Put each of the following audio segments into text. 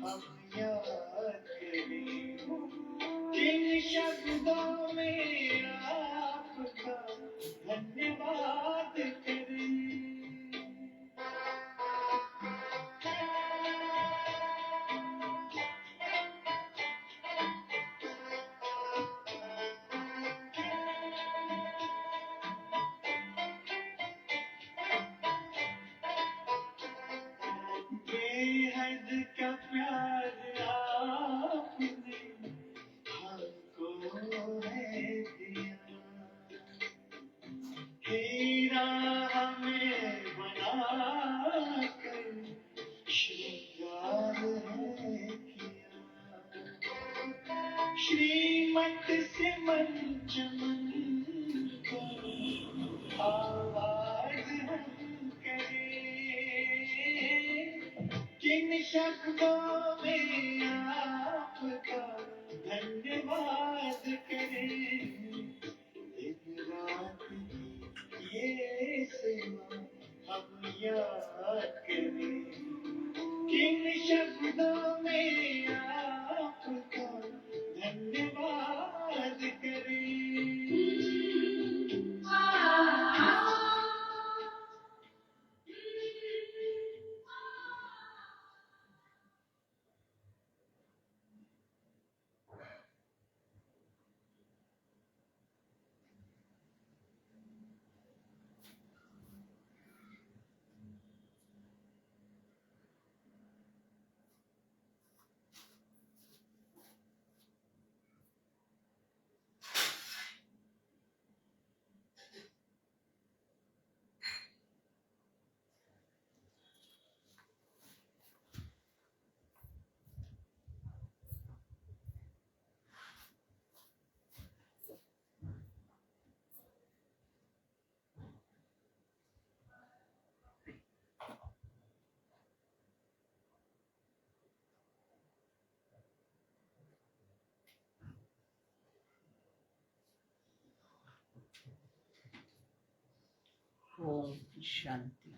हम याद करें जिन शब्दों में आपका धन्यवाद करें। बेहद का प्यार आपने हमको है दिया, हीरा हमें बनाकर श्रृंगार है किया, श्रीमत से मन चमन को आवाज हम करें किन शब्दों में आपका धन्यवाद करें। दिन रात ये सेवा हम याद करें किन शब्दों में आपका धन्यवाद करें। ओम शांति।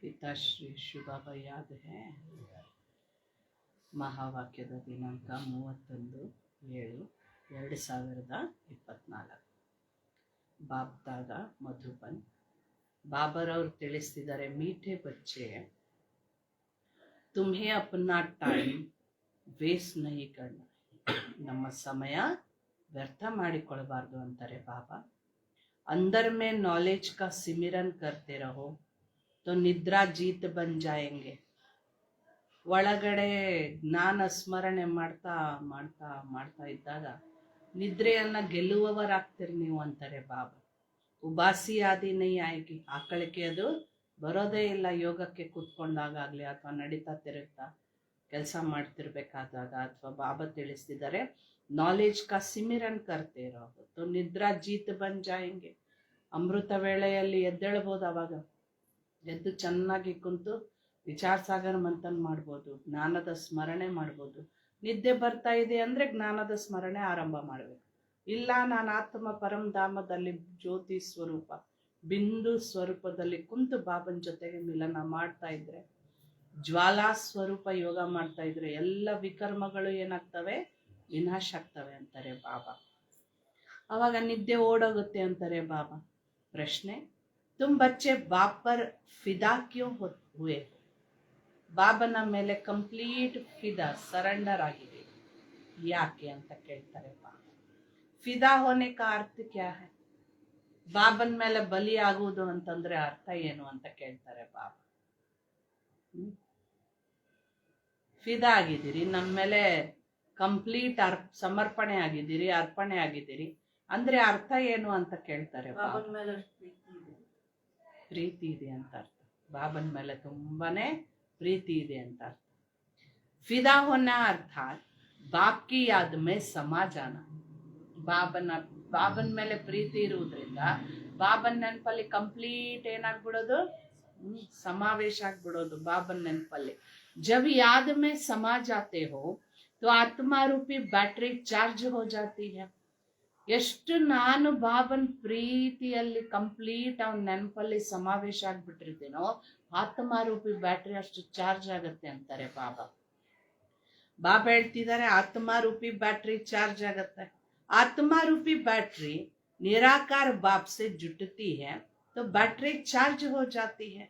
पिताश्री ಶಿವಬಾಬಾ ಯಾದ್ ಹೇ ಮಹಾವಾಕ್ಯದ ದಿನಾಂಕ 31/7/2024 ಬಾಬ್ದಾದ ಮಧುಬನ್. ಬಾಬರವ್ರು ತಿಳಿಸ್ತಿದ್ದಾರೆ, ಮೀಠೆ ಬಚ್ಚೆ तुम्हें अपना टाइम ವೇಸ್ಟ್ ನಹಿ ಕರ್ನ, ನಮ್ಮ ಸಮಯ ವ್ಯರ್ಥ ಮಾಡಿಕೊಳ್ಳಬಾರ್ದು ಅಂತಾರೆ ಬಾಬಾ. अंदर में नॉलेज का सिमरन करते रहो तो निद्रा जीत बन जाएंगे. ಒಳಗಡೆ ಜ್ಞಾನ ಸ್ಮರಣೆ ಮಾಡ್ತಾ ಮಾಡ್ತಾ ಮಾಡ್ತಾ ಇದ್ದಾಗ ನಿದ್ರೆಯನ್ನ ಗೆಲ್ಲುವವರಾಗ್ತೀರಿ ನೀವು ಅಂತಾರೆ ಬಾಬಾ. ಉಬಾಸಿ ಆದಿ ನೈ ಆಯ್ಕೆ, ಆಕಳಿಕೆ ಅದು ಬರೋದೇ ಇಲ್ಲ. ಯೋಗಕ್ಕೆ ಕೂತ್ಕೊಂಡಾಗಲಿ ಅಥವಾ ನಡೀತಾ ತಿರುಗ್ತಾ ಕೆಲಸ ಮಾಡ್ತಿರ್ಬೇಕಾದಾಗ ಅಥವಾ ಬಾಬಾ ತಿಳಿಸ್ತಿದ್ದಾರೆ, ನಾಲೆಜ್ ಕಾ ಸಿಮಿರನ್ ಕರ್ತೆ ಇರೋದು ತೋ ನಿದ್ರಾ ಜೀತ್ ಬನ್ ಜಾಯಂಗೆ. ಅಮೃತ ವೇಳೆಯಲ್ಲಿ ಎದ್ದೇಳ್ಬೋದು, ಅವಾಗ ಎದ್ದು ಚೆನ್ನಾಗಿ ಕುಂತು ವಿಚಾರ ಸಾಗರ ಮಂಥನ್ ಮಾಡ್ಬೋದು, ಜ್ಞಾನದ ಸ್ಮರಣೆ ಮಾಡ್ಬೋದು. ನಿದ್ದೆ ಬರ್ತಾ ಇದೆ ಅಂದರೆ ಜ್ಞಾನದ ಸ್ಮರಣೆ ಆರಂಭ ಮಾಡಬೇಕು. ಇಲ್ಲ, ನಾನು ಆತ್ಮ ಪರಂಧಾಮದಲ್ಲಿ ಜ್ಯೋತಿ ಸ್ವರೂಪ ಬಿಂದು ಸ್ವರೂಪದಲ್ಲಿ ಕುಂತು ಬಾಬನ ಜೊತೆಗೆ ಮಿಲನ ಮಾಡ್ತಾ ಇದ್ರೆ, ಜ್ವಾಲಾ ಸ್ವರೂಪ ಯೋಗ ಮಾಡ್ತಾ ಇದ್ರೆ ಎಲ್ಲ ವಿಕರ್ಮಗಳು ಏನಾಗ್ತವೆ, ವಿನಾಶ ಆಗ್ತವೆ ಅಂತಾರೆ ಬಾಬಾ. ಆವಾಗ ನಿದ್ದೆ ಓಡೋಗುತ್ತೆ ಅಂತಾರೆ ಬಾಬಾ. ಪ್ರಶ್ನೆ, ತುಮ್ ಬಚ್ಚೆ ಬಾಪ್ ಪರ್ ಫಿದಾ ಕ್ಯೂ ಹುए? ಬಾಬನ ಮೇಲೆ ಕಂಪ್ಲೀಟ್ ಫಿದಾ ಸರೆಂಡರ್ ಆಗಿದೆ ಯಾಕೆ ಅಂತ ಕೇಳ್ತಾರೆ ಬಾಬಾ. ಫಿದಾ ಹೋನೆ ಕಾ ಅರ್ಥ ಕ್ಯಾ ಹೈ? ಬಾಬನ ಮೇಲೆ ಬಲಿ ಆಗುವುದು ಅಂತಂದ್ರೆ ಅರ್ಥ ಏನು ಅಂತ ಕೇಳ್ತಾರೆ ಬಾಬಾ. ಫಿದಾ ಆಗಿದ್ದೀರಿ, ನಮ್ಮ ಮೇಲೆ ಕಂಪ್ಲೀಟ್ ಸಮರ್ಪಣೆ ಆಗಿದ್ದೀರಿ, ಅರ್ಪಣೆ ಆಗಿದ್ದೀರಿ ಅಂದ್ರೆ ಅರ್ಥ ಏನು ಅಂತ ಕೇಳ್ತಾರೆ ಬಾಬಾ. ಪ್ರೀತಿ ಇದೆ ಅಂತ ಅರ್ಥ. ಬಾಬನ ಮೇಲೆ ತುಂಬಾನೇ ಪ್ರೀತಿ ಇದೆ ಅಂತ ಅರ್ಥ. ಫಿದಾ ಹೋನ ಅರ್ಥಾತ್ ಬಾಕಿ ಆದ್ಮೇ ಸಮಾಜಾನ. ಬಾಬನ ಮೇಲೆ ಪ್ರೀತಿ ಇರುವುದರಿಂದ ಬಾಬನ ನೆನಪಲ್ಲಿ ಕಂಪ್ಲೀಟ್ ಏನಾಗ್ಬಿಡೋದು, ಸಮಾವೇಶ ಆಗ್ಬಿಡೋದು ಬಾಬನ ನೆನಪಲ್ಲಿ. जब याद में समा जाते हो तो आत्मा रूपी बैटरी चार्ज हो जाती है. ಎಷ್ಟು ನಾನು ಬಾಬನ್ ಪ್ರೀತಿಯಲ್ಲಿ ಕಂಪ್ಲೀಟ್ ಅವನ ನೆನಪಲ್ಲಿ ಸಮಾವೇಶ ಆಗ್ಬಿಟ್ಟಿರ್ತೀನೋ ಆತ್ಮಾರೂಪಿ ಬ್ಯಾಟ್ರಿ ಅಷ್ಟು ಚಾರ್ಜ್ ಆಗತ್ತೆ ಅಂತಾರೆ ಬಾಬಾ. ಬಾಬಾ ಹೇಳ್ತಿದ್ದಾರೆ ಆತ್ಮಾರೂಪಿ ಬ್ಯಾಟ್ರಿ ಚಾರ್ಜ್ ಆಗತ್ತೆ. आत्मारूपी बैटरी निराकार बाप से जुटती है तो बैटरी चार्ज हो जाती है,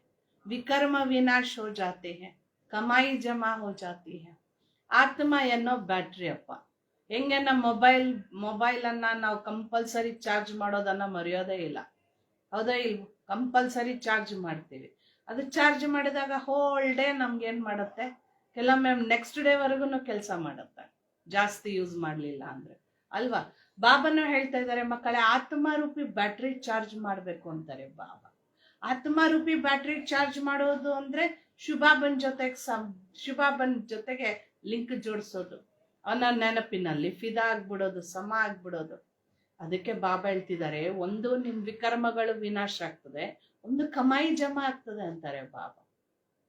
विकर्म विनाश हो जाते हैं, कमाई जमा हो जाती है. ಆತ್ಮ ಎನ್ನೋ ಬ್ಯಾಟ್ರಿ ಅಪ್ಪ. ಹೆಂಗೆ ನಮ್ಮ ಮೊಬೈಲನ್ನ ನಾವು ಕಂಪಲ್ಸರಿ ಚಾರ್ಜ್ ಮಾಡೋದನ್ನ ಮರೆಯೋದೇ ಇಲ್ಲ, ಹೌದಾ ಇಲ್ವ? ಕಂಪಲ್ಸರಿ ಚಾರ್ಜ್ ಮಾಡ್ತೀವಿ. ಅದು ಚಾರ್ಜ್ ಮಾಡಿದಾಗ ಹೋಲ್ ಡೇ ನಮ್ಗೆ ಏನ್ ಮಾಡುತ್ತೆ, ಕೆಲವೊಮ್ಮೆ ನೆಕ್ಸ್ಟ್ ಡೇ ವರೆಗೂ ಕೆಲಸ ಮಾಡುತ್ತೆ, ಜಾಸ್ತಿ ಯೂಸ್ ಮಾಡಲಿಲ್ಲ ಅಂದ್ರೆ ಅಲ್ವಾ. ಬಾಬಾನು ಹೇಳ್ತಾ ಇದ್ದಾರೆ ಮಕ್ಕಳೇ, ಆತ್ಮಾರೂಪಿ ಬ್ಯಾಟ್ರಿ ಚಾರ್ಜ್ ಮಾಡಬೇಕು ಅಂತಾರೆ ಬಾಬಾ. ಆತ್ಮಾರೂಪಿ ಬ್ಯಾಟ್ರಿ ಚಾರ್ಜ್ ಮಾಡೋದು ಅಂದ್ರೆ ಶುಭಾಬನ್ ಜೊತೆಗೆ ಲಿಂಕ್ ಜೋಡಿಸೋದು, ಅವನ ನೆನಪಿನಲ್ಲಿ ಫಿದಾ ಆಗ್ಬಿಡೋದು, ಸಮ ಆಗ್ಬಿಡೋದು. ಅದಕ್ಕೆ ಬಾಬಾ ಹೇಳ್ತಿದ್ದಾರೆ, ಒಂದು ನಿಮ್ ವಿಕರ್ಮಗಳು ವಿನಾಶ ಆಗ್ತದೆ, ಒಂದು ಕಮಾಯಿ ಜಮಾ ಆಗ್ತದೆ ಅಂತಾರೆ ಬಾಬಾ.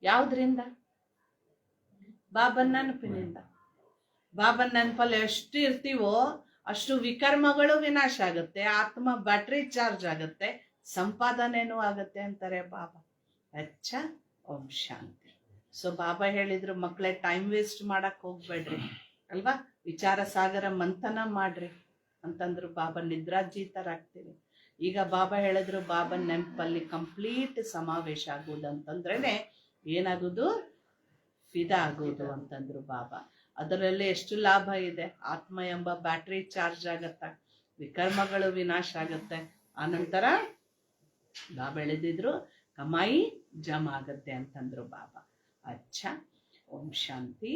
ಯಾವ್ದ್ರಿಂದ? ಬಾಬನ್ ನೆನಪಿನಿಂದ. ಬಾಬನ್ ನೆನಪಲ್ಲಿ ಎಷ್ಟು ಇರ್ತೀವೋ ಅಷ್ಟು ವಿಕರ್ಮಗಳು ವಿನಾಶ ಆಗುತ್ತೆ, ಆತ್ಮ ಬ್ಯಾಟ್ರಿ ಚಾರ್ಜ್ ಆಗುತ್ತೆ, ಸಂಪಾದನೆನೂ ಆಗುತ್ತೆ ಅಂತಾರೆ ಬಾಬಾ. ಅಚ್ಚ, ಓಂ ಶಾಂತಿ. ಸೊ ಬಾಬಾ ಹೇಳಿದ್ರು ಮಕ್ಕಳೇ, ಟೈಮ್ ವೇಸ್ಟ್ ಮಾಡಕ್ ಹೋಗ್ಬೇಡ್ರಿ ಅಲ್ವಾ, ವಿಚಾರ ಸಾಗರ ಮಂಥನ ಮಾಡ್ರಿ ಅಂತಂದ್ರು ಬಾಬಾ. ನಿದ್ರಾಜೀತರಾಗ್ತೀವಿ. ಈಗ ಬಾಬಾ ಹೇಳಿದ್ರು ಬಾಬನ್ ನೆನಪಲ್ಲಿ ಕಂಪ್ಲೀಟ್ ಸಮಾವೇಶ ಆಗುವುದಂತಂದ್ರೇನೆ ಏನಾಗುದು, ಫಿದಾ ಆಗೋದು ಅಂತಂದ್ರು ಬಾಬಾ. ಅದರಲ್ಲಿ ಎಷ್ಟು ಲಾಭ ಇದೆ. ಆತ್ಮ ಎಂಬ ಬ್ಯಾಟ್ರಿ ಚಾರ್ಜ್ ಆಗತ್ತೆ, ವಿಕರ್ಮಗಳು ವಿನಾಶ ಆಗತ್ತೆ, ಆನಂತರ ಬಾಬಾ ಎಳೆದಿದ್ರು ಕಮಾಯಿ ಜಮಾ ಆಗತ್ತೆ ಅಂತಂದ್ರು ಬಾಬಾ. अच्छा, ओम शांति.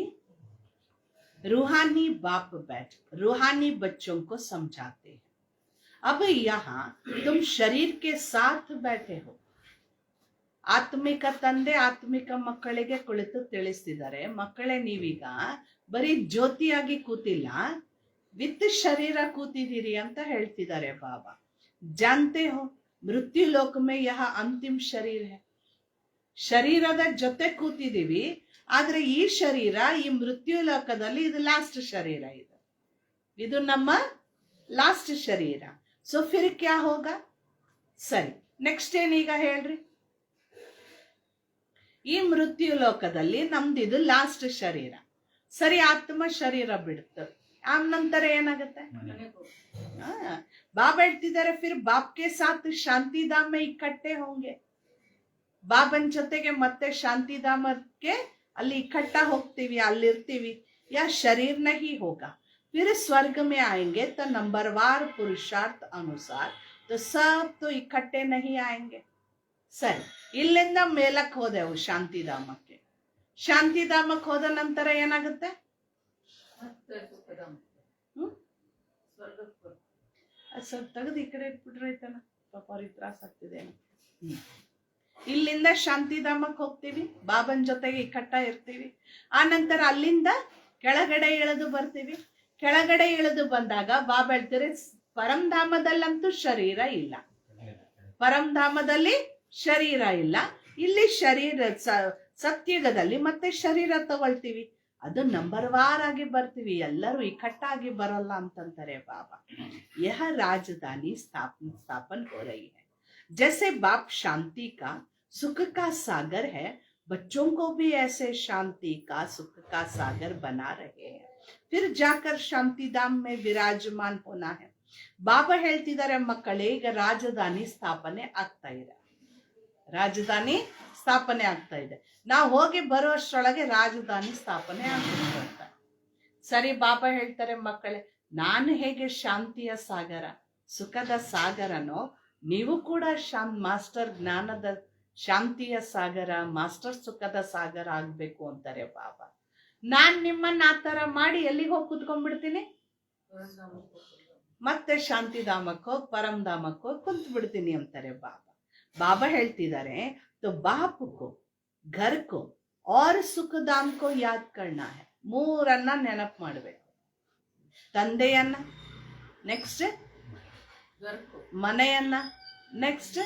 रूहानी बाप बैठ रूहानी बच्चों को समझाते हैं. अब यहाँ तुम शरीर के साथ बैठे हो. ಆತ್ಮಿಕ ತಂದೆ ಆತ್ಮಿಕ ಮಕ್ಕಳಿಗೆ ಕುಳಿತು ತಿಳಿಸ್ತಿದ್ದಾರೆ, ಮಕ್ಕಳೇ ನೀವೀಗ ಬರೀ ಜ್ಯೋತಿಯಾಗಿ ಕೂತಿಲ್ಲ, ವಿತ್ ಶರೀರ ಕೂತಿದ್ದೀರಿ ಅಂತ ಹೇಳ್ತಿದ್ದಾರೆ ಬಾಬಾ. ಜಾನ್ತೆ ಹೋ ಮೃತ್ಯು ಲೋಕ ಮೇ ಯಹ ಅಂತಿಮ ಶರೀರ ಹೈ. ಶರೀರದ ಜೊತೆ ಕೂತಿದ್ದೀವಿ, ಆದ್ರೆ ಈ ಶರೀರ ಈ ಮೃತ್ಯು ಲೋಕದಲ್ಲಿ ಇದು ಲಾಸ್ಟ್ ಶರೀರ, ಇದು ನಮ್ಮ ಲಾಸ್ಟ್ ಶರೀರ. ಸೊ ಫಿರ್ ಕ್ಯಾ ಹೋಗ? ಸರಿ, ನೆಕ್ಸ್ಟ್ ಏನೀಗ ಹೇಳ್ರಿ. ಈ ಮೃತ್ಯು ಲೋಕದಲ್ಲಿ ನಮ್ದಿದು ಲಾಸ್ಟ್ ಶರೀರ, ಸರಿ, ಆತ್ಮ ಶರೀರ ಬಿಡುತ್ತೆ, ಆ ನಂತರ ಏನಾಗುತ್ತೆ? ಬಾಬಾ ಹೇಳ್ತಿದ್ದಾರೆ, ಫಿರ್ ಬಾಪ್ ಕೆ ಸಾಥ್ ಶಾಂತಿಧಾಮ ಮೇ ಇಕ್ಕಟ್ಟೆ ಹೋಂಗೆ. ಬಾಬನ್ ಜೊತೆಗೆ ಮತ್ತೆ ಶಾಂತಿಧಾಮಕ್ಕೆ ಅಲ್ಲಿ ಇಕ್ಕಟ್ಟ ಹೋಗ್ತೀವಿ, ಅಲ್ಲಿರ್ತೀವಿ. ಯಾ ಶರೀರ್ ನಹಿ ಹೋಗ, ಫಿರ್ ಸ್ವರ್ಗ ಮೇ ಆಯಂಗೆ ತ ನಂಬರ್ವಾರ್ ಪುರುಷಾರ್ಥ ಅನುಸಾರ तो सब तो इकट्ठे नहीं आएंगे. ಸರಿ, ಇಲ್ಲಿಂದ ಮೇಲಕ್ಕೆ ಹೋದೆವು ಶಾಂತಿಧಾಮಕ್ಕೆ. ಶಾಂತಿಧಾಮಕ್ಕೆ ಹೋದ ನಂತರ ಏನಾಗುತ್ತೆ? ಸ್ವಲ್ಪ ತೆಗೆದು ಈ ಕಡೆ ಇಟ್ಬಿಟ್ರೈತಲ್ಲ, ಪಾಪ ಅವ್ರಿಗೆ ತ್ರಾಸ ಆಗ್ತಿದೆ. ಇಲ್ಲಿಂದ ಶಾಂತಿಧಾಮಕ್ಕೆ ಹೋಗ್ತೀವಿ, ಬಾಬನ್ ಜೊತೆಗೆ ಇಕ್ಕಟ್ಟ ಇರ್ತೀವಿ. ಆ ನಂತರ ಅಲ್ಲಿಂದ ಕೆಳಗಡೆ ಇಳಿದು ಬರ್ತೀವಿ. ಕೆಳಗಡೆ ಇಳಿದು ಬಂದಾಗ ಬಾಬಾ ಹೇಳ್ತಾರೆ, ಪರಂಧಾಮದಲ್ಲಂತೂ ಶರೀರ ಇಲ್ಲ, ಪರಂಧಾಮದಲ್ಲಿ ಶರೀರ ಇಲ್ಲ. ಇಲ್ಲಿ ಶರೀರ ಸತ್ಯುಗದಲ್ಲಿ ಮತ್ತೆ ಶರೀರ ತಗೊಳ್ತೀವಿ, ಅದು ನಂಬರ್ ವಾರ್ ಆಗಿ ಬರ್ತೀವಿ, ಎಲ್ಲರೂ ಇಕ್ಕಟ್ಟಾಗಿ ಬರಲ್ಲ ಅಂತಂತಾರೆ ಬಾಬಾ. ಯಹ ರಾಜಧಾನಿ ಸ್ಥಾಪನ್ ಹೋ ರही है. जैसे बाप शांति का सुख का सागर है, बच्चों को भी ऐसे शांति का सुख का सागर बना रहे हैं. फिर जाकर शांति धाम में विराजमान होना है. ಬಾಬಾ ಹೇಳ್ತಿದ್ದಾರೆ ಮಕ್ಕಳೇ, ಈಗ ರಾಜಧಾನಿ ಸ್ಥಾಪನೆ ಆಗ್ತಾ ಇದೆ, ರಾಜಧಾನಿ ಸ್ಥಾಪನೆ ಆಗ್ತಾ ಇದೆ. ನಾವು ಹೋಗಿ ಬರುವಷ್ಟರೊಳಗೆ ರಾಜಧಾನಿ ಸ್ಥಾಪನೆ ಆಗ್ಬಿಡ್ತಾರೆ. ಸರಿ, ಬಾಬಾ ಹೇಳ್ತಾರೆ ಮಕ್ಕಳೇ, ನಾನು ಹೇಗೆ ಶಾಂತಿಯ ಸಾಗರ ಸುಖದ ಸಾಗರನೋ, ನೀವು ಕೂಡ ಮಾಸ್ಟರ್ ಜ್ಞಾನದ ಶಾಂತಿಯ ಸಾಗರ, ಮಾಸ್ಟರ್ ಸುಖದ ಸಾಗರ ಆಗ್ಬೇಕು ಅಂತಾರೆ ಬಾಬಾ. ನಾನ್ ನಿಮ್ಮನ್ನ ಆ ತರ ಮಾಡಿ ಎಲ್ಲಿಗೆ ಹೋಗಿ ಕುತ್ಕೊಂಡ್ಬಿಡ್ತೀನಿ, ಮತ್ತೆ ಶಾಂತಿಧಾಮಕ್ಕೆ ಹೋಗಿ ಪರಂಧಾಮಕ್ಕೆ ಹೋಗಿ ಕುಂತ್ ಬಿಡ್ತೀನಿ ಅಂತಾರೆ ಬಾಬಾ. ಬಾಬಾ ಹೇಳ್ತಿದ್ದಾರೆ, तो बाप को, घर को और सुखधाम को याद करना है. ಮೂರನ್ನ ನೆನಪು ಮಾಡ್ಬೇಕು. ತಂದೆಯನ್ನ, ನೆಕ್ಸ್ಟ್ ಮನೆಯನ್ನ, ನೆಕ್ಸ್ಟ್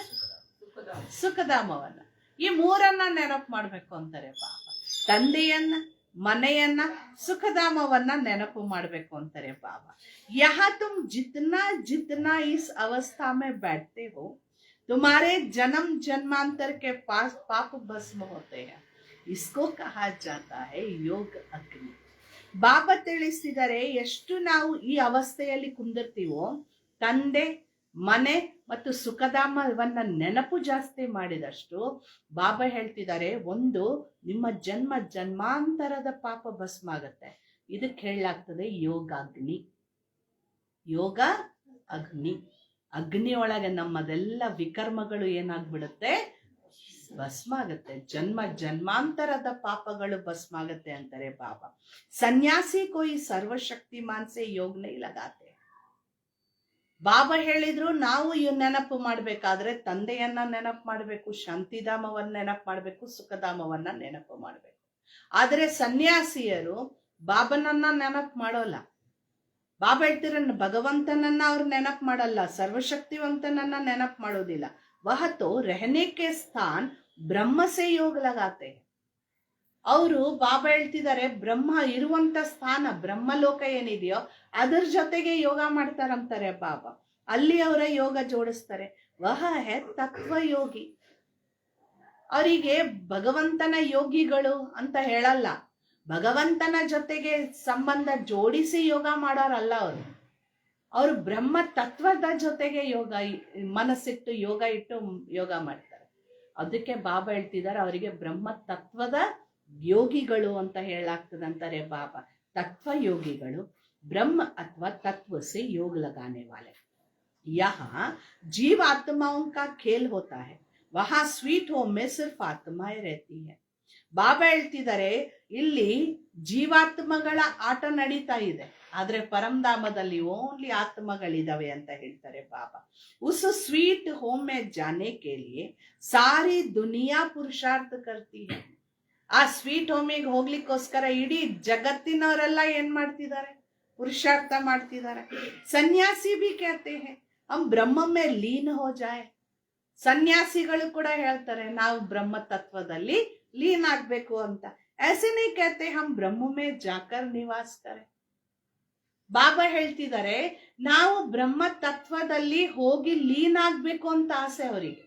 ಸುಖಧಾಮವನ್ನ. ಈ ಮೂರನ್ನ ನೆನಪು ಮಾಡ್ಬೇಕು ಅಂತಾರೆ ಬಾಬಾ. ತಂದೆಯನ್ನ, ಮನೆಯನ್ನ ಸುಖಧಾಮವನ್ನ ನೆನಪು ಮಾಡ್ಬೇಕು ಅಂತಾರೆ ಬಾಬಾ. ಯಹ ತುಮ್ ಜಿತ್ನಾ ಜಿತ್ನಾ ಇಸ್ ಅವಸ್ಥಾ ಮೇ बैठते हो तुम्हारे जन्म जन्मांतर के पास पाप भस्म होते हैं इसको कहा जाता है योग अग्नि. ಬಾಬಾ ತಿಳಿಸಿದರೆ ಎಷ್ಟು ನಾವು ಈ ಅವಸ್ಥೆಯಲ್ಲಿ ಕುಂದಿರ್ತೀವೋ ತಂದೆ ಮನೆ ಮತ್ತು ಸುಖಧಾಮವನ್ನ ನೆನಪು ಜಾಸ್ತಿ ಮಾಡಿದಷ್ಟು ಬಾಬಾ ಹೇಳ್ತಿದ್ದಾರೆ ಒಂದು ನಿಮ್ಮ ಜನ್ಮ ಜನ್ಮಾಂತರದ ಪಾಪ ಭಸ್ಮ ಆಗತ್ತೆ. ಇದಕ್ಕೆ ಹೇಳಲಾಗ್ತದೆ ಯೋಗಾಗ್ನಿ. ಯೋಗ ಅಗ್ನಿ, ಅಗ್ನಿ ಒಳಗೆ ನಮ್ಮದೆಲ್ಲ ವಿಕರ್ಮಗಳು ಏನಾಗ್ಬಿಡುತ್ತೆ, ಭಸ್ಮ ಆಗತ್ತೆ. ಜನ್ಮ ಜನ್ಮಾಂತರದ ಪಾಪಗಳು ಭಸ್ಮ ಆಗತ್ತೆ ಅಂತಾರೆ ಬಾಬಾ. ಸನ್ಯಾಸಿ ಕೋಯಿ ಸರ್ವಶಕ್ತಿಮಾನ್ ಸೆ ಯೋಗ ನೈ ಲಗಾತೆ. ಬಾಬಾ ಹೇಳಿದ್ರು ನಾವು ನೆನಪು ಮಾಡ್ಬೇಕಾದ್ರೆ ತಂದೆಯನ್ನ ನೆನಪು ಮಾಡ್ಬೇಕು, ಶಾಂತಿಧಾಮವನ್ನ ನೆನಪು ಮಾಡ್ಬೇಕು, ಸುಖಧಾಮವನ್ನ ನೆನಪು ಮಾಡ್ಬೇಕು. ಆದ್ರೆ ಸನ್ಯಾಸಿಯರು ಬಾಬನನ್ನ ನೆನಪು ಮಾಡೋಲ್ಲ. ಬಾಬಾ ಹೇಳ್ತಿರ ಭಗವಂತನನ್ನ ಅವ್ರು ನೆನಪು ಮಾಡಲ್ಲ, ಸರ್ವಶಕ್ತಿವಂತನನ್ನ ನೆನಪು ಮಾಡೋದಿಲ್ಲ. ವಹ ತೋ रहने के स्थान ಬ್ರಹ್ಮ ಸೆ ಯೋಗ ಲಗಾತೆ. ಅವರು ಬಾಬಾ ಹೇಳ್ತಿದ್ದಾರೆ ಬ್ರಹ್ಮ ಇರುವಂತ ಸ್ಥಾನ ಬ್ರಹ್ಮಲೋಕ ಏನಿದೆಯೋ ಅದರ ಜೊತೆಗೆ ಯೋಗ ಮಾಡ್ತಾರಂತಾರೆ ಬಾಬಾ. ಅಲ್ಲಿ ಅವರ ಯೋಗ ಜೋಡಿಸ್ತಾರೆ. ವಹ ಹೇ ತತ್ವ ಯೋಗಿ. ಅವರಿಗೆ ಭಗವಂತನ ಯೋಗಿಗಳು ಅಂತ ಹೇಳಲ್ಲ, ಭಗವಂತನ ಜೊತೆಗೆ ಸಂಬಂಧ ಜೋಡಿಸಿ ಯೋಗ ಮಾಡೋರಲ್ಲ ಅವರು. ಅವರು ಬ್ರಹ್ಮ ತತ್ವದ ಜೊತೆಗೆ ಯೋಗ ಮನಸ್ಸಿಟ್ಟು ಯೋಗ ಇಟ್ಟು ಯೋಗ ಮಾಡ್ತಾರೆ. ಅದಕ್ಕೆ ಬಾಬಾ ಹೇಳ್ತಿದ್ದಾರೆ ಅವರಿಗೆ ಬ್ರಹ್ಮ ತತ್ವದ ಯೋಗಿಗಳು ಅಂತ ಹೇಳಲಾಗ್ತದಂತಾರೆ ಬಾಬಾ. तत्व योगिಗಳು ब्रह्म अथवा तत्व से योग लगाने वाले. यहाँ जीव आत्माओं का खेल होता है, वहां स्वीट होम में सिर्फ आत्माएं रहती है. ಬಾಬಾ ಹೇಳ್ತಿದ್ದಾರೆ ಇಲ್ಲಿ ಜೀವಾತ್ಮಗಳ ಆಟ ನಡೀತಾ ಇದೆ, ಆದ್ರೆ ಪರಂಧಾಮದಲ್ಲಿ ಓನ್ಲಿ ಆತ್ಮಗಳಿದಾವೆ ಅಂತ ಹೇಳ್ತಾರೆ ಬಾಬಾ. उस स्वीट होम में जाने के लिए सारी दुनिया पुरुषार्थ करती है. ಆ ಸ್ವೀಟ್ ಹೋಮಿಗೆ ಹೋಗ್ಲಿಕ್ಕೋಸ್ಕರ ಇಡೀ ಜಗತ್ತಿನವರೆಲ್ಲ ಏನ್ ಮಾಡ್ತಿದ್ದಾರೆ, ಪುರುಷಾರ್ಥ ಮಾಡ್ತಿದ್ದಾರೆ. ಸನ್ಯಾಸಿ ಬಿ कहते हैं हम ब्रह्म में लीन हो जाए. ಸನ್ಯಾಸಿಗಳು ಕೂಡ ಹೇಳ್ತಾರೆ ನಾವು ಬ್ರಹ್ಮ ತತ್ವದಲ್ಲಿ ಲೀನ್ ಆಗ್ಬೇಕು ಅಂತ. ऐसे नहीं कहते हम ब्रह्म में जाकर निवास करें. ಬಾಬಾ ಹೇಳ್ತಿದ್ದಾರೆ ನಾವು ಬ್ರಹ್ಮ ತತ್ವದಲ್ಲಿ ಹೋಗಿ ಲೀನ್ ಆಗ್ಬೇಕು ಅಂತ ಆಸೆ ಅವರಿಗೆ.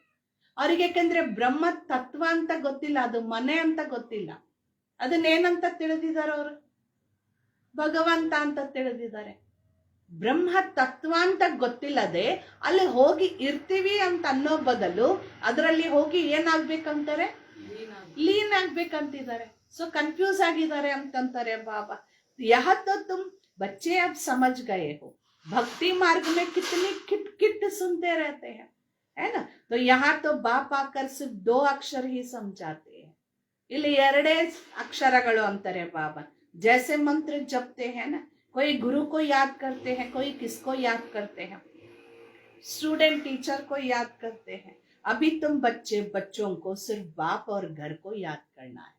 ಯಾಕಂದ್ರೆ ಬ್ರಹ್ಮ ತತ್ವ ಅಂತ ಗೊತ್ತಿಲ್ಲ, ಅದು ಮನೆ ಅಂತ ಗೊತ್ತಿಲ್ಲ. ಅದನ್ನೇನಂತ ತಿಳಿದಿದ್ದಾರೆ ಅವರು, ಭಗವಂತ ಅಂತ ತಿಳಿದಿದ್ದಾರೆ. ಬ್ರಹ್ಮ ತತ್ವ ಅಂತ ಗೊತ್ತಿಲ್ಲದೆ ಅಲ್ಲಿ ಹೋಗಿ ಇರ್ತೀವಿ ಅಂತ ಅನ್ನೋ ಬದಲು ಅದರಲ್ಲಿ ಹೋಗಿ ಏನಾಗ್ಬೇಕಂತಾರೆ, ಲೀನ್ ಆಗ್ಬೇಕಂತಿದ್ದಾರೆ. ಸೊ ಕನ್ಫ್ಯೂಸ್ ಆಗಿದ್ದಾರೆ ಅಂತಂತಾರೆ ಬಾಬಾ. ಯಹ ತೋ ತುಮ್ बच्चे अब समझ गए हो, भक्ति मार्ग में कितनी किट किट सुनते रहते हैं, है ना. तो यहाँ तो बाप आकर सिर्फ 2 अक्षर ही समझाते हैं. ಇಲ್ಲಿ 2 ಅಕ್ಷರಗಳು ಅಂತಾರೆ ಬಾಬಾ. जैसे मंत्र जपते हैं ना, कोई गुरु को याद करते हैं, कोई किसको याद करते हैं, स्टूडेंट टीचर को याद करते हैं. अभी तुम बच्चों को सिर्फ बाप और घर को याद करना है.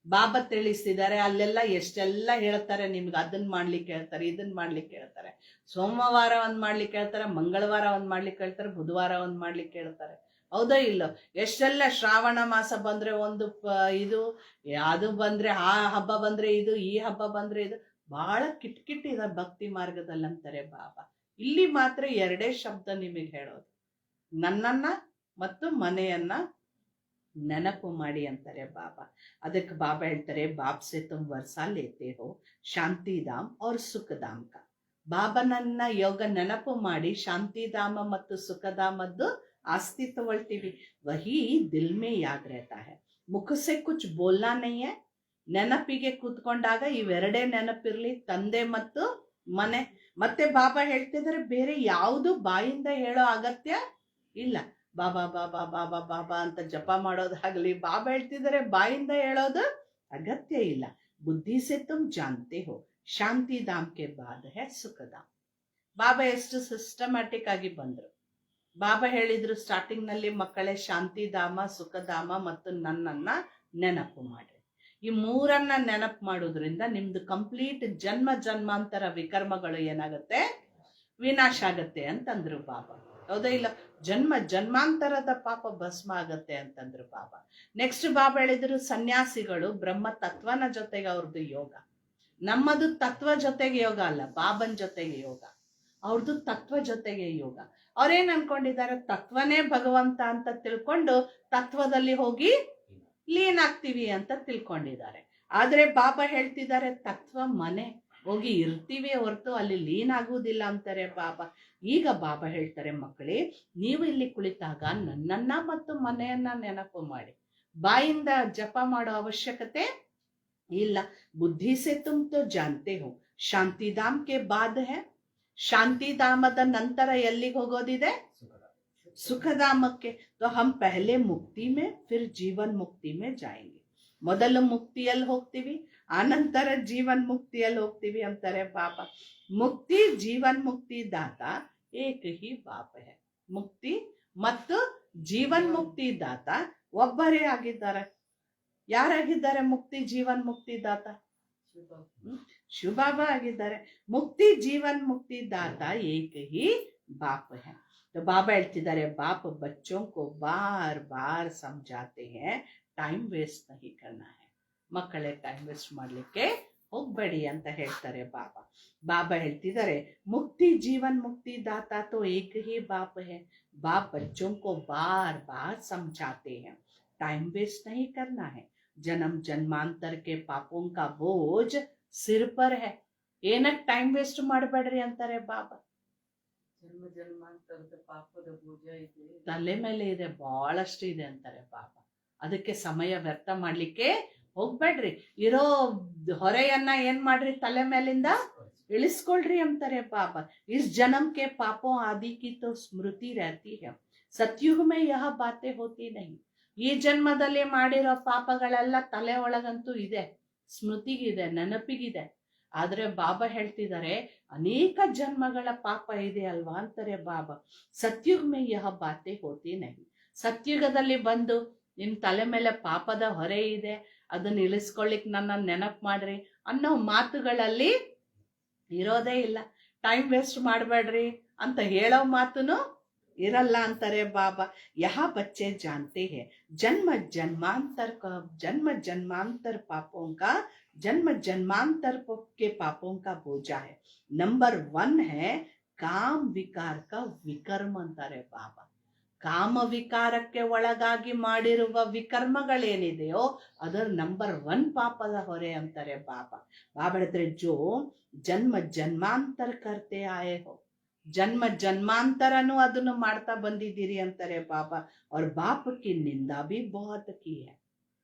ಬಾಬಾ ತಿಳಿಸಿದ್ದಾರೆ ಅಲ್ಲೆಲ್ಲ ಎಷ್ಟೆಲ್ಲ ಹೇಳ್ತಾರೆ ನಿಮ್ಗೆ, ಅದನ್ನ ಮಾಡ್ಲಿಕ್ಕೆ ಹೇಳ್ತಾರೆ, ಇದನ್ನ ಮಾಡ್ಲಿಕ್ಕೆ ಹೇಳ್ತಾರೆ, ಸೋಮವಾರ ಒಂದ್ ಮಾಡ್ಲಿಕ್ಕೆ ಹೇಳ್ತಾರೆ, ಮಂಗಳವಾರ ಒಂದ್ ಮಾಡ್ಲಿಕ್ಕೆ ಹೇಳ್ತಾರೆ, ಬುಧವಾರ ಒಂದ್ ಮಾಡ್ಲಿಕ್ಕೆ ಹೇಳ್ತಾರೆ. ಹೌದೋ ಇಲ್ಲೋ? ಎಷ್ಟೆಲ್ಲ ಶ್ರಾವಣ ಮಾಸ ಬಂದ್ರೆ ಒಂದು ಇದು, ಅದು ಬಂದ್ರೆ ಆ ಹಬ್ಬ ಬಂದ್ರೆ ಇದು, ಈ ಹಬ್ಬ ಬಂದ್ರೆ ಇದು, ಬಹಳ ಕಿಟ್ಕಿಟ್ ಇದೆ ಭಕ್ತಿ ಮಾರ್ಗದಲ್ಲಿ ಅಂತಾರೆ ಬಾಬಾ. ಇಲ್ಲಿ ಮಾತ್ರ 2 ಶಬ್ದ ನಿಮಗೆ ಹೇಳೋದು, ನನ್ನನ್ನ ಮತ್ತು ಮನೆಯನ್ನ ನೆನಪು ಮಾಡಿ ಅಂತಾರೆ ಬಾಬಾ. ಅದಕ್ಕೆ ಬಾಬಾ ಹೇಳ್ತಾರೆ ಬಾಪ್ ಸೆ ತುಮ್ ವರ್ಸಾ ಲೇತೆ ಹೋ ಶಾಂತಿಧಾಮ್ और ಸುಖಧಾಮ್ का. ಬಾಬನನ್ನ ಯೋಗ ನೆನಪು ಮಾಡಿ ಶಾಂತಿಧಾಮ ಮತ್ತು ಸುಖಧಾಮದ್ದು ಆಸ್ತಿ ತಗೊಳ್ತೀವಿ. ವಹಿ ದಿಲ್ ಮೇ ಯಾದ್ रहता है, ಮುಖ ಸೆ ಕುಚ್ ಬೋಲ್ನಾ ನಹೀ ಹೈ. ನೆನಪಿಗೆ ಕೂತ್ಕೊಂಡಾಗ ಇವೆರಡೇ ನೆನಪಿರ್ಲಿ, ತಂದೆ ಮತ್ತು ಮನೆ. ಮತ್ತೆ ಬಾಬಾ ಹೇಳ್ತಿದ್ದಾರೆ ಬೇರೆ ಯಾವುದು ಬಾಯಿಂದ ಹೇಳೋ ಅಗತ್ಯ ಇಲ್ಲ. ಬಾಬಾ ಬಾಬಾ ಬಾಬಾ ಬಾಬಾ ಅಂತ ಜಪ ಮಾಡೋದಾಗ್ಲಿ, ಬಾಬಾ ಹೇಳ್ತಿದ್ದಾರೆ ಬಾಯಿಂದ ಹೇಳೋದು ಅಗತ್ಯ ಇಲ್ಲ. ಬುದ್ಧಿ ಸೆ ತುಮ್ ಜಾನ್ತೆ ಹೋ ಶಾಂತಿಧಾಮ್ ಕೆ ಬಾದ್ ಹೈ ಸುಖಧಾಮ್. ಬಾಬಾ ಎಷ್ಟು ಸಿಸ್ಟಮ್ಯಾಟಿಕ್ ಆಗಿ ಬಂದ್ರು. ಬಾಬಾ ಹೇಳಿದ್ರು ಸ್ಟಾರ್ಟಿಂಗ್ ನಲ್ಲಿ ಮಕ್ಕಳೇ ಶಾಂತಿಧಾಮ, ಸುಖಧಾಮ ಮತ್ತು ನನ್ನನ್ನ ನೆನಪು ಮಾಡ್ರಿ. ಈ 3 ನೆನಪು ಮಾಡೋದ್ರಿಂದ ನಿಮ್ದು ಕಂಪ್ಲೀಟ್ ಜನ್ಮ ಜನ್ಮಾಂತರ ವಿಕರ್ಮಗಳು ಏನಾಗುತ್ತೆ, ವಿನಾಶ ಆಗತ್ತೆ ಅಂತಂದ್ರು ಬಾಬಾ. ಹೌದಾ ಇಲ್ಲ? ಜನ್ಮ ಜನ್ಮಾಂತರದ ಪಾಪ ಭಸ್ಮ ಆಗತ್ತೆ ಅಂತಂದ್ರು ಬಾಬಾ. ನೆಕ್ಸ್ಟ್ ಬಾಬಾ ಹೇಳಿದ್ರು ಸನ್ಯಾಸಿಗಳು ಬ್ರಹ್ಮ ತತ್ವನ ಜೊತೆಗೆ ಅವ್ರದ್ದು ಯೋಗ. ನಮ್ಮದು ತತ್ವ ಜೊತೆಗೆ ಯೋಗ ಅಲ್ಲ, ಬಾಬನ್ ಜೊತೆಗೆ ಯೋಗ. ಅವ್ರದ್ದು ತತ್ವ ಜೊತೆಗೆ ಯೋಗ. ಅವ್ರೇನ್ ಅನ್ಕೊಂಡಿದ್ದಾರೆ, ತತ್ವನೇ ಭಗವಂತ ಅಂತ ತಿಳ್ಕೊಂಡು ತತ್ವದಲ್ಲಿ ಹೋಗಿ ಲೀನ್ ಆಗ್ತೀವಿ ಅಂತ ತಿಳ್ಕೊಂಡಿದ್ದಾರೆ. ಆದ್ರೆ ಬಾಬಾ ಹೇಳ್ತಿದ್ದಾರೆ ತತ್ವ ಮನೆ ಹೋಗಿ ಇರ್ತೀವಿ ಹೊರತು ಅಲ್ಲಿ ಲೀನ್ ಆಗುವುದಿಲ್ಲ ಅಂತಾರೆ ಬಾಬಾ. ಈಗ ಬಾಬಾ ಹೇಳ್ತಾರೆ, ಮಕ್ಕಳೇ ನೀವು ಇಲ್ಲಿ ಕುಳಿತಾಗ ನನ್ನನ್ನ ಮತ್ತು ಮನೆಯನ್ನ ನೆನಪು ಮಾಡಿ. ಬಾಯಿಂದ ಜಪ ಮಾಡೋ ಅವಶ್ಯಕತೆ ಇಲ್ಲ. ಬುದ್ಧಿ ಸೆ ತುಮ್ ತೋ ಜಾನ್ತೆ ಹೋ ಶಾಂತಿಧಾಮ್ ಕೆ ಬಾದ್ ಹೈ. ಶಾಂತಿಧಾಮದ ನಂತರ ಎಲ್ಲಿಗೆ ಹೋಗೋದಿದೆ? ಸುಖಧಾಮಕ್ಕೆ. तो हम पहले मुक्ति में फिर जीवन मुक्ति में जाएंगे. ಮೊದಲು ಮುಕ್ತಿಯಲ್ಲಿ ಹೋಗ್ತೀವಿ, ಆನಂತರ ಜೀವನ್ ಮುಕ್ತಿಯಲ್ಲಿ ಹೋಗ್ತೀವಿ ಅಂತಾರೆ ಬಾಬಾ. ಮುಕ್ತಿ ಜೀವನ್ ಮುಕ್ತಿ ದಾತ ಏಕ ಹಿ ಬಾಪ ಹೈ. ಮುಕ್ತಿ ಮತ್ತು ಜೀವನ್ ಮುಕ್ತಿ ದಾತ ಒಬ್ಬರೇ ಆಗಿದ್ದಾರೆ. ಯಾರಾಗಿದ್ದಾರೆ ಮುಕ್ತಿ ಜೀವನ್ ಮುಕ್ತಿ ದಾತ? ಶಿವಬಾಬಾ ಆಗಿದ್ದಾರೆ. ಮುಕ್ತಿ ಜೀವನ್ ಮುಕ್ತಿ ದಾತ ಏಕ ಹಿ ಬಾಪ ಹೈ. तो बाबा ಹೇಳ್ತಿದ್ದಾರೆ, बाप बच्चों को बार बार समझाते हैं टाइम वेस्ट नहीं करना है. ಮಕ್ಕಳೇ ಟೈಮ್ ವೇಸ್ಟ್ ಮಾಡ್ಲಿಕ್ಕೆ ಹೋಗ್ಬೇಡಿ ಅಂತ ಹೇಳ್ತಾರೆ ಬಾಬಾ. ಬಾಬಾ ಹೇಳ್ತಿದ್ದಾರೆ, ಮುಕ್ತಿ ಜೀವನ್ ಮುಕ್ತಿ दाता तो एक ही बाप है. बाप बच्चों को बार बार समझाते हैं टाइम वेस्ट नहीं करना है. जन्म जन्मांतर के पापों का बोझ सिर पर है. ಏನಕ್ಕೆ ಟೈಮ್ ವೇಸ್ಟ್ ಮಾಡಬೇಡ್ರಿ ಅಂತಾರೆ ಬಾಬಾ. ಜನ್ಮ ಜನ್ಮಾಂತರದ ಪಾಪದ ಭೋಜ ಇದೆ, ತಲೆ ಮೇಲೆ ಇದೆ, ಬಹಳಷ್ಟು ಇದೆ ಅಂತಾರೆ ಬಾಬಾ. ಅದಕ್ಕೆ ಸಮಯ ವ್ಯರ್ಥ ಮಾಡ್ಲಿಕ್ಕೆ ಹೋಗ್ಬೇಡ್ರಿ. ಇರೋ ಹೊರೆಯನ್ನ ಏನ್ ಮಾಡ್ರಿ, ತಲೆ ಮೇಲಿಂದ ಇಳಿಸ್ಕೊಳ್ರಿ ಅಂತಾರೆ ಬಾಬಾ. ಇಸ್ ಜನ್ಮ ಕೆ ಪಾಪೋ ಆದಿ ಕಿ ತೋ ಸ್ಮೃತಿ रहती है. सतयुग में यह बातें होती नहीं. ಈ ಜನ್ಮದಲ್ಲಿ ಮಾಡಿರೋ ಪಾಪಗಳೆಲ್ಲ ತಲೆ ಒಳಗಂತೂ ಇದೆ, ಸ್ಮೃತಿಗಿದೆ, ನೆನಪಿಗಿದೆ. ಆದ್ರೆ ಬಾಬಾ ಹೇಳ್ತಿದ್ದಾರೆ, ಅನೇಕ ಜನ್ಮಗಳ ಪಾಪ ಇದೆ ಅಲ್ವಾ ಅಂತಾರೆ ಬಾಬಾ. ಸತ್ಯುಗ್ ಮೇ ಯಹ ಬಾತೆ ಹೋತಿ ನಹಿ. ಸತ್ಯುಗದಲ್ಲಿ ಬಂದು ನಿಮ್ ತಲೆ ಮೇಲೆ ಪಾಪದ ಹೊರೆ ಇದೆ, ಅದನ್ನ ಇಳಿಸ್ಕೊಳ್ಳಿಕ್ ನನ್ನ ನೆನಪು ಮಾಡ್ರಿ ಅನ್ನೋ ಮಾತುಗಳಲ್ಲಿ ಇರೋದೇ ಇಲ್ಲ. ಟೈಮ್ ವೇಸ್ಟ್ ಮಾಡಬೇಡ್ರಿ ಅಂತ ಹೇಳೋ ಮಾತುನು ಇರಲ್ಲ ಅಂತಾರೆ ಬಾಬಾ. ಯಹ ಬಚ್ಚೆ ಜಾನ್ತೆ ಹೇ ಜನ್ಮ ಜನ್ಮಾಂತರ ಪಾಪೋं का जन्म जन्मांतर के पापों का बोझा है. नंबर 1 है काम विकार का विकर्म ಅಂತಾರೆ ಬಾಬಾ. ಕಾಮ ವಿಕಾರಕ್ಕೆ ಒಳಗಾಗಿ ಮಾಡಿರುವ ವಿಕರ್ಮಗಳೇನಿದೆಯೋ ಅದರ ನಂಬರ್ 1 ಪಾಪದ ಹೊರೆ ಅಂತಾರೆ ಬಾಬಾ. ಬಾಬಾ ಹೇಳಿದ್ರೆ, ಜೋ ಜನ್ಮ ಜನ್ಮಾಂತರ ಕರ್ತೆ ಆಯೆ ಹೋ, ಜನ್ಮ ಜನ್ಮಾಂತರನು ಅದನ್ನು ಮಾಡ್ತಾ ಬಂದಿದ್ದೀರಿ ಅಂತಾರೆ ಬಾಬಾ. ಅವ್ರ ಬಾಪ ಕಿ ನಿಂದಾ ಭಿ ಬಹುತ್ ಕಿ ಹೈ.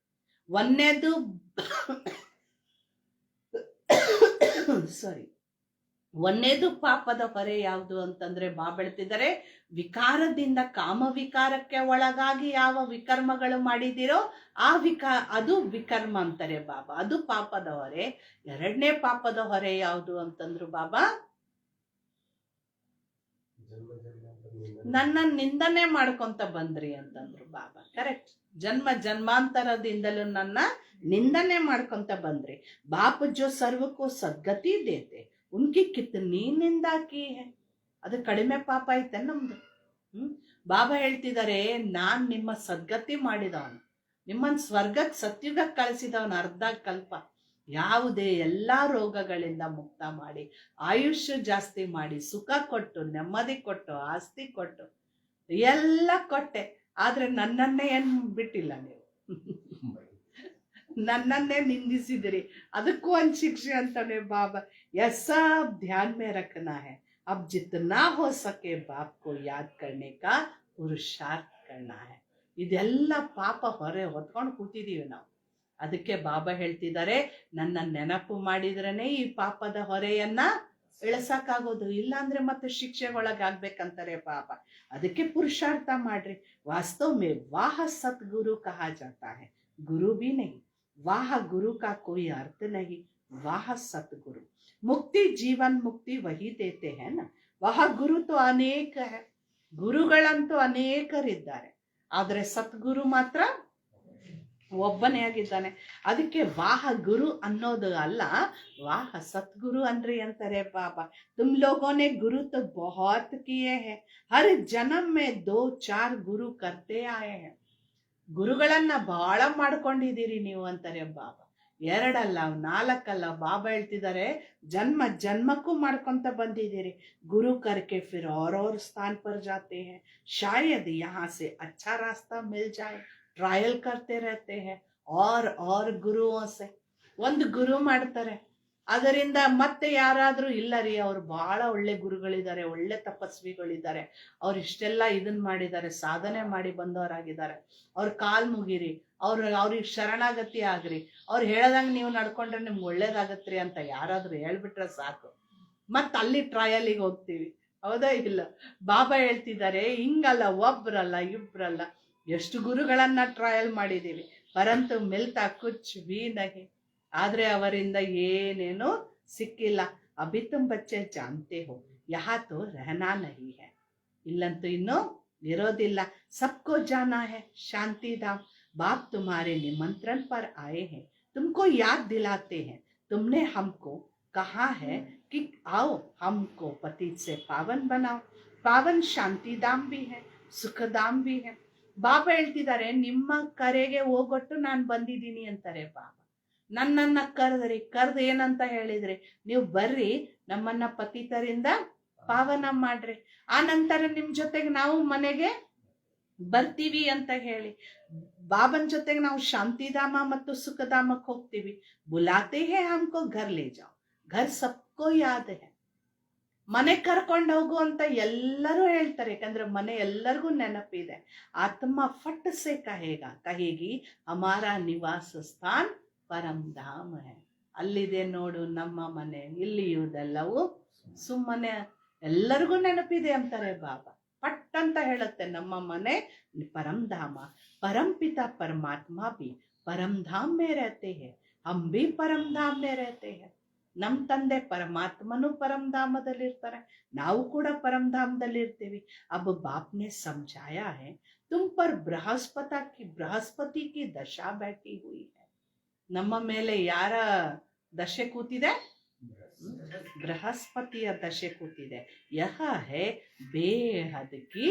ಒಂದೇದು ಒಂದೇದು ಪಾಪದ ಹೊರೆ ಯಾವುದು ಅಂತಂದ್ರೆ ಬಾಬಾ ಹೇಳ್ತಿದ್ದಾರೆ, ವಿಕಾರದಿಂದ ಕಾಮ ವಿಕಾರಕ್ಕೆ ಒಳಗಾಗಿ ಯಾವ ವಿಕರ್ಮಗಳು ಮಾಡಿದಿರೋ ಅದು ವಿಕರ್ಮ ಅಂತಾರೆ ಬಾಬಾ. ಅದು ಪಾಪದ ಹೊರೆ. ಎರಡನೇ ಪಾಪದ ಹೊರೆ ಯಾವುದು ಅಂತಂದ್ರು ಬಾಬಾ, ನನ್ನ ನಿಂದನೆ ಮಾಡ್ಕೊಂತ ಬಂದ್ರಿ ಅಂತಂದ್ರು ಬಾಬಾ. ಕರೆಕ್ಟ್. ಜನ್ಮ ಜನ್ಮಾಂತರದಿಂದಲೂ ನನ್ನ ನಿಂದನೆ ಮಾಡ್ಕೊಂತ ಬಂದ್ರಿ. ಬಾಪ ಜೋ ಸರ್ವಕ್ಕೂ ಸದ್ಗತಿ ದೇತೆ ಉನ್ಕಿ ಕಿತ್ನಿ ನಿಂದಾ ಕಿ ಹೈ. ಅದು ಕಡಿಮೆ ಪಾಪ ಐತೆ ನಮ್ದು. ಬಾಬಾ ಹೇಳ್ತಿದ್ದಾರೆ, ನಾನ್ ನಿಮ್ಮ ಸದ್ಗತಿ ಮಾಡಿದವನು, ನಿಮ್ಮನ್ ಸ್ವರ್ಗಕ್ಕೆ ಸತ್ಯುಗಕ್ಕೆ ಕಳಿಸಿದವನು ಅರ್ಧ ಕಲ್ಪ. ಯಾವುದೇ ಎಲ್ಲಾ ರೋಗಗಳಿಂದ ಮುಕ್ತ ಮಾಡಿ, ಆಯುಷ್ಯ ಜಾಸ್ತಿ ಮಾಡಿ, ಸುಖ ಕೊಟ್ಟು, ನೆಮ್ಮದಿ ಕೊಟ್ಟು, ಆಸ್ತಿ ಕೊಟ್ಟು ಎಲ್ಲ ಕೊಟ್ಟೆ. ಆದ್ರೆ ನನ್ನನ್ನೇ ಏನ್ ಬಿಟ್ಟಿಲ್ಲ ನೀವು. ನನ್ನನ್ನೇ ನಿಂದಿಸಿದಿರಿ, ಅದಕ್ಕೂ ಒಂದ್ ಶಿಕ್ಷೆ ಅಂತಾನೆ ಬಾಬಾ. ऐसा ध्यान में रखना है, अब जितना हो सके बाप को याद करने का पुरुषार्थ करना है. ಇದೆಲ್ಲ ಪಾಪ ಹೊರೆ ಹೊತ್ಕೊಂಡು ಕೂತಿದೀವಿ ನಾವು. ಅದಕ್ಕೆ ಬಾಬಾ ಹೇಳ್ತಿದ್ದಾರೆ, ನನ್ನ ನೆನಪು ಮಾಡಿದ್ರೇನೆ ಈ ಪಾಪದ ಹೊರೆಯನ್ನ ಇಳಿಸಕ್ಕಾಗೋದು, ಇಲ್ಲಾಂದ್ರೆ ಮತ್ತೆ ಶಿಕ್ಷೆಗೊಳಗಾಗ್ಬೇಕಂತಾರೆ ಬಾಬಾ. ಅದಕ್ಕೆ ಪುರುಷಾರ್ಥ ಮಾಡ್ರಿ. ವಾಸ್ತವ ಮೇ ವಾಹ ಸದ್ಗುರು ಕಹಾ ಜಾತಾ ಹೈ, ಗುರು भी नहीं. वाह गुरु का कोई अर्थ नहीं, वाह सतगुरु. मुक्ति जीवन मुक्ति वही देते हैं ना. वाह गुरु तो अनेक है, ಗುರುಗಳಂತೂ ಅನೇಕರಿದ್ದಾರೆ, ಆದ್ರೆ ಸದ್ಗುರು ಮಾತ್ರ ಒಬ್ಬನೇ ಆಗಿದ್ದಾನೆ. ಅದಕ್ಕೆ ವಾಹ ಗುರು ಅನ್ನೋದು ಅಲ್ಲ, ವಾಹ ಸದ್ಗುರು ಅನ್ರಿ ಅಂತಾರೆ ಬಾಬಾ. ತುಮ್ ಲೋಗೋನೆ ಗುರು ತೋ ಬಹುತ್ ಕಿಯೇ ಹೈ, ಹರ್ ಜನ್ಮ ಮೇ 2-4 ಗುರು ಕರ್ತೆ ಆಯೆ ಹೈ. ಗುರುಗಳನ್ನ ಬಹಳ ಮಾಡ್ಕೊಂಡಿದ್ದೀರಿ ನೀವು ಅಂತಾರೆ ಬಾಬಾ. 2 ಅಲ್ಲ 4 ಅಲ್ಲ, ಬಾಬಾ ಹೇಳ್ತಿದ್ದಾರೆ ಜನ್ಮ ಜನ್ಮಕ್ಕೂ ಮಾಡ್ಕೊಂತ ಬಂದಿದ್ದೀರಿ. ಗುರು ಕರ್ಕೆ ಫಿರ್ और स्थान पर जाते हैं, शायद यहाँ से अच्छा रास्ता मिल जाए, ट्रायल करते रहते हैं और ಗುರುओं से. ಒಂದು ಗುರು ಮಾಡ್ತಾರೆ, ಅದರಿಂದ ಮತ್ತೆ ಯಾರಾದ್ರೂ ಇಲ್ಲ ರೀ, ಅವ್ರು ಬಹಳ ಒಳ್ಳೆ ಗುರುಗಳಿದ್ದಾರೆ, ಒಳ್ಳೆ ತಪಸ್ವಿಗಳಿದ್ದಾರೆ, ಅವ್ರು ಇಷ್ಟೆಲ್ಲ ಇದನ್ ಮಾಡಿದ್ದಾರೆ, ಸಾಧನೆ ಮಾಡಿ ಬಂದವರಾಗಿದ್ದಾರೆ, ಅವ್ರ ಕಾಲ್ ಮುಗಿರಿ, ಅವ್ರಿಗೆ ಶರಣಾಗತಿ ಆಗ್ರಿ, ಅವ್ರು ಹೇಳ್ದಂಗೆ ನೀವು ನಡ್ಕೊಂಡ್ರೆ ನಿಮ್ಗೆ ಒಳ್ಳೇದಾಗತ್ರಿ ಅಂತ ಯಾರಾದ್ರೂ ಹೇಳ್ಬಿಟ್ರೆ ಸಾಕು, ಮತ್ ಅಲ್ಲಿ ಟ್ರಯಲಿಗೆ ಹೋಗ್ತೀವಿ. ಹೌದಾ ಇಲ್ಲ? ಬಾಬಾ ಹೇಳ್ತಿದ್ದಾರೆ ಹಿಂಗಲ್ಲ, ಒಬ್ರಲ್ಲ ಇಬ್ರಲ್ಲ, ಎಷ್ಟು ಗುರುಗಳನ್ನ ಟ್ರಯಲ್ ಮಾಡಿದೀವಿ, ಪರಂತು ಮಿಲ್ತಾ ಕುಚ್ ಭೀ ನಹಿ, ಆದ್ರೆ ಅವರಿಂದ ಏನೇನು ಸಿಕ್ಕಿಲ್ಲ. ಅಭಿ ತುಮ್ ಬಚ್ಚೆ ಜಾನ್ತೆ ಹೋ ಯಹಾ ತೋ ರಹನಾ ನಹಿ ಹೈ, ಇಲ್ಲಂತೂ ಇನ್ನು ಇರೋದಿಲ್ಲ. ಸಬ್ಕೋ ಜಾನಾ ಹೈ ಶಾಂತಿ ಧಾಮ್, बाप तुम्हारे निमंत्रण पर आए हैं, तुमको याद दिलाते हैं, तुमने हमको कहा है कि आओ हमको पतित से पावन बनाओ. पावन शांति धाम भी है, ಸುಖ ಧಾಮ್ भी है. ಬಾಬಾ ಹೇಳ್ತಿದ್ದಾರೆ ನಿಮ್ಮ ಕರೆಗೆ ಹೋಗೊಟ್ಟು ನಾನು ಬಂದಿದ್ದೀನಿ ಅಂತಾರೆ ಬಾಬಾ. ನನ್ನನ್ನ ಕರೆದು ಏನಂತ ಹೇಳಿದ್ರಿ, ನೀವು ಬರ್ರಿ ನಮ್ಮನ್ನ ಪತಿತರಿಂದ ಪಾವನ ಮಾಡ್ರಿ, ಆ ನಂತರ ನಿಮ್ ಜೊತೆಗೆ ನಾವು ಮನೆಗೆ ಬರ್ತೀವಿ ಅಂತ ಹೇಳಿ. ಬಾಬನ್ ಜೊತೆಗೆ ನಾವು ಶಾಂತಿಧಾಮ ಮತ್ತು ಸುಖಧಾಮಕ್ಕೆ ಹೋಗ್ತೀವಿ. ಬುಲಾತೆ ಹೇ ಹಮ್ಕೋ ಘರ್ ಲೇ ಜಾओ, ಘರ್ ಸಬ್ಕೋ ಯಾದ್ ಹೈ. ಮನೆ ಕರ್ಕೊಂಡು ಹೋಗು ಅಂತ ಎಲ್ಲರೂ ಹೇಳ್ತಾರೆ, ಯಾಕಂದ್ರೆ ಮನೆ ಎಲ್ಲರಿಗೂ ನೆನಪಿದೆ. ಆತ್ಮ ಫಟ್ ಸೆ ಕಹೇಗಿ ಹಮಾರ ನಿವಾಸ ಸ್ಥಾನ್ ಪರಂಧಾಮ ಹೈ, ಅಲ್ಲಿದೆ ನೋಡು ನಮ್ಮ ಮನೆ, ಇಲ್ಲಿ ಇವುದೆಲ್ಲವೂ ಸುಮ್ಮನೆ, ಎಲ್ಲರಿಗೂ ನೆನಪಿದೆ ಅಂತಾರೆ ಬಾಬಾ. ಪಟ್ ಅಂತ ಹೇಳುತ್ತೆ ನಮ್ಮ ಮನೆ ಪರಂಧಾಮ. ಪರಂಪಿತ ಪರಮಾತ್ಮ ಬಿ ಪರಂಧಾಮ್ ಮೇ रहते हैं, ಹಮ್ ಬಿ ಪರಂಧಾಮ್ ಮೇ रहते हैं. ನಮ್ ತಂದೆ ಪರಮಾತ್ಮನು ಪರಂಧಾಮದಲ್ಲಿರ್ತಾರೆ, ನಾವು ಕೂಡ ಪರಂಧಾಮದಲ್ಲಿ ಇರ್ತೀವಿ. ಅಬ್ ಬಾಪ್ನೆ ಸಮझाया है, तुम पर ಬೃಹಸ್ಪತಿ ಕಿ ದಶಾ बैठी हुई है. ನಮ್ಮ ಮೇಲೆ ಯಾರ ದಶೆ ಕೂತಿದೆ? ಬೃಹಸ್ಪತಿಯ ದಶೆ ಕೂತಿದೆ. ಯಹ ಹೈ ಬೇಹದ್ ಕಿ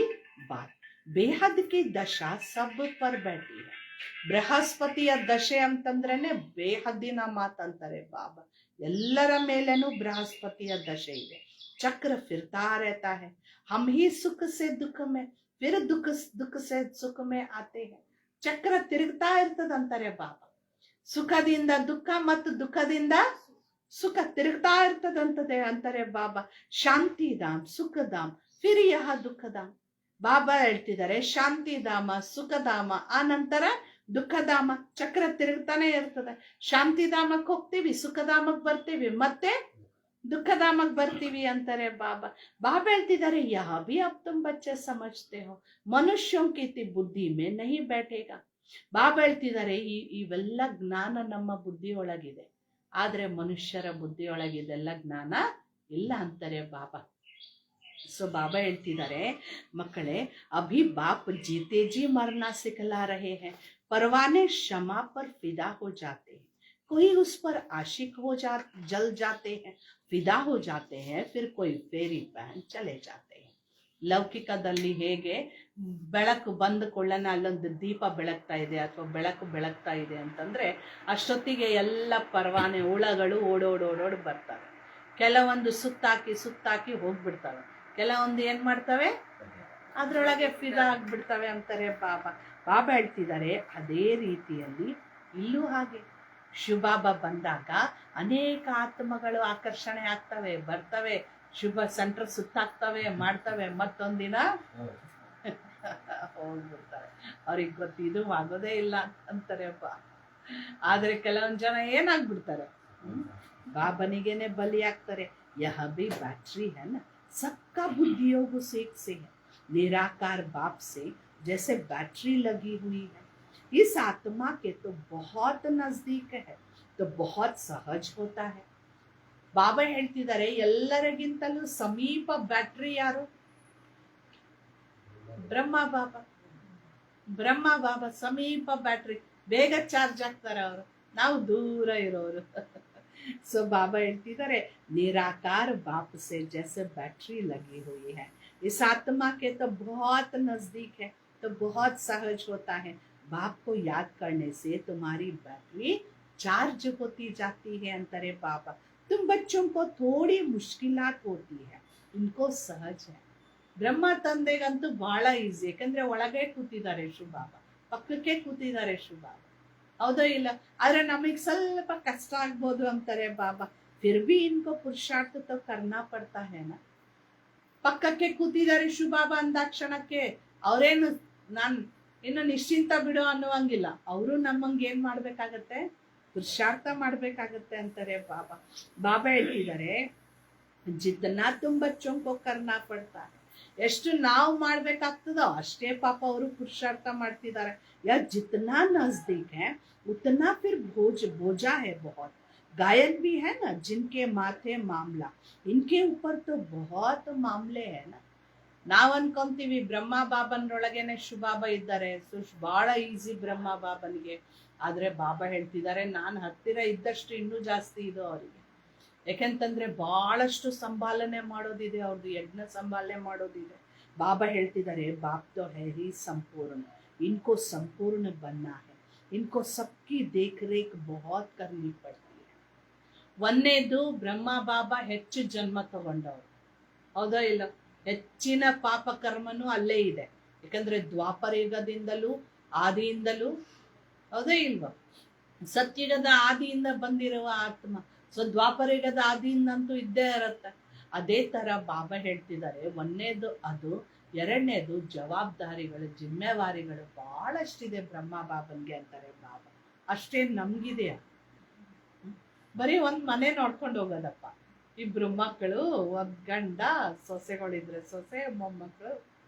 ಬಾತ್, ಬೇಹದ್ ಕಿ ದಶಾ ಸಬ್ ಪರ್ बैठी है. ಬೃಹಸ್ಪತಿಯ ದಶೆ ಅಂತಂದ್ರೇನೆ ಬೇಹದ್ದಿನ ಮಾತಂತಾರೆ ಬಾಬಾ. ಎಲ್ಲರ ಮೇಲೇನೂ ಬೃಹಸ್ಪತಿಯ ದಶೆ ಇದೆ. ಚಕ್ರ ಫಿರ್ತಾ रहता है, हम ही सुख से दुख में, फिर दुख से सुख में आते हैं. ಚಕ್ರ ತಿರುಗ್ತಾ ಇರ್ತದಂತಾರೆ ಬಾಬಾ. ಸುಖದಿಂದ ದುಃಖ ಮತ್ತು ದುಃಖದಿಂದ ಸುಖ ತಿರುಗ್ತಾ ಇರ್ತದಂತದೆ ಅಂತಾರೆ ಬಾಬಾ. ಶಾಂತಿಧಾಮ್ ಸುಖಧಾಮ್ ಫಿರ್ ಯಹ ದುಃಖಧಾಮ್. ಬಾಬಾ ಹೇಳ್ತಿದ್ದಾರೆ ಶಾಂತಿಧಾಮ ಸುಖಧಾಮ, ಆ ನಂತರ ದುಃಖಧಾಮ. ಚಕ್ರ ತಿರುಗ್ತಾನೆ ಇರ್ತದೆ. ಶಾಂತಿಧಾಮಕ್ಕೆ ಹೋಗ್ತೀವಿ, ಸುಖಧಾಮಕ್ಕೆ ಬರ್ತೀವಿ, ಮತ್ತೆ ದುಃಖಧಾಮಕ್ಕೆ ಬರ್ತೀವಿ ಅಂತಾರೆ ಬಾಬಾ. ಬಾಬಾ ಹೇಳ್ತಿದ್ದಾರೆ ಯಹ ಭಿ ಅಬ್ ತುಮ್ ಬಚ್ಚೆ ಸಮಜ್ತೆ ಹೋ, ಮನುಷ್ಯೋಂ ಕಿ ಬುದ್ಧಿ ಮೇ ನಹಿ बैठेगा. ಬಾಬಾ ಹೇಳ್ತಿದ್ದಾರೆ ಇವೆಲ್ಲ ಜ್ಞಾನ ನಮ್ಮ ಬುದ್ಧಿಯೊಳಗಿದೆ, ಆದ್ರೆ ಮನುಷ್ಯರ ಬುದ್ಧಿಯೊಳಗಿದೆಲ್ಲ ಜ್ಞಾನ ಇಲ್ಲ ಅಂತಾರೆ ಬಾಬಾ. ಸೊ ಬಾಬಾ ಹೇಳ್ತಿದ್ದಾರೆ ಮಕ್ಕಳೇ, ಅಭಿ ಬಾಪ್ ಜೀತೆ ಜಿ ಮರನಾ ಸಿಖಲಾ ರಹೆ ಹೈ, परवाने शमा पर फिदा हो जाते हैं, कोई उस पर आशिक जल जाते हैं, फिदा हो जाते हैं, फिर कोई फेरी पहन चले जाते हैं. ಲೌಕಿಕದಲ್ಲಿ ಹೇಗೆ ಬೆಳಕು ಬಂದ ಕೊಳ್ಳನ ಅಲ್ಲೊಂದು ದೀಪ ಬೆಳಗ್ತಾ ಇದೆ ಅಥವಾ ಬೆಳಕು ಬೆಳಗ್ತಾ ಇದೆ ಅಂತಂದ್ರೆ ಅಷ್ಟೊತ್ತಿಗೆ ಎಲ್ಲ ಪರವಾನೆ ಹುಳಗಳು ಓಡೋಡ್ ಬರ್ತವೆ. ಕೆಲವೊಂದು ಸುತ್ತಾಕಿ ಹೋಗ್ಬಿಡ್ತವೆ, ಕೆಲವೊಂದು ಏನ್ ಮಾಡ್ತವೆ ಅದ್ರೊಳಗೆ ಫಿದಾ ಆಗ್ಬಿಡ್ತವೆ ಅಂತಾರೆ ಬಾಬಾ. ಬಾಬಾ ಹೇಳ್ತಿದ್ದಾರೆ ಅದೇ ರೀತಿಯಲ್ಲಿ ಇಲ್ಲೂ ಹಾಗೆ ಶಿವಬಾಬಾ ಬಂದಾಗ ಅನೇಕ ಆತ್ಮಗಳು ಆಕರ್ಷಣೆ ಆಗ್ತವೆ, ಬರ್ತವೆ, ಶುಭ ಸೆಂಟರ್ ಸುತ್ತಾಕ್ತವೆ, ಮಾಡ್ತವೆ, ಮತ್ತೊಂದಿನ ಹೋಗ್ಬಿಡ್ತಾರೆ. ಅವ್ರಿಗೆ ಗೊತ್ತು ಇದು ಆಗೋದೇ ಇಲ್ಲ ಅಂತಾರೆ ಬಾ. ಆದ್ರೆ ಕೆಲವೊಂದ್ ಜನ ಏನಾಗ್ಬಿಡ್ತಾರೆ, ಬಾಬನಿಗೇನೆ ಬಲಿ ಆಗ್ತಾರೆ. ಯಹ ಬಿ ಬ್ಯಾಟ್ರಿ है ना, सबका बुद्धियोग से है, निराकार बाप से जैसे बैटरी लगी हुई है. इस आत्मा के तो बहुत नजदीक है, तो बहुत सहज होता है. ಬಾಬಾ ಹೇಳ್ತಿದ್ದಾರೆ ಎಲ್ಲರಿಗಿಂತಲೂ ಸಮೀಪ ಬ್ಯಾಟ್ರಿ ಯಾರು? ಬ್ರಹ್ಮ ಬಾಬಾ ಸಮೀಪ ಬ್ಯಾಟ್ರಿ. ಬೇಗ ಚಾರ್ಜ್ ಆಗ್ತಾರೆ ಅವರು, ನಾವು ದೂರ ಇರೋರು. ಸೊ ಬಾಬಾ ಹೇಳ್ತಿದ್ದಾರೆ, निराकार बाप से जैसे बैटरी लगी हुई है, इस आत्मा के तो बहुत नजदीक है, तो बहुत सहज होता है, बाप को याद करने से तुम्हारी बैटरी चार्ज होती जाती है अंतरे बाबा। तुम बच्चों को थोड़ी मुश्किलात होती है, इनको सहज है। ಬ್ರಹ್ಮ ತಂದೆಗಂತೂ ಬಹಳ ಈಸಿ, ಯಾಕಂದ್ರೆ ಒಳಗೆ ಕೂತಿದ್ದಾರೆ ಶಿವಬಾಬಾ, ಪಕ್ಕಕ್ಕೆ ಕೂತಿದ್ದಾರೆ ಶಿವಬಾಬಾ, ಹೌದೋ ಇಲ್ಲ? ಆದ್ರೆ ನಮಗ್ ಸ್ವಲ್ಪ ಕಷ್ಟ ಆಗ್ಬೋದು ಅಂತಾರೆ ಬಾಬಾ, ಫಿರ್ ಭಿ ಇನ್ಕೋ ಪುರುಷಾರ್ಥ ತೋ ಕರ್ನಾ ಪಡ್ತಾ ಹೇನ. ಪಕ್ಕಕ್ಕೆ ಕೂತಿದ್ದಾರೆ ಶಿವಬಾಬಾ ಅಂದಾಕ್ಷಣಕ್ಕೆ ಅವ್ರೇನು ನಾನ್ ಇನ್ನು ನಿಶ್ಚಿಂತ ಬಿಡೋ ಅನ್ನುವಂಗಿಲ್ಲ, ಅವರು ನಮ್ಮಂಗೆ ಏನ್ ಮಾಡ್ಬೇಕಾಗತ್ತೆ, ಪುರುಷಾರ್ಥ ಮಾಡ್ಬೇಕಾಗತ್ತೆ ಅಂತಾರೆ ಬಾಬಾ. ಬಾಬಾ ಹೇಳ್ತಿದ್ದಾರೆ, ಜಿತನಾ ತುಮ್ ಬಚ್ಚೋಂ ಕೋ ಕರ್ನಾ ಪಡ್ತಾ ಹೈ, ಎಷ್ಟು ನಾವು ಮಾಡ್ಬೇಕಾಗ್ತದೋ ಅಷ್ಟೇ ಪಾಪ ಅವರು ಪುರುಷಾರ್ಥ ಮಾಡ್ತಿದ್ದಾರೆ. ಯಾ ಜಿतना नजदीक है उतना फिर बोझा है बहुत। गायक भी है ना जिनके माथे मामला, इनके ऊपर तो बहुत मामले है ना. ನಾವ್ ಅನ್ಕೊಂತೀವಿ ಬ್ರಹ್ಮ ಬಾಬನ್ರೊಳಗೇನೆ ಶಿವಬಾಬಾ ಇದ್ದಾರೆ, ಸೊ ಬಹಳ ಈಸಿ ಬ್ರಹ್ಮ ಬಾಬನ್ಗೆ. ಆದ್ರೆ ಬಾಬಾ ಹೇಳ್ತಿದ್ದಾರೆ, ನಾನು ಹತ್ತಿರ ಇದ್ದಷ್ಟು ಇನ್ನೂ ಜಾಸ್ತಿ ಇದು ಅವರಿಗೆ. ಯಾಕೆಂತಂದ್ರೆ ಬಹಳಷ್ಟು ಸಂಭಾಲನೆ ಮಾಡೋದಿದೆ, ಅವ್ರದ್ದು ಯಜ್ಞ ಸಂಭಾಲನೆ ಮಾಡೋದಿದೆ. ಬಾಬಾ ಹೇಳ್ತಿದ್ದಾರೆ, ಬಾಪ್ ತೋ ಹೈ ಹಿ ಸಂಪೂರ್ಣ, इनको संपूर्ण बनना है, इनको सबकी देख रेख बहुत करनी पड़ती है. ಒಂದನೇದು ಬ್ರಹ್ಮ ಬಾಬಾ ಹೆಚ್ಚು ಜನ್ಮ ತಗೊಂಡವರು, ಹೌದಾ ಇಲ್ಲ? ಹೆಚ್ಚಿನ ಪಾಪ ಕರ್ಮನೂ ಅಲ್ಲೇ ಇದೆ, ಯಾಕಂದ್ರೆ ದ್ವಾಪರ ಯುಗದಿಂದಲೂ ಆದಿಯಿಂದಲೂ, ಹೌದಾ ಇಲ್ವಾ? ಸತ್ಯುಗದ ಆದಿಯಿಂದ ಬಂದಿರುವ ಆತ್ಮ, ಸೊ ದ್ವಾಪರ ಯುಗದ ಆದಿಯಿಂದಂತೂ ಇದ್ದೇ ಇರತ್ತೆ. ಅದೇ ತರ ಬಾಬಾ ಹೇಳ್ತಿದ್ದಾರೆ, ಒಂದನೇದು ಅದು, ಎರಡನೇದು ಜವಾಬ್ದಾರಿಗಳು, ಜಿಮ್ಮೆವಾರಿಗಳು ಬಹಳಷ್ಟಿದೆ ಬ್ರಹ್ಮ ಬಾಬನ್ಗೆ ಅಂತಾರೆ ಬಾಬಾ. ಅಷ್ಟೇ ನಮ್ಗಿದೆಯಾ? ಬರೀ ಒಂದ್ ಮನೆ ನೋಡ್ಕೊಂಡು ಹೋಗೋದಪ್ಪ, ಇಬ್ರು ಮಕ್ಕಳು, ಒಂದ್ ಗಂಡ, ಸೊಸೆಗಳಿದ್ರೆ ಸೊಸೆ, ಮೊಮ್ಮಕ್ಕಳು,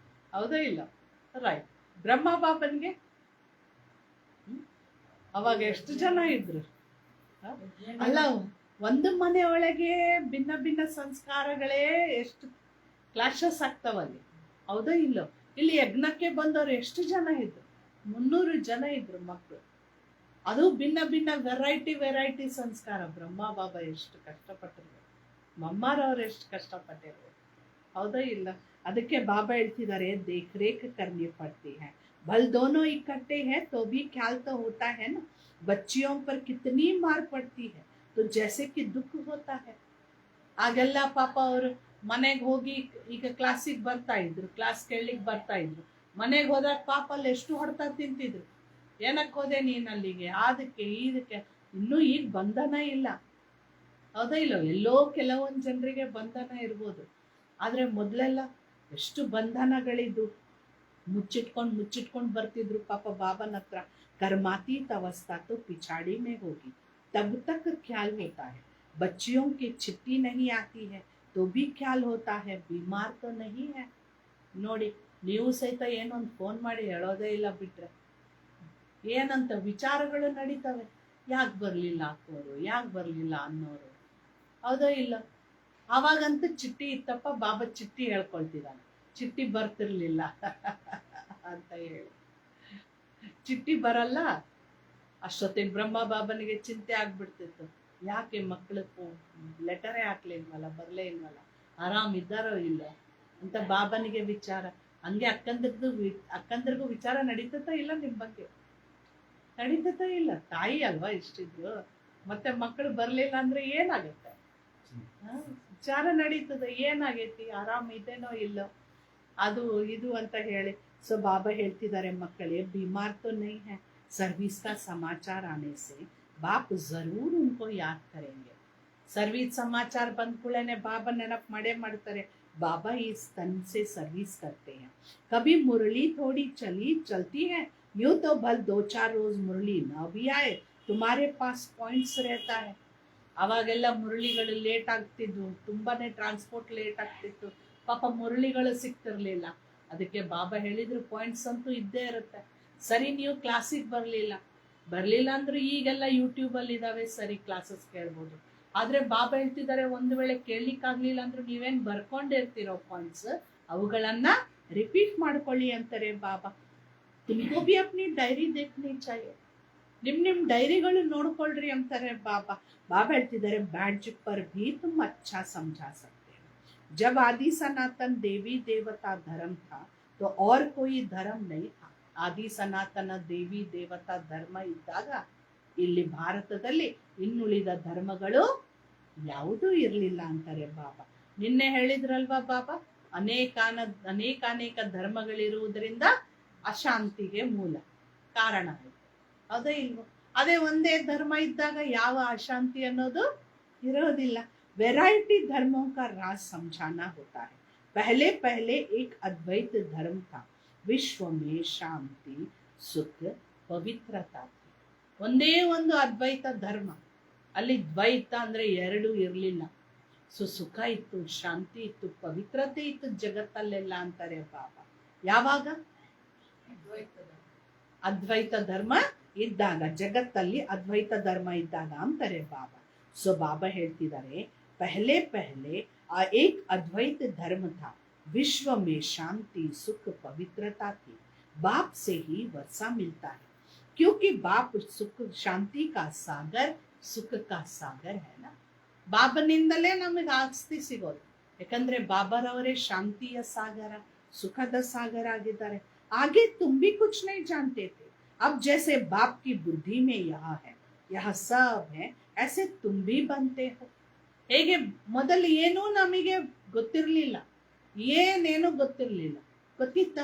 ಹೌದಾ ಇಲ್ಲ? ರೈಟ್. ಬ್ರಹ್ಮ ಬಾಬನ್ಗೆ ಅವಾಗ ಎಷ್ಟು ಜನ ಇದ್ರು? ಅಲ್ಲ, ಒಂದು ಮನೆ ಒಳಗೆ ಭಿನ್ನ ಭಿನ್ನ ಸಂಸ್ಕಾರಗಳೇ ಎಷ್ಟು ಕ್ಲಾಶಸ್ ಆಗ್ತಾವಲ್ಲಿ, ಹೌದಾ ಇಲ್ಲೋ? ಇಲ್ಲಿ ಯಜ್ಞಕ್ಕೆ ಬಂದವರು ಎಷ್ಟು ಜನ ಇದ್ರು? 300 ಜನ ಇದ್ರು ಮಕ್ಕಳು, ಅದು ಭಿನ್ನ ಭಿನ್ನ ವೆರೈಟಿ ಸಂಸ್ಕಾರ. ಬ್ರಹ್ಮ ಬಾಬಾ ಎಷ್ಟು ಕಷ್ಟಪಟ್ಟಿರ್ಬೇಕು, ಮಮ್ಮಾರವ್ರು ಎಷ್ಟು ಕಷ್ಟಪಟ್ಟಿರ್ಬೇಕು, ಹೌದಾ ಇಲ್ಲ? ಅದಕ್ಕೆ ಬಾಬಾ ಹೇಳ್ತಿದ್ದಾರೆ, ದೇಖ್ ರೇಖ್ ಕರ್ನಿ ಪಡ್ತಿ ಹೈ, भल दोनों इकट्ठे हैं तो भी ख्याल तो होता है ना, बच्चियों पर कितनी मार पड़ती है तो जैसे कि दुख होता है. ಆಗೆಲ್ಲ ಪಾಪ ಅವರು ಮನೆಗೆ ಹೋಗಿ, ಈಗ ಕ್ಲಾಸಿಗೆ ಬರ್ತಾ ಇದ್ರು, ಕ್ಲಾಸ್ ಕೇಳಲಿಕ್ಕೆ ಬರ್ತಾ ಇದ್ರು, ಮನೆಗೆ ಹೋದಾಗ ಪಾಪ ಅಲ್ಲಿ ಎಷ್ಟು ಹೊಡ್ತಾ ತಿಂತಿದ್ರು. ಏನಕ್ಕೆ ಹೋದೆ ನೀನ್ ಅಲ್ಲಿಗೆ, ಅದಕ್ಕೆ ಇದಕ್ಕೆ. ಇನ್ನೂ ಈಗ ಬಂಧನ ಇಲ್ಲ, ಹೌದಾ ಇಲ್ಲ? ಎಲ್ಲೋ ಕೆಲವೊಂದು ಜನರಿಗೆ ಬಂಧನ ಇರ್ಬೋದು, ಆದ್ರೆ ಮೊದಲೆಲ್ಲ ಎಷ್ಟು ಬಂಧನಗಳಿದ್ದು, ಮುಚ್ಚಿಟ್ಕೊಂಡು ಬರ್ತಿದ್ರು ಪಾಪ ಬಾಬನ ಹತ್ರ. कर्मातीत अवस्था तो पिछाड़ी में होगी, तब तक ख्याल होता है, बच्चियों की चिट्ठी नहीं आती है तो भी ख्याल होता है, बीमार तो नहीं है. ನೋಡಿ, ನೀವು ಸಹಿತ ಏನೊಂದು ಫೋನ್ ಮಾಡಿ ಹೇಳೋದೇ ಇಲ್ಲ ಬಿಟ್ರೆ, ಏನಂತ ವಿಚಾರಗಳು ನಡೀತವೆ. ಯಾಕೆ ಬರ್ಲಿಲ್ಲ ಹಾಕೋರು, ಯಾಕೆ ಬರ್ಲಿಲ್ಲ ಅನ್ನೋರು, ಹೌದೋ ಇಲ್ಲ? ಅವಾಗಂತೂ ಚಿಟ್ಟಿ ಇತ್ತಪ್ಪ, ಬಾಬಾ ಚಿಟ್ಟಿ ಹೇಳ್ಕೊಳ್ತಿದ್ದಾನೆ, ಚಿಟ್ಟಿ ಬರ್ತಿರ್ಲಿಲ್ಲ ಅಂತ ಹೇಳಿ. ಚಿಟ್ಟಿ ಬರಲ್ಲ, ಅಷ್ಟೊತ್ತಿಗೆ ಬ್ರಹ್ಮ ಬಾಬನಿಗೆ ಚಿಂತೆ ಆಗ್ಬಿಡ್ತಿತ್ತು, ಯಾಕೆ ಮಕ್ಕಳು ಲೆಟರೇ ಹಾಕ್ಲಿಲ್ವಲ್ಲ, ಬರ್ಲೇ ಇಲ್ವಲ್ಲ, ಆರಾಮ್ ಇದ್ದಾರೋ ಇಲ್ಲ ಅಂತ ಬಾಬನಿಗೆ ವಿಚಾರ. ಹಂಗೆ ಅಕ್ಕಂದ್ರಿಗೂ ವಿಚಾರ ನಡೀತತಾ ಇಲ್ಲ ನಿಮ್ ಬಗ್ಗೆ? ನಡೀತತಾ ಇಲ್ಲ? ತಾಯಿ ಅಲ್ವಾ ಇಷ್ಟಿದ್ರು, ಮತ್ತೆ ಮಕ್ಕಳು ಬರ್ಲಿಲ್ಲ ಅಂದ್ರೆ ಏನಾಗುತ್ತೆ? ವಿಚಾರ ನಡೀತದೆ, ಏನಾಗೈತಿ, ಆರಾಮ್ ಇದೇನೋ ಇಲ್ಲೋ, ಅದು ಇದು ಅಂತ ಹೇಳಿ. ಸೊ ಬಾಬಾ ಹೇಳ್ತಿದ್ದಾರೆ, ಮಕ್ಕಳೇ बीमार तो नहीं है, सर्विस का समाचार आने से बाप जरूर उनको याद करेंगे. सर्विस समाचार ಬಂದ ಕೂಡಲೇ ಬಾಬಾ ನೆನಪು ಮಾಡೇ ಮಾಡ್ತಾರೆ. बाबा इस तन से सर्विस करते हैं, कभी मुरली थोड़ी चलती है, यूं तो भल 2-4 रोज मुरली न भी आए, तुम्हारे पास पॉइंट्स रहता है. ಅವಾಗೆಲ್ಲ ಮುರಳಿಗಳು ಲೇಟ್ ಆಗ್ತಿದ್ವು, ತುಂಬಾನೇ ಟ್ರಾನ್ಸ್ಪೋರ್ಟ್ ಲೇಟ್ ಆಗ್ತಿತ್ತು, ಪಾಪ ಮುರಳಿಗಳು ಸಿಗ್ತಿರ್ಲಿಲ್ಲ. ಅದಕ್ಕೆ ಬಾಬಾ ಹೇಳಿದ್ರು, ಪಾಯಿಂಟ್ಸ್ ಅಂತೂ ಇದ್ದೇ ಇರುತ್ತೆ. ಸರಿ, ನೀವು ಕ್ಲಾಸಿಗೆ ಬರ್ಲಿಲ್ಲ ಅಂದ್ರೆ ಈಗೆಲ್ಲ ಯೂಟ್ಯೂಬ್ ಅಲ್ಲಿ ಇದಾವೆ, ಸರಿ ಕ್ಲಾಸಸ್ ಕೇಳ್ಬೋದು. ಆದ್ರೆ ಬಾಬಾ ಹೇಳ್ತಿದ್ದಾರೆ, ಒಂದು ವೇಳೆ ಕೇಳಲಿಕ್ಕಾಗ್ಲಿಲ್ಲ ಅಂದ್ರೆ ನೀವೇನ್ ಬರ್ಕೊಂಡಿರ್ತೀರೋ ಪಾಯಿಂಟ್ಸ್, ಅವುಗಳನ್ನ ರಿಪೀಟ್ ಮಾಡ್ಕೊಳ್ಳಿ ಅಂತಾರೆ ಬಾಬಾ. ತುಮಕೋ ಭಿ ಅಪ್ನಿ ಡೈರಿ ದೇಖ್ನಿ ಚಾಹಿಯೆ, ನಿಮ್ ಡೈರಿಗಳು ನೋಡ್ಕೊಳ್ರಿ ಅಂತಾರೆ ಬಾಬಾ. ಬಾಬಾ ಹೇಳ್ತಿದ್ದಾರೆ ಬ್ಯಾಡ್ಜ್ ಪರ್ ಭೀ ತುಮ್ ಅಚ್ಚಾ ಸಮझा सकते हो। जब आदि सनातन देवी देवता धर्म था तो और कोई धर्म नहीं था। ಆದಿ ಸನಾತನ ದೇವಿ ದೇವತಾ ಧರ್ಮ ಇದ್ದಾಗ ಇಲ್ಲಿ ಭಾರತದಲ್ಲಿ ಇನ್ನುಳಿದ ಧರ್ಮಗಳು ಯಾವುದೂ ಇರಲಿಲ್ಲ ಅಂತಾರೆ ಬಾಬಾ. ನಿನ್ನೆ ಹೇಳಿದ್ರಲ್ವಾ ಬಾಬಾ, ಅನೇಕಾನೇಕ ಧರ್ಮಗಳಿರುವುದರಿಂದ ಅಶಾಂತಿಗೆ ಮೂಲ ಕಾರಣ ಆಯ್ತು. ಅದೇ ಇಲ್ವೋ? ಅದೇ ಒಂದೇ ಧರ್ಮ ಇದ್ದಾಗ ಯಾವ ಅಶಾಂತಿ ಅನ್ನೋದು ಇರೋದಿಲ್ಲ. ವೆರೈಟಿ धर्मों का राज समझाना होता है। पहले पहले एक अद्वैत धर्म था, विश्व में शांति सुख पवित्रता थी। ಒಂದೇ ಒಂದು ಅದ್ವೈತ ಧರ್ಮ, ಅಲ್ಲಿ ದ್ವೈತ ಅಂದ್ರೆ ಎರಡು ಇರಲಿಲ್ಲ. ಸುಖ ಇತ್ತು, ಶಾಂತಿ ಇತ್ತು, ಪವಿತ್ರತೆ ಇತ್ತು ಜಗತ್ತಲ್ಲೆಲ್ಲ ಅಂತಾರೆ ಬಾಬಾ. ಯಾವಾಗ? ಅದ್ವೈತ ಧರ್ಮ ಇದ್ದಾಗ, ಜಗತ್ತಲ್ಲಿ ಅದ್ವೈತ ಧರ್ಮ ಇದ್ದಾಗ ಅಂತಾರೆ ಬಾಬಾ. ಸೊ ಬಾಬಾ ಹೇಳ್ತಿದ್ದಾರೆ पहले पहले एक अद्वैत धर्म था, विश्व में शांति सुख पवित्रता थी। बाप से ही वर्षा मिलता है, क्योंकि बाप सुख शांति का सागर सुख का सागर है ना। ಬಾಬನಿಂದಲೇ ನಮಗೆ ಆಸ್ತಿ ಸಿಗೋದು. ಯಾಕಂದ್ರೆ ಬಾಬಾರವರೇ ಶಾಂತಿಯ ಸಾಗರ, ಸುಖದ ಸಾಗರ ಆಗಿದ್ದಾರೆ. आगे तुम भी कुछ नहीं जानते थे, अब जैसे बाप की बुद्धि में यह है यह सब है, ऐसे तुम भी बनते हो। ಹೇಗೆ ಮೊದಲು ಏನೂ ನಮಗೆ ಗೊತ್ತಿರಲಿಲ್ಲ, ಏನೇನು ಗೊತ್ತಿರಲಿಲ್ಲ. ಗೊತ್ತಿತ್ತ?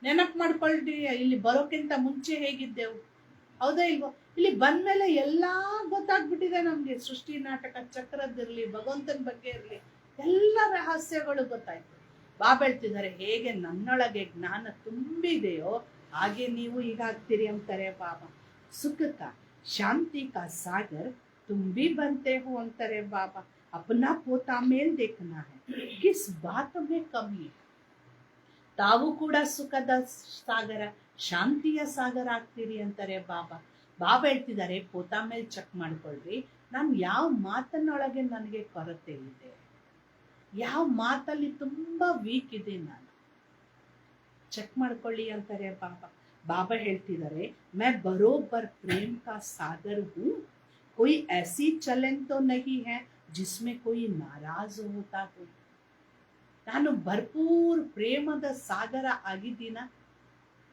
ನೆನಪು ಮಾಡ್ಕೊಳ್ರಿ, ಇಲ್ಲಿ ಬರೋಕ್ಕಿಂತ ಮುಂಚೆ ಹೇಗಿದ್ದೆವು? ಹೌದಾ ಇಲ್ವೋ? ಇಲ್ಲಿ ಬಂದ್ಮೇಲೆ ಎಲ್ಲಾ ಗೊತ್ತಾಗ್ಬಿಟ್ಟಿದೆ ನಮ್ಗೆ. ಸೃಷ್ಟಿ ನಾಟಕ ಚಕ್ರದಿರ್ಲಿ, ಭಗವಂತನ ಬಗ್ಗೆ ಇರ್ಲಿ, ಎಲ್ಲ ರಹಸ್ಯಗಳು ಗೊತ್ತಾಯ್ತು. ಬಾಬಾ ಹೇಳ್ತಿದ್ದಾರೆ ಹೇಗೆ ನನ್ನೊಳಗೆ ಜ್ಞಾನ ತುಂಬಿದೆಯೋ ಹಾಗೆ ನೀವು ಹೀಗಾಗ್ತೀರಿ ಅಂತಾರೆ ಬಾಬಾ. ಸುಖಕ ಶಾಂತಿ ಕಾ ಸಾಗರ್ तुम भी बनते हो अंतरे बाबा। अपना पोता मेल देखना है, किस बात में कमी है। ತಾವು ಕೂಡ ಸುಖದ ಸಾಗರ, ಶಾಂತಿಯ ಸಾಗರ ಆಗ್ತೀರಿ ಅಂತಾರೆ ಬಾಬಾ. ಬಾಬಾ ಹೇಳ್ತಿದ್ದಾರೆ ಪೋತಾ ಮೇಲೆ ಚೆಕ್ ಮಾಡ್ಕೊಳ್ರಿ, ನಾನು ಯಾವ ಮಾತನ್ನೊಳಗೆ ನನಗೆ ಕೊರತೆ ಇದೆ, ಯಾವ ಮಾತಲ್ಲಿ ತುಂಬಾ ವೀಕ್ ಇದೆ, ನಾನು ಚೆಕ್ ಮಾಡ್ಕೊಳ್ಳಿ ಅಂತಾರೆ ಬಾಬಾ. ಬಾಬಾ ಹೇಳ್ತಿದ್ದಾರೆ मैं बरोबर प्रेम का सागर हूँ, कोई ऐसी चलन तो नहीं है जिसमें कोई नाराज होता हो। ನಾನು ಭರ್ಪೂರ್ ಪ್ರೇಮದ ಸಾಗರ ಆಗಿದ್ದೀನ,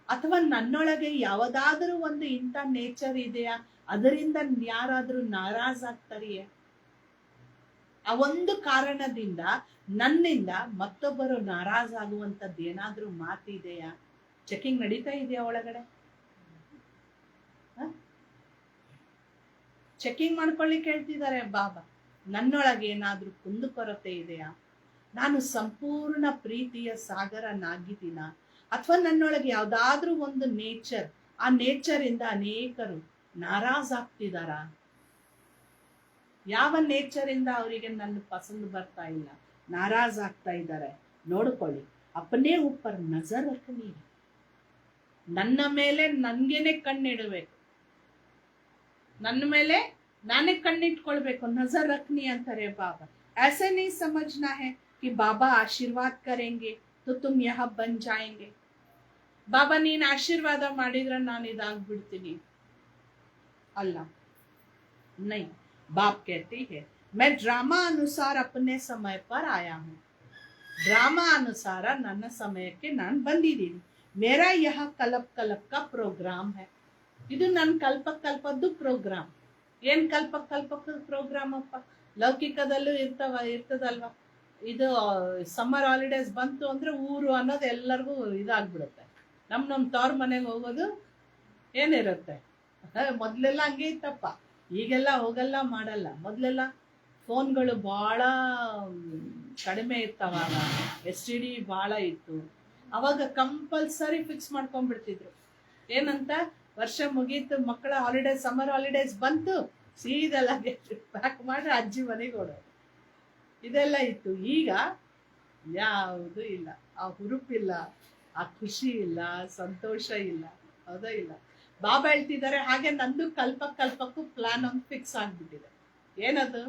ಅಥವಾ ನನ್ನೊಳಗೆ ಯಾವುದಾದ್ರೂ ಒಂದು ಇಂಥ ನೇಚರ್ ಇದೆಯಾ ಅದರಿಂದ ಯಾರಾದ್ರೂ ನಾರಾಜ್ ಆಗ್ತಾರಿಯೇ? ಆ ಒಂದು ಕಾರಣದಿಂದ ನನ್ನಿಂದ ಮತ್ತೊಬ್ಬರು ನಾರಾಜ್ ಆಗುವಂತದ್ದು ಏನಾದ್ರೂ ಮಾತಿದೆಯಾ? ಚೆಕಿಂಗ್ ನಡೀತಾ ಇದೆಯಾ ಒಳಗಡೆ? ಚೆಕಿಂಗ್ ಮಾಡ್ಕೊಳ್ಳಿಕ್ಕೆ ಹೇಳ್ತಿದ್ದಾರೆ ಬಾಬಾ. ನನ್ನೊಳಗೆ ಏನಾದ್ರೂ ಕುಂದುಕೊರತೆ ಇದೆಯಾ? ನಾನು ಸಂಪೂರ್ಣ ಪ್ರೀತಿಯ ಸಾಗರನಾಗಿದ್ದೀನ, ಅಥವಾ ನನ್ನೊಳಗೆ ಯಾವ್ದಾದ್ರೂ ಒಂದು ನೇಚರ್, ಆ ನೇಚರ್ ಇಂದ ಅನೇಕರು ನಾರಾಜ್ ಆಗ್ತಿದಾರ? ಯಾವ ನೇಚರ್ ಇಂದ ಅವರಿಗೆ ನನ್ನ ಪಸಂದ್ ಬರ್ತಾ ಇಲ್ಲ, ನಾರಾಜ್ ಆಗ್ತಾ ಇದ್ದಾರೆ? ನೋಡ್ಕೊಳ್ಳಿ. ಅಪ್ಪನೇ ಉಪ್ಪರ್ ನಜರ್ ರಖನಿ, ನನ್ನ ಮೇಲೆ ನನ್ಗೇನೆ ಕಣ್ಣಿಡಬೇಕು, ನನ್ನ ಮೇಲೆ ನಾನೇ ಕಣ್ಣಿಟ್ಕೊಳ್ಬೇಕು. ನಜರ್ ರಖನಿ ಅಂತಾರೆ ಬಾಬಾ. ऐसे नहीं समझना है कि बाबा आशीर्वाद करेंगे तो तुम यहाँ बन जाएंगे. ಬಾಬಾ ನೀನ್ ಆಶೀರ್ವಾದ ಮಾಡಿದ್ರೆ ನಾನು ಇದಾಗ್ಬಿಡ್ತೀನಿ ಅಲ್ಲ. नहीं, बाप कहती है मैं ड्रामा अनुसार अपने समय पर आया हूँ. ಡ್ರಾಮಾ ಅನುಸಾರ ನನ್ನ ಸಮಯಕ್ಕೆ ನಾನು ಬಂದಿದ್ದೀನಿ. ಮೇರಾ ಯಹ ಕಲ್ಪ್ ಕಲ್ಪ್ ಕಾ ಪ್ರೋಗ್ರಾಮ್ है. ಇದು ನನ್ನ ಕಲ್ಪದ್ದು ಪ್ರೋಗ್ರಾಮ್. ಏನ್ ಕಲ್ಪದ ಪ್ರೋಗ್ರಾಮ್ ಅಪ್ಪ? ಲೌಕಿಕದಲ್ಲೂ ಇರ್ತದಲ್ವಾ? ಇದು ಸಮ್ಮರ್ ಹಾಲಿಡೇಸ್ ಬಂತು ಅಂದ್ರೆ ಊರು ಅನ್ನೋದು ಎಲ್ಲರಿಗೂ ಇದಾಗ್ಬಿಡುತ್ತೆ. ನಮ್ ತವ್ರ ಮನೆಗೆ ಹೋಗೋದು ಏನಿರುತ್ತೆ? ಮೊದ್ಲೆಲ್ಲ ಹಂಗೆ ಇತ್ತಪ್ಪ, ಈಗೆಲ್ಲ ಹೋಗಲ್ಲ ಮಾಡಲ್ಲ. ಮೊದ್ಲೆಲ್ಲ ಫೋನ್ಗಳು ಬಹಳ ಕಡಿಮೆ ಇತ್ತವಾಗ, STD ಬಹಳ ಇತ್ತು. ಅವಾಗ ಕಂಪಲ್ಸರಿ ಫಿಕ್ಸ್ ಮಾಡ್ಕೊಂಡ್ಬಿಡ್ತಿದ್ರು. ಏನಂತ? ವರ್ಷ ಮುಗೀತು, ಮಕ್ಕಳ ಹಾಲಿಡೇಸ್, ಸಮ್ಮರ್ ಹಾಲಿಡೇಸ್ ಬಂತು, ಸೀದೆಲ್ಲ ಪ್ಯಾಕ್ ಮಾಡಿ ಅಜ್ಜಿ ಮನೆಗೆ ಓಡೋದು. ಇದೆಲ್ಲ ಇತ್ತು. ಈಗ ಯಾವುದು ಇಲ್ಲ, ಆ ಹುರುಪಿಲ್ಲ, ಆ ಖುಷಿ ಇಲ್ಲ, ಸಂತೋಷ ಇಲ್ಲ. ಹೌದಾ ಇಲ್ಲ? ಬಾಬಾ ಹೇಳ್ತಿದ್ದಾರೆ ಹಾಗೆ ನಂದು ಕಲ್ಪಕ್ಕೂ ಪ್ಲಾನ್ ಒಂದು ಫಿಕ್ಸ್ ಆಗ್ಬಿಟ್ಟಿದೆ. ಏನದು?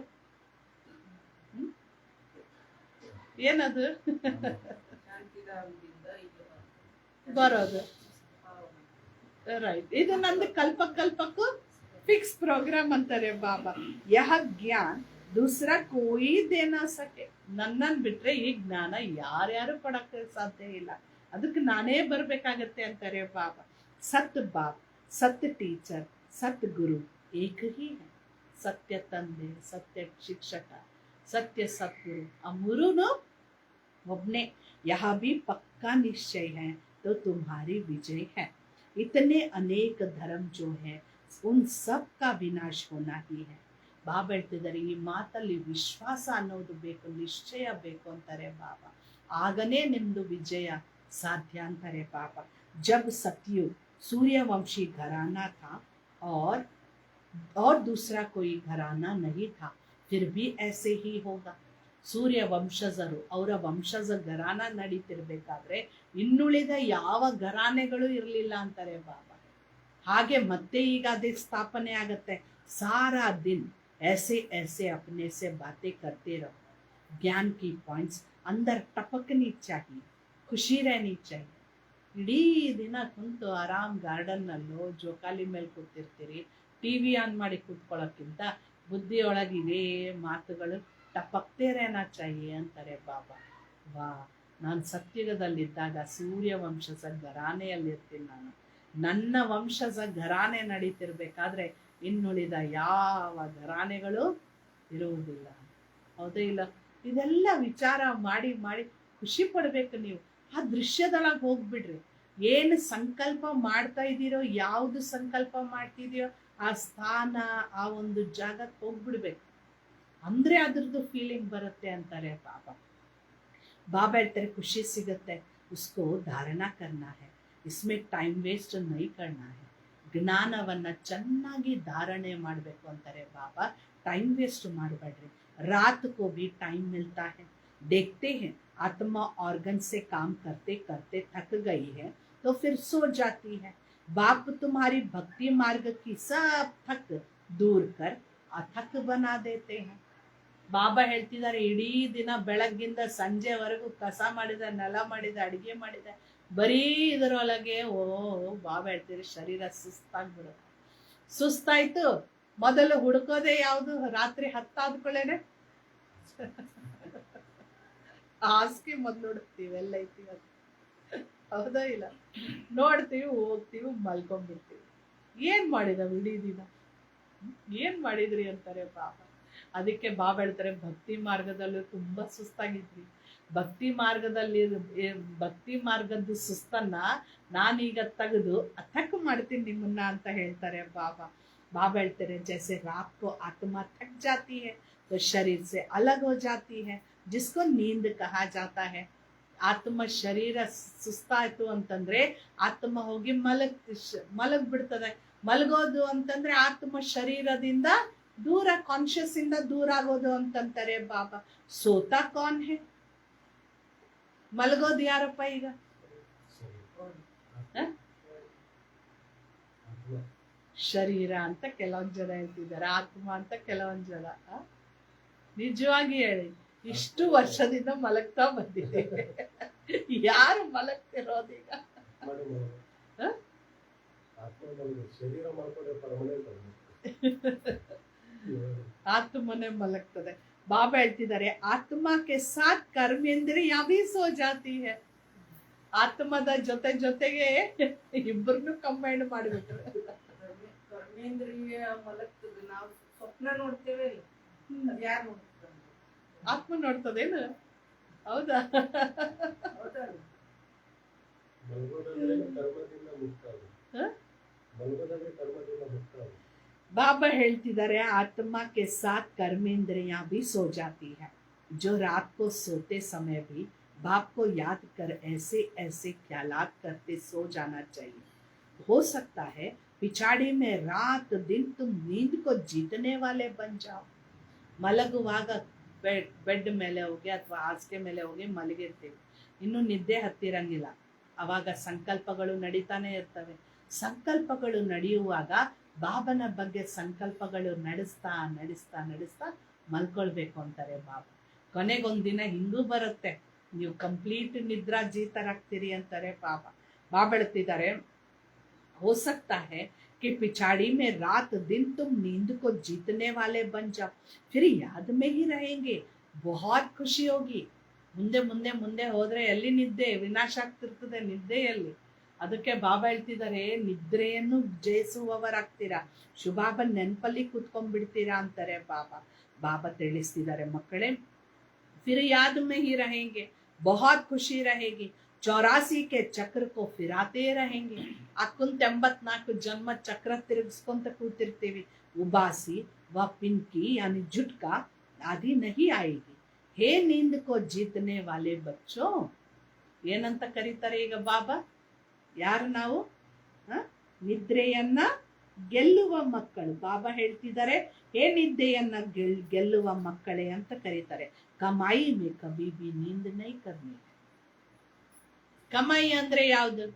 ಏನದು? ಬರೋದು ರೈಟ್, ಇದು ನಂದು ಕಲ್ಪಕ್ಕೂ ಫಿಕ್ಸ್ ಪ್ರೋಗ್ರಾಮ್ ಅಂತಾರೆ ಬಾಬಾ. ಯಹ ಜ್ಞಾನ್ ದೂಸರಾ ಕೋಯಿ ದೇನಾ ಸಕೆ. ನನ್ನನ್ ಬಿಟ್ರೆ ಈ ಜ್ಞಾನ ಯಾರ್ಯಾರು ಕೊಡಕ್ಕೆ ಸಾಧ್ಯ ಇಲ್ಲ, ಅದಕ್ಕೆ ನಾನೇ ಬರ್ಬೇಕಾಗತ್ತೆ ಅಂತಾರೆ ಬಾಬಾ. ಸತ್ ಬಾಪ್, ಸತ್ ಟೀಚರ್, ಸತ್ ಗುರು ಏಕ ಹಿ ಹೈ. ಸತ್ಯ ತಂದೆ, ಸತ್ಯ ಶಿಕ್ಷಕ, ಸತ್ಯ ಸದ್ಗುರು, ಆ ಮೂರೂನು ಒಬ್ನೇ. यह भी पक्का निश्चय है तो तुम्हारी विजय है. इतने अनेक धर्म जो है उन सब का विनाश होना ही है. ಬಾಬಾ ಹೇಳ್ತಿದ್ದಾರೆ, ಈ ಮಾತಲ್ಲಿ ವಿಶ್ವಾಸ ಅನ್ನೋದು ಬೇಕು, ನಿಶ್ಚಯ ಬೇಕು ಅಂತಾರೆ ಬಾಬಾ. ಆಗನೇ ನಿಮ್ದು ವಿಜಯ ಸಾಧ್ಯ ಅಂತಾರೆ ಬಾಬಾ. ಜಬ್ सतयुग सूर्यवंशी घराना था और दूसरा कोई घराना नहीं था, फिर भी ऐसे ही होगा. ಸೂರ್ಯ ವಂಶಜರು, ಅವರ ವಂಶಜ ಘರಾನ ನಡೀತಿರ್ಬೇಕಾದ್ರೆ ಇನ್ನುಳಿದ ಯಾವ ಘರಾನೆಗಳು ಇರಲಿಲ್ಲ ಅಂತಾರೆ ಬಾಬಾ. ಹಾಗೆ ಮತ್ತೆ ಈಗ ಅದಕ್ಕೆ ಸ್ಥಾಪನೆ ಆಗತ್ತೆ. ಸಾರಾ ದಿನ್ ऐसे ऐसे अपने से बातें करते रहो. ज्ञान की पॉइंट्स अंदर टपकनी चाहिए, ಖುಷಿ रहनी चाहिए. ಇಡೀ ದಿನ ಕುಂತು ಆರಾಮ್ ಗಾರ್ಡನ್ನಲ್ಲೋ ಜೋಕಾಲಿ ಮೇಲೆ ಕೂತಿರ್ತೀರಿ, ಟಿವಿ ಆನ್ ಮಾಡಿ ಕೂತ್ಕೊಳ್ಳೋಕ್ಕಿಂತ ಬುದ್ಧಿಯೊಳಗೆ ಇದೇ ಮಾತುಗಳು ಟಪಕ್ತೆ रहना चाहिए ಅಂತಾರೆ ಬಾಬಾ. ವಾ, ನಾನು ಸತ್ಯುಗದಲ್ಲಿದ್ದಾಗ ಸೂರ್ಯ ವಂಶಜ ಘರಾನೆಯಲ್ಲಿರ್ತೀನಿ. ನನ್ನ ವಂಶಜ ಘರಾನೆ ನಡೀತಿರ್ಬೇಕಾದ್ರೆ ಇನ್ನುಳಿದ ಯಾವ ಘರಾನೆಗಳು ಇರುವುದಿಲ್ಲ. ಹೌದೇ ಇಲ್ಲ? ಇದೆಲ್ಲ ವಿಚಾರ ಮಾಡಿ ಮಾಡಿ ಖುಷಿ ಪಡ್ಬೇಕು ನೀವು. ಆ ದೃಶ್ಯದೊಳಗೆ ಹೋಗ್ಬಿಡ್ರಿ. ಏನು ಸಂಕಲ್ಪ ಮಾಡ್ತಾ ಇದ್ದೀರೋ, ಯಾವುದು ಸಂಕಲ್ಪ ಮಾಡ್ತಿದೆಯೋ ಆ ಸ್ಥಾನ, ಆ ಒಂದು ಜಾಗಕ್ಕೆ ಹೋಗ್ಬಿಡ್ಬೇಕು. ಅಂದ್ರೆ ಅದ್ರದ್ದು ಫೀಲಿಂಗ್ ಬರುತ್ತೆ ಅಂತಾರೆ ಬಾಬಾ. ಬಾಬಾ ಹೇಳ್ತಾರೆ, ಖುಷಿ ಸಿಗುತ್ತೆ, ಉಸ್ಕೋ ಧಾರಣ ಕರ್ನಾ ಹೈ, ಇಸ್ಮೇ ಟೈಮ್ ವೇಸ್ಟ್ ನೈ ಕರ್ನಾ ಹೈ. ಜ್ಞಾನವನ್ನ ಚೆನ್ನಾಗಿ ಧಾರಣೆ ಮಾಡಬೇಕು ಅಂತಾರೆ ಬಾಬಾ. ಟೈಮ್ ವೇಸ್ಟ್ ಮಾಡಬೇಡ್ರಿ. रात को भी टाइम मिलता है, देखते हैं आत्मा ऑर्गन से काम करते करते थक गई है तो फिर सो जाती है. बाप तुम्हारी भक्ति मार्ग की सब थक दूर कर अथक बना देते हैं. ಬಾಬಾ ಹೇಳ್ತಿದ್ದಾರೆ, ಇಡೀ ದಿನ ಬೆಳಗ್ಗಿಂದ ಸಂಜೆವರೆಗೂ ಕಸ ಮಾಡಿದ, ನೆಲ ಮಾಡಿದ, ಅಡಿಗೆ ಮಾಡಿದ, ಬರೀ ಇದರೊಳಗೆ ಬಾಬಾ ಹೇಳ್ತೀರಿ ಶರೀರ ಸುಸ್ತಾಗ್ಬಿಡುತ್ತೆ. ಸುಸ್ತಾಯ್ತು, ಮೊದಲು ಹುಡುಕೋದೆ ಯಾವುದು? ರಾತ್ರಿ ಹತ್ತಾದ್ಕೊಳ್ಳೇನೆ ಹಾಸಿಗೆ ಮೊದಲು ಹುಡುಕ್ತೀವಿ, ಎಲ್ಲ ಐತಿ ಅದು. ಹೌದಾ ಇಲ್ಲ? ನೋಡ್ತೀವಿ, ಹೋಗ್ತೀವಿ, ಮಲ್ಕೊಂಡ್ಬಿಡ್ತೀವಿ. ಏನ್ ಮಾಡಿದವು ಇಡೀ ದಿನ? ಏನ್ ಮಾಡಿದ್ರಿ ಅಂತಾರೆ ಬಾಬಾ. ಅದಕ್ಕೆ ಬಾಬಾ ಹೇಳ್ತಾರೆ, ಭಕ್ತಿ ಮಾರ್ಗದಲ್ಲೂ ತುಂಬಾ ಸುಸ್ತಾಗಿದ್ರಿ. ಭಕ್ತಿ ಮಾರ್ಗದ ಸುಸ್ತನ್ನ ನಾನೀಗ ತೆಗೆದು ಅಥಕ್ ಮಾಡ್ತೀನಿ ನಿಮ್ಮನ್ನ ಅಂತ ಹೇಳ್ತಾರೆ ಬಾಬಾ. ಬಾಬಾ ಹೇಳ್ತಾರೆ, जैसे रात को आत्मा थक जाती है तो शरीर से अलग हो जाती है, जिसको नींद कहा जाता है. ಆತ್ಮ ಶರೀರ ಸುಸ್ತಾಯ್ತು ಅಂತಂದ್ರೆ ಆತ್ಮ ಹೋಗಿ ಮಲಗ್ ಬಿಡ್ತದೆ. ಮಲಗೋದು ಅಂತಂದ್ರೆ ಆತ್ಮ ಶರೀರದಿಂದ ದೂರ, ಕಾನ್ಶಿಯಸ್ ಇಂದ ದೂರ ಆಗೋದು ಅಂತಂತಾರೆ ಬಾಬಾ. ಸೋತಾ ಕಾನ್ ಹೇ? ಮಲಗೋದು ಯಾರಪ್ಪ ಈಗ? ಶರೀರ ಅಂತ ಕೆಲವೊಂದ್ ಜನ ಹೇಳ್ತಿದ್ದಾರೆ, ಆತ್ಮ ಅಂತ ಕೆಲವೊಂದ್ ಜನ. ನಿಜವಾಗಿ ಹೇಳಿ, ಇಷ್ಟು ವರ್ಷದಿಂದ ಮಲಗ್ತಾ ಬಂದಿದ್ದೇವೆ. ಯಾರು ಮಲಗ್ತಿರೋದೀಗ? ಆತ್ಮನೆ ಮಲಗ್ತದೆ. ಬಾಬಾ ಹೇಳ್ತಿದ್ದಾರೆ, ಆತ್ಮಕ್ಕೆ ಸಾಥ್ ಕರ್ಮೇಂದ್ರಿಯ भी सो जाती है. ಆತ್ಮದ ಜೊತೆಗೆ ಇಬ್ಬರನ್ನು ಕಂಬೈಂಡ್ ಮಾಡಿಬಿಟ್ರೆ ಕರ್ಮೇಂದ್ರಿಯ ಮಲಗ್ತದೆ. ನಾವು ಸ್ವಪ್ನ ನೋಡ್ತೇವೆ, ಅದ್ ಯಾರು ನೋಡ್ತಾರೆ? ಆತ್ಮ ನೋಡ್ತದೇನು? ಹೌದಾ? बाबा ಹೇಳ್ತಿದ್ದಾರೆ, आत्मा के साथ कर्मेंद्रियां भी सो जाती है. जो रात को सोते समय भी बाप को याद कर ऐसे ऐसे ख्यालात करते सो जाना चाहिए. हो सकता है पिछाड़ी में रात दिन तुम नींद को जीतने वाले बन जाओ. ಮಲಗುವಾಗ ಬೆಡ್ ಮೇಲೆ ಹೋಗಿ ಅಥವಾ ಹಾಸಿಗೆ ಮೇಲೆ ಹೋಗಿ ಮಲಗಿರ್ತೀವಿ, ಇನ್ನು ನಿದ್ದೆ ಹತ್ತಿರಂಗಿಲ್ಲ. ಅವಾಗ ಸಂಕಲ್ಪಗಳು ನಡೀತಾನೆ ಇರ್ತವೆ. ಸಂಕಲ್ಪಗಳು ನಡೆಯುವಾಗ ಬಾಬನ ಬಗ್ಗೆ ಸಂಕಲ್ಪಗಳು ನಡೆಸ್ತಾ ನಡೆಸ್ತಾ ನಡೆಸ್ತಾ ಮಲ್ಕೊಳ್ಬೇಕು ಅಂತಾರೆ ಬಾಬಾ. ಕೊನೆಗೊಂದಿನ ಹಿಂಗೂ ಬರುತ್ತೆ, ನೀವು ಕಂಪ್ಲೀಟ್ ನಿದ್ರಾ ಜೀತರಾಗ್ತೀರಿ ಅಂತಾರೆ ಬಾಬಾ. ಬಾಬಾ ಹೇಳ್ತಿದ್ದಾರೆ, हो सकता है कि पिछाड़ी में रात दिन तुम नींद को जीतने वाले बन जाओ, फिर याद में ही रहेंगे, बहुत ಖುಷಿ ಹೋಗಿ. ಮುಂದೆ ಮುಂದೆ ಮುಂದೆ ಹೋದ್ರೆ ಎಲ್ಲಿ ನಿದ್ದೆ ವಿನಾಶ ಆಗ್ತಿರ್ತದೆ, ನಿದ್ದೆಯಲ್ಲಿ. ಅದಕ್ಕೆ ಬಾಬಾ ಹೇಳ್ತಿದ್ದಾರೆ, ನಿದ್ರೆಯನ್ನು ಜಯಿಸುವವರಾಗ್ತೀರಾ, ಶುಭಾಬನ್ ನೆನಪಲ್ಲಿ ಕೂತ್ಕೊಂಡ್ಬಿಡ್ತೀರಾ ಅಂತಾರೆ ಬಾಬಾ. ಬಾಬಾ ತಿಳಿಸ್ತಿದ್ದಾರೆ, ಮಕ್ಕಳೇ फिर याद में ही रहेंगे, बहुत खुशी रहेगी, 84 के ಚಕ್ರ ಕೋ ಫಿರಾತೆ रहेंगे. ಆ ಕುಂತ 84 ಜನ್ಮ ಚಕ್ರ ತಿರುಗಿಸ್ಕೊಂತ ಕೂತಿರ್ತೀವಿ. ಉಬಾಸಿ ವ ಪಿಂಕಿ ಯಾನಿ झुटका आदि नहीं आएगी. ಹೇ नींद को जीतने वाले बच्चों, ಏನಂತ ಕರೀತಾರೆ ಈಗ ಬಾಬಾ? ಯಾರು ನಾವು? ನಿದ್ರೆಯನ್ನ ಗೆಲ್ಲುವ ಮಕ್ಕಳು. ಬಾಬಾ ಹೇಳ್ತಿದ್ದಾರೆ, ಹೇ ನಿದ್ದೆಯನ್ನ ಗೆಲ್ಲುವ ಮಕ್ಕಳೇ ಅಂತ ಕರೀತಾರೆ. ಕಮಾಯಿ ಮೇ ಕಭಿ ಭಿ ನೀಂದ್ ನೈ ಕರ್ನಿ. ಕಮಾಯಿ ಅಂದ್ರೆ ಯಾವ್ದು?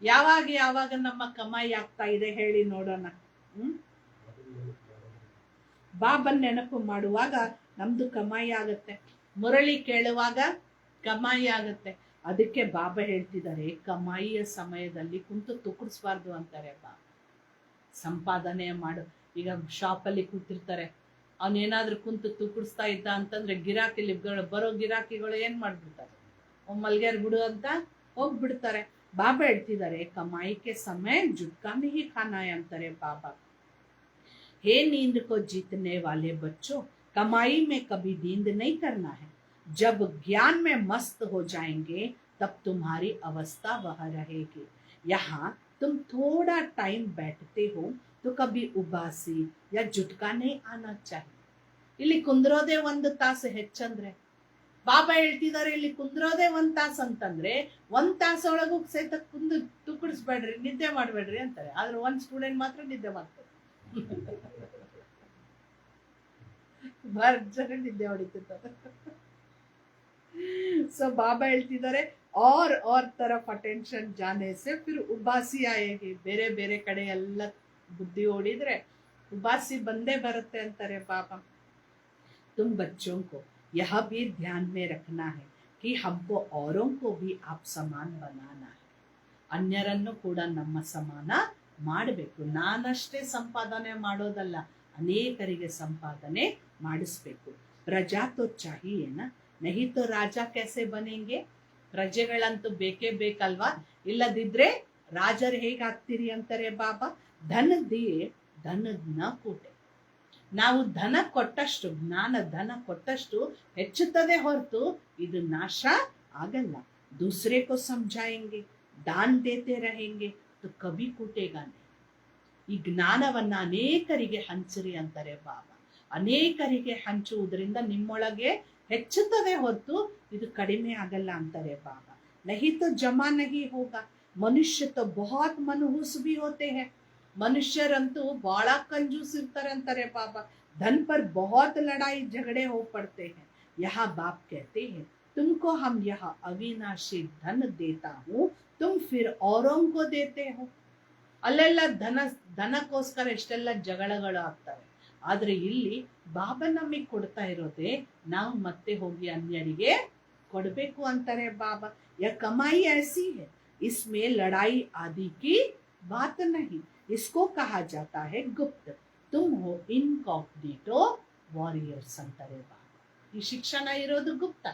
ಯಾವಾಗ ಯಾವಾಗ ನಮ್ಮ ಕಮಾಯಿ ಆಗ್ತಾ ಇದೆ ಹೇಳಿ ನೋಡೋಣ. ಬಾಬನ್ ನೆನಪು ಮಾಡುವಾಗ ನಮ್ದು ಕಮಾಯಿ ಆಗತ್ತೆ, ಮುರಳಿ ಕೇಳುವಾಗ ಕಮಾಯಿ ಆಗತ್ತೆ. ಅದಕ್ಕೆ ಬಾಬಾ ಹೇಳ್ತಿದ್ದಾರೆ, ಕಮಾಯಿಯ ಸಮಯದಲ್ಲಿ ಕುಂತು ತುಕುಡಿಸ್ಬಾರ್ದು ಅಂತಾರೆ ಬಾಬಾ. ಸಂಪಾದನೆ ಮಾಡು. ಈಗ ಶಾಪಲ್ಲಿ ಕೂತಿರ್ತಾರೆ, ಅವನೇನಾದ್ರೂ ಕುಂತು ತುಕುಡಿಸ್ತಾ ಇದ್ದ ಅಂತಂದ್ರೆ ಗಿರಾಕಿ ಬರೋ ಗಿರಾಕಿಗಳು ಏನ್ ಮಾಡ್ಬಿಡ್ತಾರೆ, ಮಲ್ಗ್ಯಾರ್ ಬಿಡು ಅಂತ ಹೋಗ್ಬಿಡ್ತಾರೆ. ಬಾಬಾ ಹೇಳ್ತಿದ್ದಾರೆ, ಕಮಾಯಿಕೆ ಸಮಯ ಜುಟ್ಕಾನೆ ಹಿ ಖಾನಾಯ ಅಂತಾರೆ ಬಾಬಾ. ಹೇ नींद को जीतने वाले बच्चों, कमाई में कभी नींद नहीं करना है. जब ज्ञान में मस्त हो जाएंगे तब तुम्हारी अवस्था वह रहेगी. यहाँ तुम थोड़ा टाइम बैठते हो तो कभी उबासी या झुटका नहीं आना चाहिए. ಇಲ್ಲಿ ಕುಂದ್ರೋದೇ 1 ತಾಸು ಹೆಚ್ಚಂದ್ರೆ, ಬಾಬಾ ಹೇಳ್ತಿದ್ದಾರೆ ಇಲ್ಲಿ ಕುಂದ್ರೋದೇ 1 ತಾಸು ಅಂತಂದ್ರೆ 1 ತಾಸೊಳಗೂ ಸಹಿತ ಕುಂದು ತುಕುಡಿಸ್ಬೇಡ್ರಿ, ನಿದ್ದೆ ಮಾಡ್ಬೇಡ್ರಿ ಅಂತಾರೆ. ಆದ್ರೆ 1 ಸ್ಟೂಡೆಂಟ್ ಮಾತ್ರ ನಿದ್ದೆ ಮಾಡ್ತಾರೆ. ಭರ್ಜರಿ ನಿದ್ದೆ ಹೊಡಿತಿರ್ತಾರೆ. ಸೊ ಬಾಬಾ ಹೇಳ್ತಿದ್ದಾರೆ, और तरफ अटेंशन जाने से फिर उबासी आएगी. ಬೇರೆ ಬೇರೆ ಕಡೆ ಎಲ್ಲ ಬುದ್ಧಿ ಓಡಿದ್ರೆ ಉಬಾಸಿ ಬಂದೇ ಬರುತ್ತೆ ಅಂತಾರೆ ಬಾಬಾ. तुम बच्चों को यह भी ध्यान में रखना है कि हमको औरों को भी आप समान बनाना है. ಅನ್ಯರನ್ನು ಕೂಡ ನಮ್ಮ ಸಮಾನ ಮಾಡಬೇಕು. ನಾನಷ್ಟೇ ಸಂಪಾದನೆ ಮಾಡೋದಲ್ಲ, ಅನೇಕರಿಗೆ ಸಂಪಾದನೆ ಮಾಡಿಸ್ಬೇಕು. ಪ್ರಜಾ ತೋ ಚಾಹಿಯೇನ, ನಹಿ ತೋ ರಾಜ कैसे बनेंगे. ಪ್ರಜೆಗಳಂತೂ ಬೇಕೇ ಬೇಕಲ್ವಾ, ಇಲ್ಲದಿದ್ರೆ ರಾಜರು ಹೇಗಾಗ್ತೀರಿ ಅಂತಾರೆ ಬಾಬಾ. ಧನ ದಿಯೇ ಧನ ನ ಕೂಟೆ. ನಾವು ಧನ ಕೊಟ್ಟಷ್ಟು, ಜ್ಞಾನ ಧನ ಕೊಟ್ಟಷ್ಟು ಹೆಚ್ಚುತ್ತದೆ ಹೊರತು ಇದು ನಾಶ ಆಗಲ್ಲ. दूसरे को समझाएंगे, दान देते रहेंगे तो कभी ಕೂಟೇಗಾ नहीं. ಈ ಜ್ಞಾನವನ್ನ ಅನೇಕರಿಗೆ ಹಂಚಿರಿ ಅಂತಾರೆ ಬಾಬಾ. ಅನೇಕರಿಗೆ ಹಂಚುವುದರಿಂದ ನಿಮ್ಮೊಳಗೆ ಹೆಚ್ಚುತ್ತದೆ ಹೊರತು ಇದು ಕಡಿಮೆ ಆಗಲ್ಲ ಅಂತಾರೆ ಬಾಬಾ. नहीं तो जमा नहीं होगा. मनुष्य तो बहुत मनहूस भी होते हैं. ಮನುಷ್ಯರಂತೂ ಬಹಳ ಕಂಜೂಸ್ ಇರ್ತಾರೆ ಅಂತಾರೆ ಬಾಬಾ. धन पर बहुत लड़ाई झगड़े हो पड़ते हैं. यहाँ बाप कहते हैं, तुमको हम यह अविनाशी धन देता हूँ, तुम फिर औरों को देते हो. ಅಲ್ಲೆಲ್ಲ ಧನಕ್ಕೋಸ್ಕರ ಎಷ್ಟೆಲ್ಲ ಜಗಳಗಳು ಆಗ್ತವೆ. ಆದ್ರೆ ಇಲ್ಲಿ ಬಾಬಾ ನಮಗೆ ಕೊಡ್ತಾ ಇರೋದೇ ನಾವು ಮತ್ತೆ ಹೋಗಿ ಅನ್ಯರಿಗೆ ಕೊಡ್ಬೇಕು ಅಂತಾರೆ ಬಾಬಾ. ಯಾ ಕಮಾಯಿ ಐಸಿ है, इसमें लड़ाई आदि की बात नहीं. इसको कहा जाता है गुप्त. तुम हो इनकॉग्निटो ವಾರಿಯರ್ಸ್ ಅಂತಾರೆ ಬಾಬಾ. ಈ ಶಿಕ್ಷಣ ಇರೋದು ಗುಪ್ತ.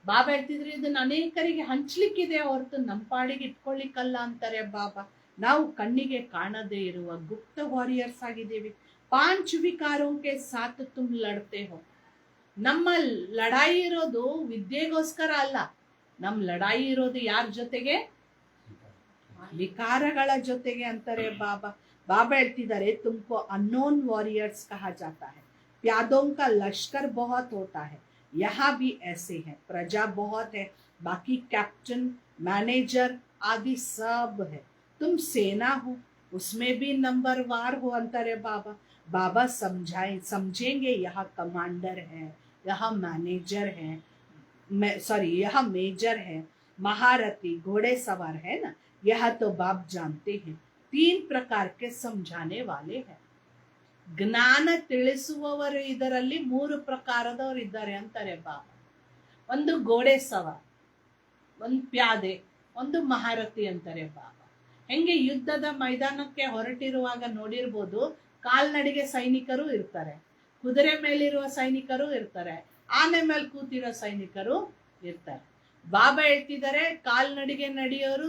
ಬಾಬಾ ಹೇಳ್ತಿದ್ರೆ ಇದನ್ನ ಅನೇಕರಿಗೆ ಹಂಚ್ಲಿಕ್ಕಿದೆ ಹೊರತು ನಮ್ಮ ಪಾಡಿಗೆ ಇಟ್ಕೊಳ್ಳಿಕ್ಕಲ್ಲ ಅಂತಾರೆ ಬಾಬಾ. ನಾವು ಕಣ್ಣಿಗೆ ಕಾಣದೇ ಇರುವ ಗುಪ್ತ ವಾರಿಯರ್ಸ್ ಆಗಿದ್ದೀವಿ. 5 ವಿಕಾರೋं के साथ तुम लड़ते हो. ನಮ್ಮ ಲಡಾಯಿ ಇರೋದು ವಿದ್ಯೆಗೋಸ್ಕರ ಅಲ್ಲ, ನಮ್ಮ ಲಡಾಯಿ ಇರೋದು ಯಾರ ಜೊತೆಗೆ? ವಿಕಾರಗಳ ಜೊತೆಗೆ ಅಂತಾರೆ ಬಾಬಾ. ಬಾಬಾ ಹೇಳ್ತಿದ್ದಾರೆ, तुमको अननोन वॉरियर्स कहा जाता है. प्यादों का लश्कर बहुत होता है. यहाँ भी ऐसे हैं. प्रजा बहुत है, बाकी कैप्टन मैनेजर आदि सब है. तुम सेना हो, उसमें भी नंबरवार हो अंतरे बाबा. बाबा समझेंगे यहाँ कमांडर है, यहाँ मैनेजर है, यहाँ मेजर है, महारथी घोड़े सवार है ना. यह तो बाप जानते हैं. 3 प्रकार के समझाने वाले हैं. ಜ್ಞಾನ ತಿಳಿಸುವವರು ಇದರಲ್ಲಿ 3 ಪ್ರಕಾರದವರು ಇದ್ದಾರೆ ಅಂತಾರೆ ಬಾಬಾ. ಒಂದು ಗೋಡೆ ಸವಾರ್, ಒಂದು ಪ್ಯಾದೆ, ಒಂದು ಮಹಾರಥಿ ಅಂತಾರೆ ಬಾಬಾ. ಹೆಂಗೆ ಯುದ್ಧದ ಮೈದಾನಕ್ಕೆ ಹೊರಟಿರುವಾಗ ನೋಡಿರ್ಬೋದು, ಕಾಲ್ನಡಿಗೆ ಸೈನಿಕರು ಇರ್ತಾರೆ, ಕುದುರೆ ಮೇಲಿರುವ ಸೈನಿಕರು ಇರ್ತಾರೆ, ಆನೆ ಮೇಲೆ ಕೂತಿರೋ ಸೈನಿಕರು ಇರ್ತಾರೆ. ಬಾಬಾ ಹೇಳ್ತಿದ್ದಾರೆ ಕಾಲ್ನಡಿಗೆ ನಡೆಯೋರು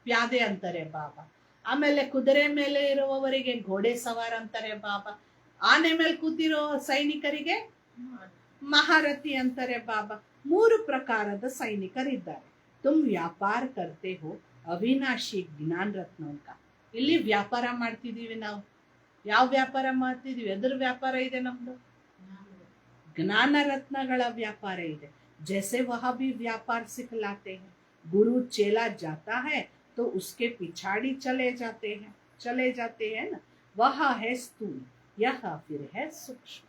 ಪ್ಯಾದೆ ಅಂತಾರೆ ಬಾಬಾ. ಆಮೇಲೆ ಕುದುರೆ ಮೇಲೆ ಇರುವವರಿಗೆ ಘೋಡೆ ಸವಾರ ಅಂತಾರೆ ಬಾಬಾ. ಆನೆ ಮೇಲೆ ಕೂತಿರೋ ಸೈನಿಕರಿಗೆ ಮಹಾರಥಿ ಅಂತಾರೆ ಬಾಬಾ. 3 ಪ್ರಕಾರದ ಸೈನಿಕರಿದ್ದಾರೆ. ತುಮ್ ವ್ಯಾಪಾರ ಕರ್ತೆ ಹೋ ಅವಿನಾಶಿ ಜ್ಞಾನ ರತ್ನಂಕ. ಇಲ್ಲಿ ವ್ಯಾಪಾರ ಮಾಡ್ತಿದೀವಿ ನಾವು. ಯಾವ ವ್ಯಾಪಾರ ಮಾಡ್ತಿದೀವಿ? ಎದ್ರ ವ್ಯಾಪಾರ ಇದೆ ನಮ್ದು? ಜ್ಞಾನ ರತ್ನಗಳ ವ್ಯಾಪಾರ ಇದೆ. जैसे वह भी व्यापार सिखलाते हैं, गुरु चेला जाता है तो उसके पिछाड़ी चले जाते हैं ना, वह है स्थूल, यह फिर है सूक्ष्म.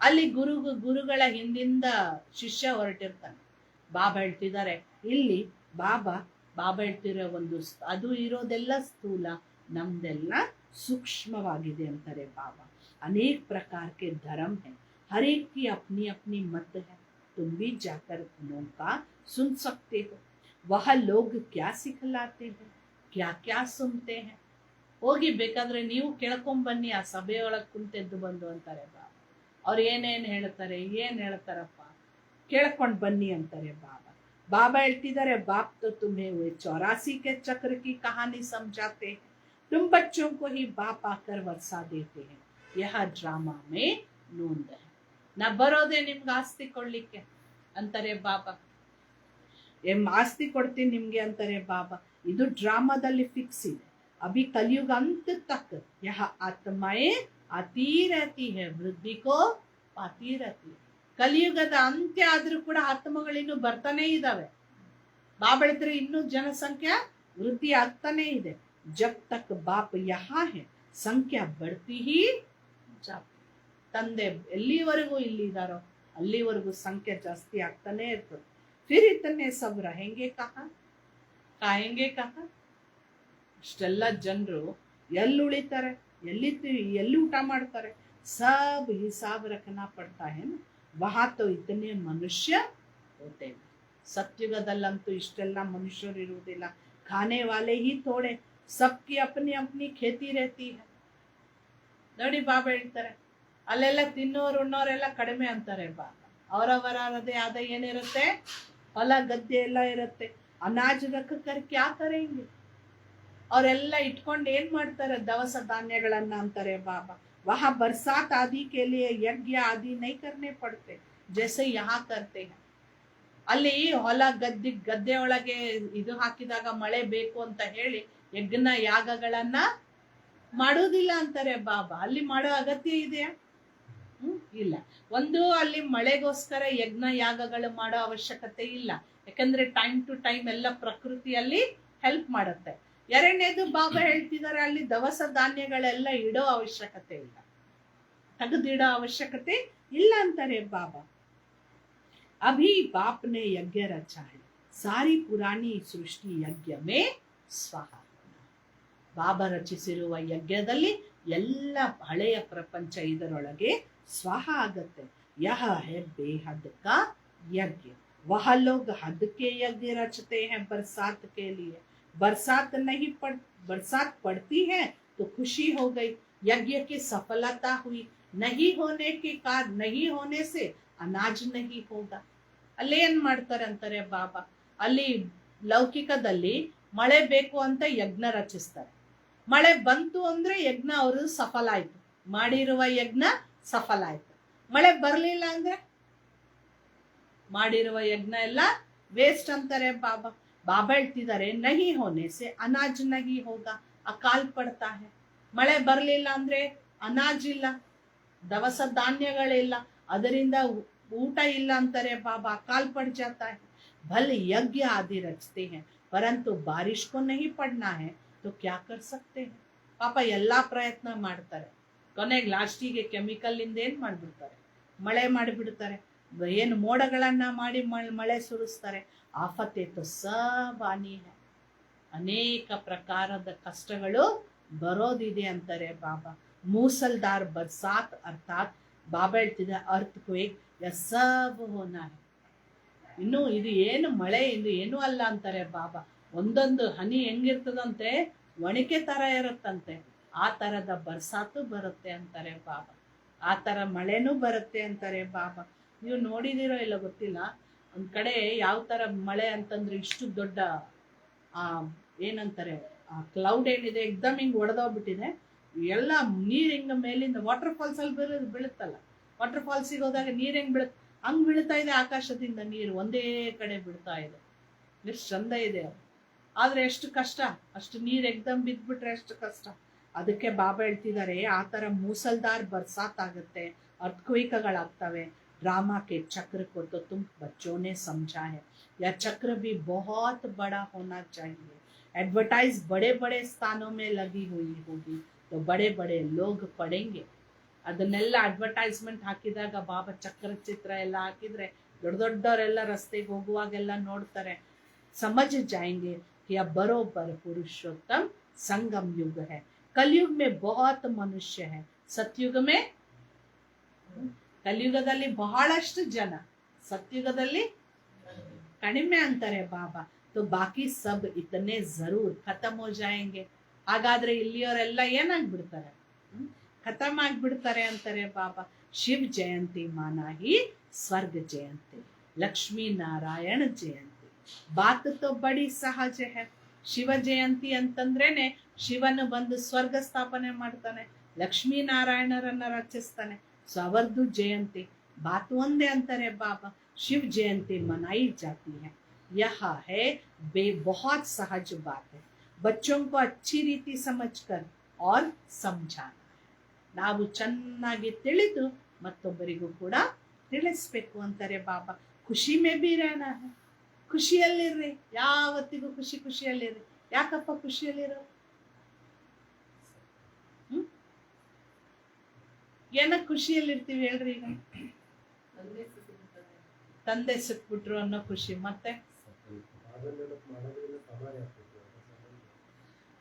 ಅಲ್ಲಿ ಗುರುಗಳ ಹಿಂದಿಂದ ಶಿಷ್ಯ ಹೊರಟಿರ್ತಾನೆ. ಬಾಬಾ ಹೇಳ್ತಿದ್ದಾರೆ ಇಲ್ಲಿ ಬಾಬಾ ಹೇಳ್ತಿರೋ ಅದು ಇರೋದೆಲ್ಲ ಸ್ಥೂಲ, ನಮ್ದೆಲ್ಲ ಸೂಕ್ಷ್ಮವಾಗಿದೆ ಅಂತಾರೆ ಬಾಬಾ. ಅನೇಕ ಪ್ರಕಾರ ಕೆ ಧರ್ಮ है, हर एक की अपनी अपनी मत है. तुम भी जाकर उनका सुन सकते हो. वह लोग क्या सिखलाते हैं, क्या क्या सुनते हैं. ಹೋಗಿ ಬೇಕಾದ್ರೆ ನೀವು ಕೇಳ್ಕೊಂಡ್ ಬನ್ನಿ, ಆ ಸಭೆಯೊಳಗೆ ಕುಂತೆದ್ದು ಬಂದು ಅಂತಾರೆ ಬಾಬಾ. ಅವ್ರು ಏನ್ ಹೇಳ್ತಾರಪ್ಪ ಕೇಳ್ಕೊಂಡ್ ಬನ್ನಿ ಅಂತಾರೆ ಬಾಬಾ. ಬಾಬಾ ಹೇಳ್ತಿದ್ದಾರೆ ಬಾಪ್ तो तुम्हें वो 84 के चक्र की कहानी समझाते हैं. तुम बच्चों को ही बाप आकर वर्षा देते हैं. यह ड्रामा में नोंद है. ನಾ ಬರೋದೇ ನಿಮ್ಗೆ ಆಸ್ತಿ ಕೊಡ್ಲಿಕ್ಕೆ ಅಂತಾರೆ ಬಾಬಾ. ಆಸ್ತಿ ಕೊಡ್ತೀನಿ ನಿಮ್ಗೆ ಅಂತಾರೆ ಬಾಬಾ. ಇದು ಡ್ರಾಮಾದಲ್ಲಿ ಫಿಕ್ಸ್ ಇದೆ. ಅಭಿ ಕಲಿಯುಗ ಅಂತ ತಕ್ ಯಹ ಆತ್ಮಯೇ ಆತೀ ರಹತಿ ಹೈ, ವೃದ್ಧಿ ಕೋ ಪಾತಿ ರಹತಿ. ಕಲಿಯುಗದ ಅಂತ್ಯ ಆದ್ರೂ ಕೂಡ ಆತ್ಮಗಳಿನ್ನು ಬರ್ತಾನೆ ಇದಾವೆ. ಬಾಬಾ ಹೇಳಿದ್ರೆ ಇನ್ನೂ ಜನಸಂಖ್ಯೆ ವೃದ್ಧಿ ಆಗ್ತಾನೆ ಇದೆ. ಜಬ್ ತಕ್ ಬಾಪ್ ಯಹಾ ಹೈ ಸಂಖ್ಯಾ ಬಡ್ತಿ ಹಿ ಜಾತಿ. ತಂದೆ ಎಲ್ಲಿವರೆಗೂ ಇಲ್ಲಿ ಇದಾರೋ ಅಲ್ಲಿವರೆಗೂ ಸಂಖ್ಯೆ ಜಾಸ್ತಿ ಆಗ್ತಾನೆ ಇರ್ತದೆ. ಫಿರ್ ಇತನೆ ಸಬ್ रहेंगे ಕಹಾ, ಕಾಯೆಂಗೆ ಕಹಾ. ಇಷ್ಟೆಲ್ಲ ಜನರು ಎಲ್ಲಿ ಉಳಿತಾರೆ, ಎಲ್ಲಿ ಊಟ ಮಾಡ್ತಾರೆ? ಸಬ್ ಹಿಸಾಬ್ ರಖನಾ ಪಡ್ತಾ ಹೈ ನಾ. ವಹಾ ತೋ ಇತನೆ ಮನುಷ್ಯ ಹೋತೆ. ಸತ್ಯುಗದಲ್ಲಂತೂ ಇಷ್ಟೆಲ್ಲ ಮನುಷ್ಯರು ಇರುವುದಿಲ್ಲ. ಖಾನೆ ವಾಲೆ ಹಿ ಥೋಡೆ, ಸಬ್ಕಿ ಅಪ್ನಿ ಅಪ್ನಿ ಖೇತಿ रहती है. ನೋಡಿ ಬಾಬಾ ಹೇಳ್ತಾರೆ ಅಲ್ಲೆಲ್ಲ ತಿನ್ನೋರು ಉಣ್ಣೋರೆಲ್ಲ ಕಡಿಮೆ ಅಂತಾರೆ ಬಾಬಾ. ಅವರವರದೇ ಆದ ಏನಿರುತ್ತೆ, ಹೊಲ ಗದ್ದೆ ಎಲ್ಲ ಇರುತ್ತೆ. ಅನಾಜ್ ರಖಕರ್ ಕ್ಯಾ ಕರೆಂಗೆ, ಅವರೆಲ್ಲ ಇಟ್ಕೊಂಡು ಏನ್ ಮಾಡ್ತಾರೆ? ದವಸ ಧಾನ್ಯಗಳನ್ನ ಅಂತಾರೆ ಬಾಬಾ. ವಹ ಬರ್ಸಾತ್ ಆದಿ ಕೆ ಲಿಯೆ ಯಜ್ಞ ಆದಿ ನೈ ಕರ್ನೆ ಪಡ್ತೆ ಜೈಸೆ ಯಹಾ ಕರ್ತೆ ಹೈ. ಅಲ್ಲಿ ಹೊಲ ಗದ್ದೆ ಒಳಗೆ ಇದು ಹಾಕಿದಾಗ ಮಳೆ ಬೇಕು ಅಂತ ಹೇಳಿ ಯಜ್ಞ ಯಾಗಗಳನ್ನ ಮಾಡೋದಿಲ್ಲ ಅಂತಾರೆ ಬಾಬಾ. ಅಲ್ಲಿ ಮಾಡೋ ಅಗತ್ಯ ಇದೆಯಾ? ಇಲ್ಲ. ಒಂದು ಅಲ್ಲಿ ಮಳೆಗೋಸ್ಕರ ಯಜ್ಞ ಯಾಗಗಳು ಮಾಡೋ ಅವಶ್ಯಕತೆ ಇಲ್ಲ, ಯಾಕಂದ್ರೆ ಟೈಮ್ ಟು ಟೈಮ್ ಎಲ್ಲ ಪ್ರಕೃತಿಯಲ್ಲಿ ಹೆಲ್ಪ್ ಮಾಡುತ್ತೆ. ಎರಡನೇದು ಬಾಬಾ ಹೇಳ್ತಿದ್ದಾರೆ ಅಲ್ಲಿ ದವಸ ಧಾನ್ಯಗಳೆಲ್ಲ ಇಡೋ ಅವಶ್ಯಕತೆ ಇಲ್ಲ, ತೆಗೆದಿಡೋ ಅವಶ್ಯಕತೆ ಇಲ್ಲ ಅಂತಾರೆ ಬಾಬಾ. ಅಭಿ ಬಾಪ್ ನೆ ಯಜ್ಞ ರಚಾ ಹೈ, ಸಾರಿ ಪುರಾಣಿ ಸೃಷ್ಟಿ ಯಜ್ಞ ಮೇ ಸ್ವಹ. ಬಾಬಾ ರಚಿಸಿರುವ ಯಜ್ಞದಲ್ಲಿ ಎಲ್ಲ ಹಳೆಯ ಪ್ರಪಂಚ ಇದರೊಳಗೆ ಸ್ವಹ ಆಗತ್ತೆ. ಯಹ ಹೈ ಬೇಹದ್ ಕಾ ಯಜ್ಞ. ವಹ ಲೋಗ್ ಹದ್ ಕೆ ಯಜ್ಞ ರಚತೆ ಹೈ बरसात के लिए. बरसात पड़ती है तो खुशी हो गई, यज्ञ की सफलता हुई. नहीं होने से अनाज नहीं होगा. ಅಲ್ಲೇನ್ ಮಾಡ್ತಾರೆ ಅಂತಾರೆ ಬಾಬಾ, ಅಲ್ಲಿ ಲೌಕಿಕದಲ್ಲಿ ಮಳೆ ಬೇಕು ಅಂತ ಯಜ್ಞ ರಚಿಸ್ತಾರೆ. ಮಳೆ ಬಂತು ಅಂದ್ರೆ ಯಜ್ಞ ಅವರು ಸಫಲ ಆಯ್ತು, ಮಾಡಿರುವ ಯಜ್ಞ ಸಫಲ ಆಯ್ತು. ಮಳೆ ಬರ್ಲಿಲ್ಲ ಅಂದ್ರೆ ಮಾಡಿರುವ ಯಜ್ಞ ಎಲ್ಲ ವೇಸ್ಟ್ ಅಂತಾರೆ ಬಾಬಾ. ಬಾಬಾ ಹೇಳ್ತಿದ್ದಾರೆ ನಹಿ ಹೋನೆ ಸೆ ಅನಾಜ್ ನಹಿ ಹೋಗ, ಅಕಾಲ್ ಪಡ್ತಾ ಹೈ. ಮಳೆ ಬರ್ಲಿಲ್ಲ ಅಂದ್ರೆ ಅನಾಜ್ ಇಲ್ಲ, ದವಸ ಧಾನ್ಯಗಳಿಲ್ಲ, ಅದರಿಂದ ಊಟ ಇಲ್ಲ ಅಂತಾರೆ ಬಾಬಾ. ಅಕಾಲ್ ಪಡ್ ಜಾತಾ ಹೈ. भले यज्ञ आदि रचते हैं परंतु बारिश को नहीं पड़ना है तो क्या कर सकते हैं. ಪಾಪ ಎಲ್ಲಾ ಪ್ರಯತ್ನ ಮಾಡ್ತಾರೆ, ಕೊನೆಗೆ ಲಾಸ್ಟಿಗೆ ಕೆಮಿಕಲ್ ಇಂದ ಏನ್ ಮಾಡ್ಬಿಡ್ತಾರೆ, ಮಳೆ ಮಾಡಿಬಿಡ್ತಾರೆ. ಏನು ಮೋಡಗಳನ್ನ ಮಾಡಿ ಮಳೆ ಸುರಿಸ್ತಾರೆ. ಆಫತೆ ತೋ ಸಬ್ ಆನಿ ಹೈ. ಅನೇಕ ಪ್ರಕಾರದ ಕಷ್ಟಗಳು ಬರೋದಿದೆ ಅಂತಾರೆ ಬಾಬಾ. ಮೂಸಲ್ದಾರ್ ಬರ್ಸಾತ್ ಅರ್ಥಾತ್ ಬಾಬಾ ಹೇಳ್ತಿದೆ ಅರ್ಥಕ್ವೇಕ್ ಸಬ್ ಹೋನಾ ಹೈ. ಇನ್ನು ಇದು ಏನು ಮಳೆ, ಇದು ಏನು ಅಲ್ಲ ಅಂತಾರೆ ಬಾಬಾ. ಒಂದೊಂದು ಹನಿ ಹೆಂಗಿರ್ತದಂತೆ ಒಣಕೆ ತರ ಇರುತ್ತಂತೆ. ಆ ತರದ ಬರ್ಸಾತು ಬರುತ್ತೆ ಅಂತಾರೆ ಬಾಬಾ. ಆ ತರ ಮಳೆನೂ ಬರುತ್ತೆ ಅಂತಾರೆ ಬಾಬಾ. ನೀವು ನೋಡಿದಿರೋ ಇಲ್ಲ ಗೊತ್ತಿಲ್ಲ, ಒಂದ್ ಕಡೆ ಯಾವ ತರ ಮಳೆ ಅಂತಂದ್ರೆ ಇಷ್ಟು ದೊಡ್ಡ ಆ ಏನಂತಾರೆ ಆ ಕ್ಲೌಡ್ ಏನಿದೆ ಎಕ್ದಮ್ ಹಿಂಗ್ ಒಡೆದೋಗ್ಬಿಟ್ಟಿದೆ. ಎಲ್ಲ ನೀರ್ ಹಿಂಗ ಮೇಲಿಂದ ವಾಟರ್ ಫಾಲ್ಸ್ ಅಲ್ಲಿ ಬೀಳುತ್ತಲ್ಲ, ವಾಟರ್ ಫಾಲ್ಸಿಗೆ ಹೋದಾಗ ನೀರ್ ಹೆಂಗ್ ಹಂಗ್ ಬೀಳ್ತಾ ಇದೆ ಆಕಾಶದಿಂದ ನೀರು ಒಂದೇ ಕಡೆ ಬಿಡ್ತಾ ಇದೆ. ಎಷ್ಟು ಚಂದ ಇದೆ. ಆದ್ರೆ ಎಷ್ಟು ಕಷ್ಟ, ಅಷ್ಟು ನೀರ್ ಎಕ್ದಮ್ ಬಿದ್ಬಿಟ್ರೆ ಎಷ್ಟು ಕಷ್ಟ. ಅದಕ್ಕೆ ಬಾಬಾ ಹೇಳ್ತಿದ್ದಾರೆ ಆ ತರ ಮೂಸಲ್ದಾರ್ ಬರ್ಸಾತ್ ಆಗುತ್ತೆ, ಅರ್ಥಕ್ವೇಕಗಳಾಗ್ತವೆ. ड्रामा के चक्र को तो तुम बच्चों ने समझा है, यह चक्र भी बहुत बड़ा होना चाहिए. एडवर्टाइज बड़े बड़े स्थानों में लगी हुई होगी तो बड़े बड़े लोग पढ़ेंगे. ಅದನ್ನೆಲ್ಲ ಅಡ್ವರ್ಟೈಸ್ಮೆಂಟ್ ಹಾಕಿದಾಗ ಬಾಬಾ ಚಕ್ರ ಚಿತ್ರ ಎಲ್ಲ ಹಾಕಿದ್ರೆ ದೊಡ್ಡ ದೊಡ್ಡವರೆಲ್ಲ ರಸ್ತೆಗೆ ಹೋಗುವಾಗೆಲ್ಲ ನೋಡ್ತಾರೆ. समझ जाएंगे कि अब बरोबर पुरुषोत्तम संगम युग है. कलयुग में बहुत मनुष्य है, सतयुग में ಕಲಿಯುಗದಲ್ಲಿ ಬಹಳಷ್ಟು ಜನ, ಸತ್ಯುಗದಲ್ಲಿ ಕಡಿಮೆ ಅಂತಾರೆ ಬಾಬಾ. तो बाकी सब इतने जरूर खत्म हो जाएंगे. ಹಾಗಾದ್ರೆ ಇಲ್ಲಿಯವರೆಲ್ಲ ಏನಾಗ್ಬಿಡ್ತಾರೆ, ಖತಮ್ ಆಗ್ಬಿಡ್ತಾರೆ ಅಂತಾರೆ ಬಾಬಾ. ಶಿವ ಜಯಂತಿ ಮಾನ ಹಿ ಸ್ವರ್ಗ ಜಯಂತಿ, ಲಕ್ಷ್ಮೀ ನಾರಾಯಣ ಜಯಂತಿ. ಬಾತ್ ತೋ ಬಡಿ ಸಹಜ ಹೈ. ಶಿವ ಜಯಂತಿ ಅಂತಂದ್ರೇನೆ ಶಿವನು ಬಂದು ಸ್ವರ್ಗ ಸ್ಥಾಪನೆ ಮಾಡ್ತಾನೆ, ಲಕ್ಷ್ಮೀ ನಾರಾಯಣರನ್ನ ರಚಿಸ್ತಾನೆ. ಸೊ ಅವರದು ಜಯಂತಿ ಬಾತ್ ಒಂದೇ ಅಂತಾರೆ ಬಾಬಾ. ಶಿವ ಜಯಂತಿ ಮನಾई जाती है, यह है बहुत सहज बात है. बच्चों को अच्छी रीति समझकर और समझाना. ನಾವು ಚೆನ್ನಾಗಿ ತಿಳಿದು ಮತ್ತೊಬ್ಬರಿಗೂ ಕೂಡ ತಿಳಿಸ್ಬೇಕು ಅಂತಾರೆ ಬಾಬಾ. ಖುಷಿ ಮೇ ಬಿ रहना है. ಖುಷಿಯಲ್ಲಿರ್ರಿ, ಯಾವತ್ತಿಗೂ ಖುಷಿಯಲ್ಲಿರ್ರಿ. ಯಾಕಪ್ಪ ಖುಷಿಯಲ್ಲಿರೋ? ಏನ ಖುಷಿಯಲ್ಲಿರ್ತೀವಿ ಹೇಳ್ರಿ? ಈಗ ತಂದೆ ಸಿಕ್ಬಿಟ್ರು ಅನ್ನೋ ಖುಷಿ, ಮತ್ತೆ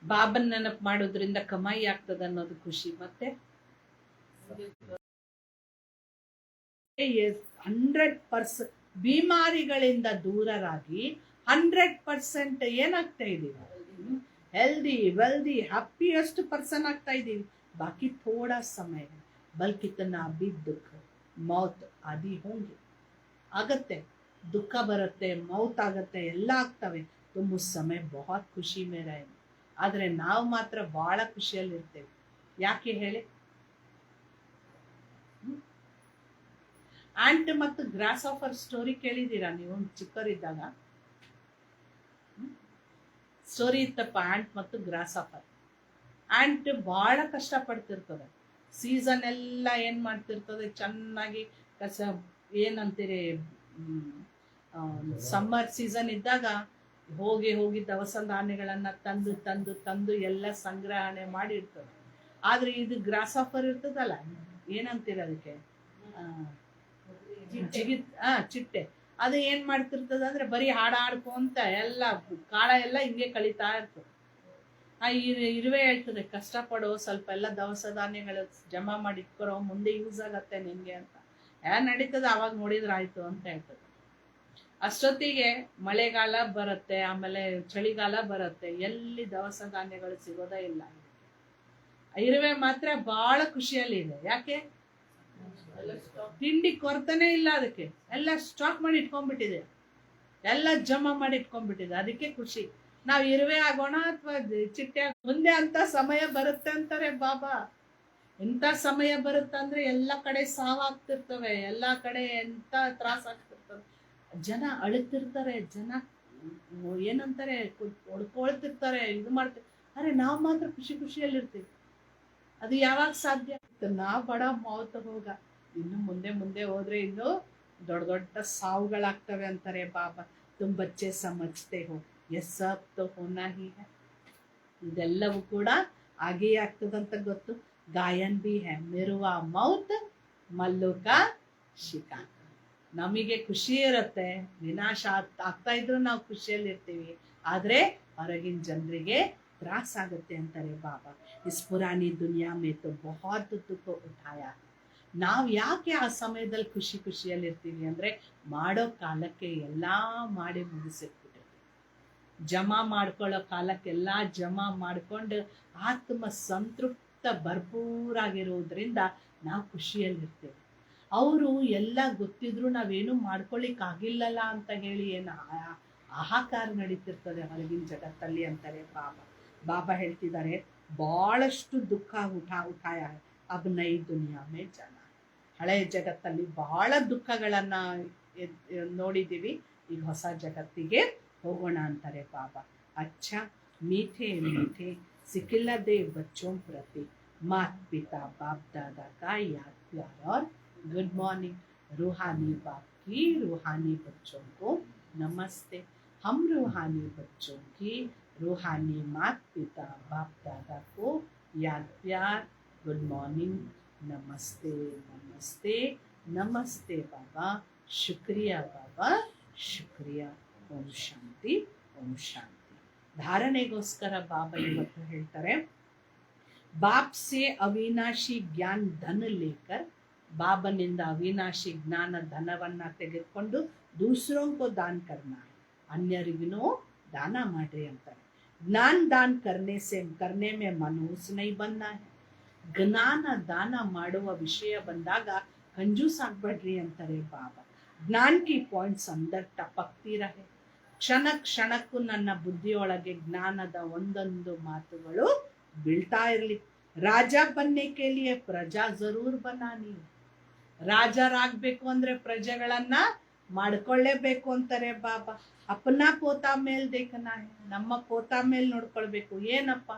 ಬಾಬನ್ ನೆನಪು ಮಾಡೋದ್ರಿಂದ ಕಮಾಯಿ ಆಗ್ತದ ಅನ್ನೋದು ಖುಷಿ, ಮತ್ತೆ 100% ಬೀಮಾರಿಗಳಿಂದ ದೂರರಾಗಿ 100% ಏನಾಗ್ತಾ ಇದೀವಿ? ಹೆಲ್ದಿ ವೆಲ್ದಿ ಹ್ಯಾಪಿಯೆಸ್ಟ್ ಪರ್ಸನ್ ಆಗ್ತಾ ಇದೀವಿ. ಬಾಕಿ ಥೋಡಾ ಸಮಯ ಬಲ್ಕಿ तना भी दुख मौत आदि होंगे. ಆಗತ್ತೆ, ದುಃಖ ಬರುತ್ತೆ, ಮೌತ್ ಆಗತ್ತೆ, ಎಲ್ಲ ಆಗ್ತವೆ. ತುಂಬ ಸಮಯ बहुत ಖುಷಿ में रहेंगे. ಆದ್ರೆ ನಾವು ಮಾತ್ರ ಬಹಳ ಖುಷಿಯಲ್ಲಿರ್ತೇವೆ. ಯಾಕೆ ಹೇಳಿ? ಆಂಟ್ ಮತ್ತು ಗ್ರಾಸ್ ಆಫರ್ ಸ್ಟೋರಿ ಕೇಳಿದೀರಾ ನೀವು ಚಿಕ್ಕವರಿದ್ದಾಗ? ಸ್ಟೋರಿ ಇತ್ತಪ್ಪ, ಆಂಟ್ ಮತ್ತು ಗ್ರಾಸ್ ಆಫರ್. ಆಂಟ್ ಬಹಳ ಕಷ್ಟ ಪಡ್ತಿರ್ತದೆ. ಸೀಸನ್ ಎಲ್ಲ ಏನ್ ಮಾಡ್ತಿರ್ತದೆ, ಚೆನ್ನಾಗಿ ಕಸ ಏನಂತೀರಿ, ಸಮ್ಮರ್ ಸೀಸನ್ ಇದ್ದಾಗ ಹೋಗಿ ದವಸ ಧಾನ್ಯಗಳನ್ನ ತಂದು ತಂದು ತಂದು ಎಲ್ಲ ಸಂಗ್ರಹಣೆ ಮಾಡಿ ಇರ್ತದೆ. ಆದ್ರೆ ಇದು ಗ್ರಾಸ್ ಆಫರ್ ಇರ್ತದಲ್ಲ, ಏನಂತೀರ ಅದಕ್ಕೆ, ಚಿಟ್ಟೆ. ಅದು ಏನ್ ಮಾಡ್ತಿರ್ತದ ಅಂದ್ರೆ ಬರೀ ಹಾಡಾಡ್ಕೊಂತ ಎಲ್ಲ ಕಾಳ ಎಲ್ಲ ಹಿಂಗೆ ಕಳೀತಾ ಇರ್ತದೆ. ಇರುವೆ ಹೇಳ್ತದೆ, ಕಷ್ಟಪಡೋ, ಸ್ವಲ್ಪ ಎಲ್ಲ ದವಸ ಧಾನ್ಯಗಳು ಜಮಾ ಮಾಡಿ ಇಟ್ಕೊರೋ, ಮುಂದೆ ಯೂಸ್ ಆಗತ್ತೆ ನಿನ್ಗೆ ಅಂತ. ನಡೀತದ ಅವಾಗ ನೋಡಿದ್ರೆ ಆಯ್ತು ಅಂತ ಹೇಳ್ತದೆ. ಅಷ್ಟೊತ್ತಿಗೆ ಮಳೆಗಾಲ ಬರುತ್ತೆ, ಆಮೇಲೆ ಚಳಿಗಾಲ ಬರುತ್ತೆ, ಎಲ್ಲಿ ದವಸ ಧಾನ್ಯಗಳು ಸಿಗೋದೇ ಇಲ್ಲ. ಇರುವೆ ಮಾತ್ರ ಬಹಳ ಖುಷಿಯಲ್ಲಿ ಇದೆ. ಯಾಕೆ? ತಿಂಡಿ ಕೊರತೆನೇ ಇಲ್ಲ ಅದಕ್ಕೆ, ಎಲ್ಲ ಸ್ಟಾಕ್ ಮಾಡಿ ಇಟ್ಕೊಂಡ್ಬಿಟ್ಟಿದೆ, ಎಲ್ಲ ಜಮಾ ಮಾಡಿ ಇಟ್ಕೊಂಡ್ಬಿಟ್ಟಿದೆ, ಅದಕ್ಕೆ ಖುಷಿ. ನಾವ್ ಇರುವೆ ಆಗೋಣ ಅಥವಾ ಚಿಟ್ಟೆ ಮುಂದೆ ಅಂತ ಸಮಯ ಬರುತ್ತೆ ಅಂತಾರೆ ಬಾಬಾ. ಎಂತ ಸಮಯ ಬರುತ್ತಂದ್ರೆ ಎಲ್ಲ ಕಡೆ ಸಾವಾಗ್ತಿರ್ತವೆ, ಎಲ್ಲಾ ಕಡೆ ಎಂತ ತ್ರಾಸ ಆಗ್ತಿರ್ತವೆ, ಜನ ಅಳುತ್ತಿರ್ತಾರೆ, ಜನ ಏನಂತಾರೆ ಹೊಡ್ಕೊಳ್ತಿರ್ತಾರೆ, ಇದು ಮಾಡ್ತಾರೆ. ಅರೆ ನಾವ್ ಮಾತ್ರ ಖುಷಿಯಲ್ಲಿರ್ತೀವಿ. ಅದು ಯಾವಾಗ ಸಾಧ್ಯ? ನಾ ಬಡ ಮೌತ್ ಹೋಗ. ಇನ್ನು ಮುಂದೆ ಹೋದ್ರೆ ಇನ್ನು ದೊಡ್ಡ ಸಾವುಗಳಾಗ್ತವೆ ಅಂತಾರೆ ಬಾಬಾ. ತುಮ್ ಬಚ್ಚೆ ಸಮಜ್ತೆ ಹೋ, ಎಸ್ ಸಬ್ ತೋ ಹೋನಾ ಹಿ ಹೈ. ಇದೆಲ್ಲವೂ ಕೂಡ ಆಗೇ ಆಗ್ತದಂತ ಗೊತ್ತು. ಗಾಯನ್ ಬಿ ಹೈ ಮಿರುವ ಮೌತ್ ಮಲ್ಲು ಕಾ ಶಿಕಾರ್. ನಮಗೆ ಖುಷಿ ಇರುತ್ತೆ, ವಿನಾಶ ಆಗ್ತಾ ಇದ್ರು ನಾವು ಖುಷಿಯಲ್ಲಿರ್ತೀವಿ, ಆದ್ರೆ ಹೊರಗಿನ ಜನರಿಗೆ ತ್ರಾಸ ಆಗುತ್ತೆ ಅಂತಾರೆ ಬಾಬಾ. ಇಸ್ ಪುರಾನಿ ದುನಿಯಾ ಮೇ ತೋ ಬಹುತ್ ದುಃಖ ಉಠಾಯಾ. ನಾವು ಯಾಕೆ ಆ ಸಮಯದಲ್ಲಿ ಖುಷಿಯಲ್ಲಿರ್ತೀವಿ ಅಂದ್ರೆ ಮಾಡೋ ಕಾಲಕ್ಕೆ ಎಲ್ಲಾ ಮಾಡಿ ಮುಗಿಸಿಟ್ಬಿಟ್ಟಿರ್ತೀವಿ. ಜಮಾ ಮಾಡ್ಕೊಳ್ಳೋ ಕಾಲಕ್ಕೆಲ್ಲ ಜಮಾ ಮಾಡ್ಕೊಂಡು ಆತ್ಮ ಸಂತೃಪ್ತ ಭರ್ಪೂರಾಗಿರುವುದರಿಂದ ನಾವು ಖುಷಿಯಲ್ಲಿರ್ತೇವೆ. ಅವರು ಎಲ್ಲ ಗೊತ್ತಿದ್ರು ನಾವೇನು ಮಾಡ್ಕೊಳ್ಳಿಕ್ ಆಗಿಲ್ಲಲ್ಲ ಅಂತ ಹೇಳಿ ಏನು ಹಾಹಾಕಾರ ನಡೀತಿರ್ತದೆ ಹೊರಗಿನ ಜಗತ್ತಲ್ಲಿ ಅಂತಾರೆ ಬಾಬಾ. ಬಾಬಾ ಹೇಳ್ತಿದ್ದಾರೆ ಬಹಳಷ್ಟು ದುಃಖ ಉಠಾಯ ಅಬ್ ನೈ ದುನಿಯಾ ಮೇ ಜನ. ಹಳೆಯ ಜಗತ್ತಲ್ಲಿ ಬಹಳ ದುಃಖಗಳನ್ನ ನೋಡಿದ್ದೀವಿ, ಈಗ ಹೊಸ ಜಗತ್ತಿಗೆ ಹೋಗೋಣ ಅಂತಾರೆ ಬಾಬಾ. ಅಚ್ಚ ಮೀಠೆ ಮೀಠೆ ಸಿಕ್ಕಿಲ್ಲದೆ ಬಚ್ಚೋಂ ಪ್ರತಿ ಮಾತ್ ಪಿತಾ बाप दादा का याद प्यार और गुड मॉर्निंग. रूहानी बाप की रूहानी बच्चों को नमस्ते. हम रूहानी बच्चों की रूहानी मात पिता बाप दादा को याद प्यार गुड मॉर्निंग नमस्ते नमस्ते नमस्ते बाबा. शुक्रिया बाबा शुक्रिया. ಓಂ ಶಾಂತಿ ಓಂ ಶಾಂತಿ. ಧಾರಣೆಗೋಸ್ಕರ ಬಾಬಾ ಇವತ್ತು ಹೇಳ್ತಾರೆ ಬಾಪ್ ಸೆ ಅವಿನಾಶಿ ಜ್ಞಾನ ಧನ ಲೇಕರ್. ಬಾಬನಿಂದ ಅವಿನಾಶಿ ಜ್ಞಾನ ಧನವನ್ನ ತೆಗೆದುಕೊಂಡು ದೂಸರೋಂಕೋ ದಾನ್ ಕರ್ನ, ಅನ್ಯರಿಗೂ ದಾನ ಮಾಡ್ರಿ ಅಂತಾರೆ. ಜ್ಞಾನ ದಾನ್ ಕರ್ನೆ ಮೇ ಮನೂಸ್ ನೈ ಬನ್ನ. ಜ್ಞಾನ ದಾನ ಮಾಡುವ ವಿಷಯ ಬಂದಾಗ ಕಂಜೂಸ್ ಆಗ್ಬೇಡ್ರಿ ಅಂತಾರೆ ಬಾಬಾ. ಜ್ಞಾನ ಕಿ ಪಾಯಿಂಟ್ಸ್ ಅಂದರ್ ಟಪಕ್ತಿ ರಹೆ. ಕ್ಷಣ ಕ್ಷಣಕ್ಕೂ ನನ್ನ ಬುದ್ಧಿಯೊಳಗೆ ಜ್ಞಾನದ ಒಂದೊಂದು ಮಾತುಗಳು ಬೀಳ್ತಾ ಇರಲಿ. ರಾಜ ಬನ್ನೆ ಕೇಳಿಯೇ ಪ್ರಜಾ ಜರೂರ್ ಬನಾನಿ. ರಾಜರಾಗ್ಬೇಕು ಅಂದ್ರೆ ಪ್ರಜೆಗಳನ್ನ ಮಾಡ್ಕೊಳ್ಳೇಬೇಕು ಅಂತಾರೆ ಬಾಬಾ. ಅಪ್ಪನ ಪೋತಾ ಮೇಲ್ ದೇಖನಾ ಹೇ, ನಮ್ಮ ಪೋತಾ ಮೇಲ್ ನೋಡ್ಕೊಳ್ಬೇಕು. ಏನಪ್ಪ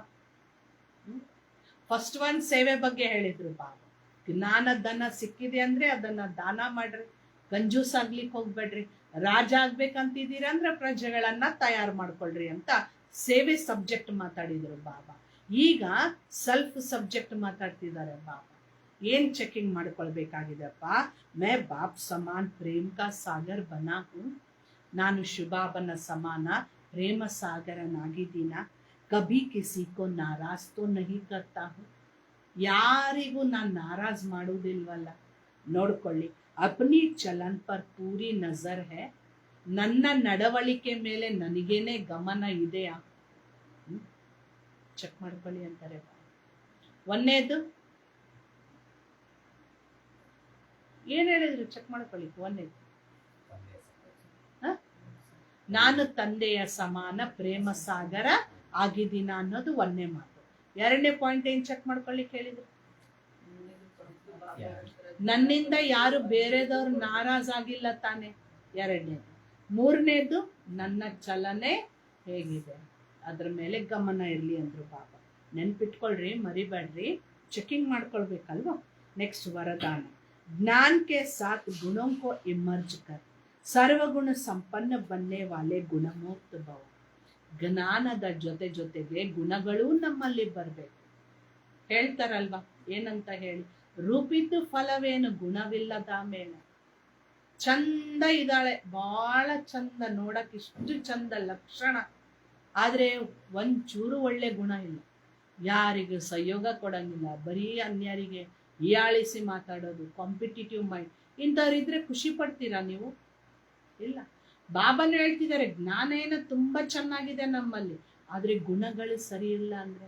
ಫಸ್ಟ್ ಒನ್ ಸೇವೆ ಬಗ್ಗೆ ಹೇಳಿದ್ರು ಬಾಬಾ. ಜ್ಞಾನ ಧನ ಸಿಕ್ಕಿದೆ ಅಂದ್ರೆ ಅದನ್ನ ದಾನ ಮಾಡ್ರಿ, ಕಂಜೂಸ್ ಆಗ್ಲಿಕ್ಕೆ ಹೋಗ್ಬೇಡ್ರಿ. ರಾಜ ಆಗ್ಬೇಕಂತಿದ್ದೀರ ಅಂದ್ರೆ ಪ್ರಜೆಗಳನ್ನ ತಯಾರು ಮಾಡ್ಕೊಳ್ರಿ ಅಂತ ಸೇವೆ ಸಬ್ಜೆಕ್ಟ್ ಮಾತಾಡಿದ್ರು ಬಾಬಾ. ಈಗ ಸೆಲ್ಫ್ ಸಬ್ಜೆಕ್ಟ್ ಮಾತಾಡ್ತಿದ್ದಾರೆ ಬಾಬಾ. ಏನ್ ಚೆಕಿಂಗ್ ಮಾಡ್ಕೊಳ್ಬೇಕಾಗಿದೆಪ್ಪ? ಮೇ ಬಾಪ್ ಸಮಾನ್ ಪ್ರೇಮ್ ಕಾ ಸಾಗರ್ ಬನಾ ಹೂ. ನಾನು ಶುಭಾಬನ ಸಮಾನ ಪ್ರೇಮ ಸಾಗರನಾಗಿದ್ದೀನ. ಕಭಿ ಕಿಸಿ ಕೋ ನಾರಾಜ್ ತೋ ನಹಿ ಕರ್ತಾ ಹೂ. ಯಾರಿಗೂ ನಾನು ನಾರಾಜ್ ಮಾಡುವುದಿಲ್ವಲ್ಲ. ನೋಡ್ಕೊಳ್ಳಿ, ಅಪ್ನಿ ಚಲನ್ ಪರ್ ಪೂರಿ ನಜರ್ ಹೇ. ನನ್ನ ನಡವಳಿಕೆ ಮೇಲೆ ನನಗೇನೆ ಗಮನ ಇದೆಯಾ? ಚೆಕ್ ಮಾಡ್ಕೊಳ್ಳಿ ಅಂತಾರೆ. ಒಂದೇದು ಏನ್ ಹೇಳಿದ್ರು? ಚೆಕ್ ಮಾಡ್ಕೊಳ್ಳಿ. ಒಂದೇದು ನಾನು ತಂದೆಯ ಸಮಾನ ಪ್ರೇಮ ಸಾಗರ ಆಗಿದ್ದೀನ ಅನ್ನೋದು ಒಂದನೇ ಮಾತು. ಎರಡನೇ ಪಾಯಿಂಟ್ ಏನ್ ಚೆಕ್ ಮಾಡ್ಕೊಳ್ಳಿಕ್ ಹೇಳಿದ್ರು? ನನ್ನಿಂದ ಯಾರು ಬೇರೆದವ್ರು ನಾರಾಜ್ ಆಗಿಲ್ಲ ತಾನೆ, ಎರಡನೇದು. ಮೂರನೇದು ನನ್ನ ಚಲನೆ ಹೇಗಿದೆ ಅದ್ರ ಮೇಲೆ ಗಮನ ಇರಲಿ ಅಂದ್ರು ಬಾಬಾ. ನೆನ್ಪಿಟ್ಕೊಳ್ರಿ, ಮರಿಬೇಡ್ರಿ, ಚೆಕಿಂಗ್ ಮಾಡ್ಕೊಳ್ಬೇಕಲ್ವಾ. ನೆಕ್ಸ್ಟ್ ವರದಾನ. ಜ್ಞಾನ ಕೆ ಸಾಥ್ ಗುಣೋं को इमर्ज कर ಸರ್ವಗುಣ ಸಂಪನ್ನ ಬನ್ನೆ ವಾಲೆ ಗುಣಮೂರ್ತ ಭವ. ಜ್ಞಾನದ ಜೊತೆಗೆ ಗುಣಗಳು ನಮ್ಮಲ್ಲಿ ಬರ್ಬೇಕು. ಹೇಳ್ತಾರಲ್ವಾ, ಏನಂತ ಹೇಳಿ? ರೂಪಿದ್ದು ಫಲವೇನು ಗುಣವಿಲ್ಲದ ಮೇಲೆ. ಚಂದ ಇದ್ದಾಳೆ, ಬಹಳ ಚಂದ, ನೋಡಕ್ ಇಷ್ಟು ಚಂದ ಲಕ್ಷಣ, ಆದ್ರೆ ಒಂಚೂರು ಒಳ್ಳೆ ಗುಣ ಇಲ್ಲ. ಯಾರಿಗೂ ಸಹಯೋಗ ಕೊಡಂಗಿಲ್ಲ, ಬರೀ ಅನ್ಯರಿಗೆ ಹೀಯಾಳಿಸಿ ಮಾತಾಡೋದು, ಕಾಂಪಿಟಿಟಿವ್ ಮೈಂಡ್. ಇಂಥವ್ರಿದ್ರೆ ಖುಷಿ ಪಡ್ತೀರಾ ನೀವು? ಇಲ್ಲ. ಬಾಬಾನು ಹೇಳ್ತಿದ್ದಾರೆ ಜ್ಞಾನ ಏನೋ ತುಂಬಾ ಚೆನ್ನಾಗಿದೆ ನಮ್ಮಲ್ಲಿ, ಆದ್ರೆ ಗುಣಗಳು ಸರಿ ಇಲ್ಲ ಅಂದ್ರೆ.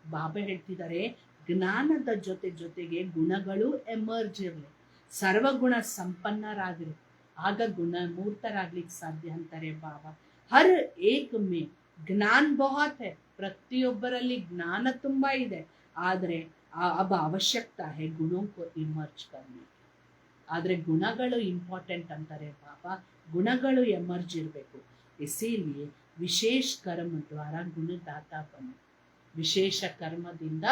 ಬಾಬಾ ಹೇಳ್ತಿದ್ದಾರೆ ಜ್ಞಾನದ ಜೊತೆಗೆ ಗುಣಗಳು ಎಮರ್ಜ್ ಇರಲಿ, ಸರ್ವಗುಣ ಸಂಪನ್ನರಾಗಿರಿ, ಆಗ ಗುಣಮೂರ್ತರಾಗ್ಲಿಕ್ಕೆ ಸಾಧ್ಯ ಅಂತಾರೆ ಬಾಬಾ. ಹರ್ ಏಕ್ ಮೇ ಜ್ಞಾನ ಬಹುತ್ ಹೈ. ಪ್ರತಿಯೊಬ್ಬರಲ್ಲಿ ಜ್ಞಾನ ತುಂಬಾ ಇದೆ, ಆದ್ರೆ ಅಬ ಅವಶ್ಯಕತಾ ಹೈ ಗುಣೋं को इमर्ज करने. ಆದ್ರೆ ಗುಣಗಳು ಇಂಪಾರ್ಟೆಂಟ್ ಅಂತಾರೆ ಬಾಬಾ. ಗುಣಗಳು ಎಮರ್ಜ್ ಇರಬೇಕು. ಇಸಿಲಿಯೇ ವಿಶೇಷ ಕರ್ಮ ದ್ವಾರ ಗುಣದಾತ ಬನ್ನಿ. ವಿಶೇಷ ಕರ್ಮದಿಂದ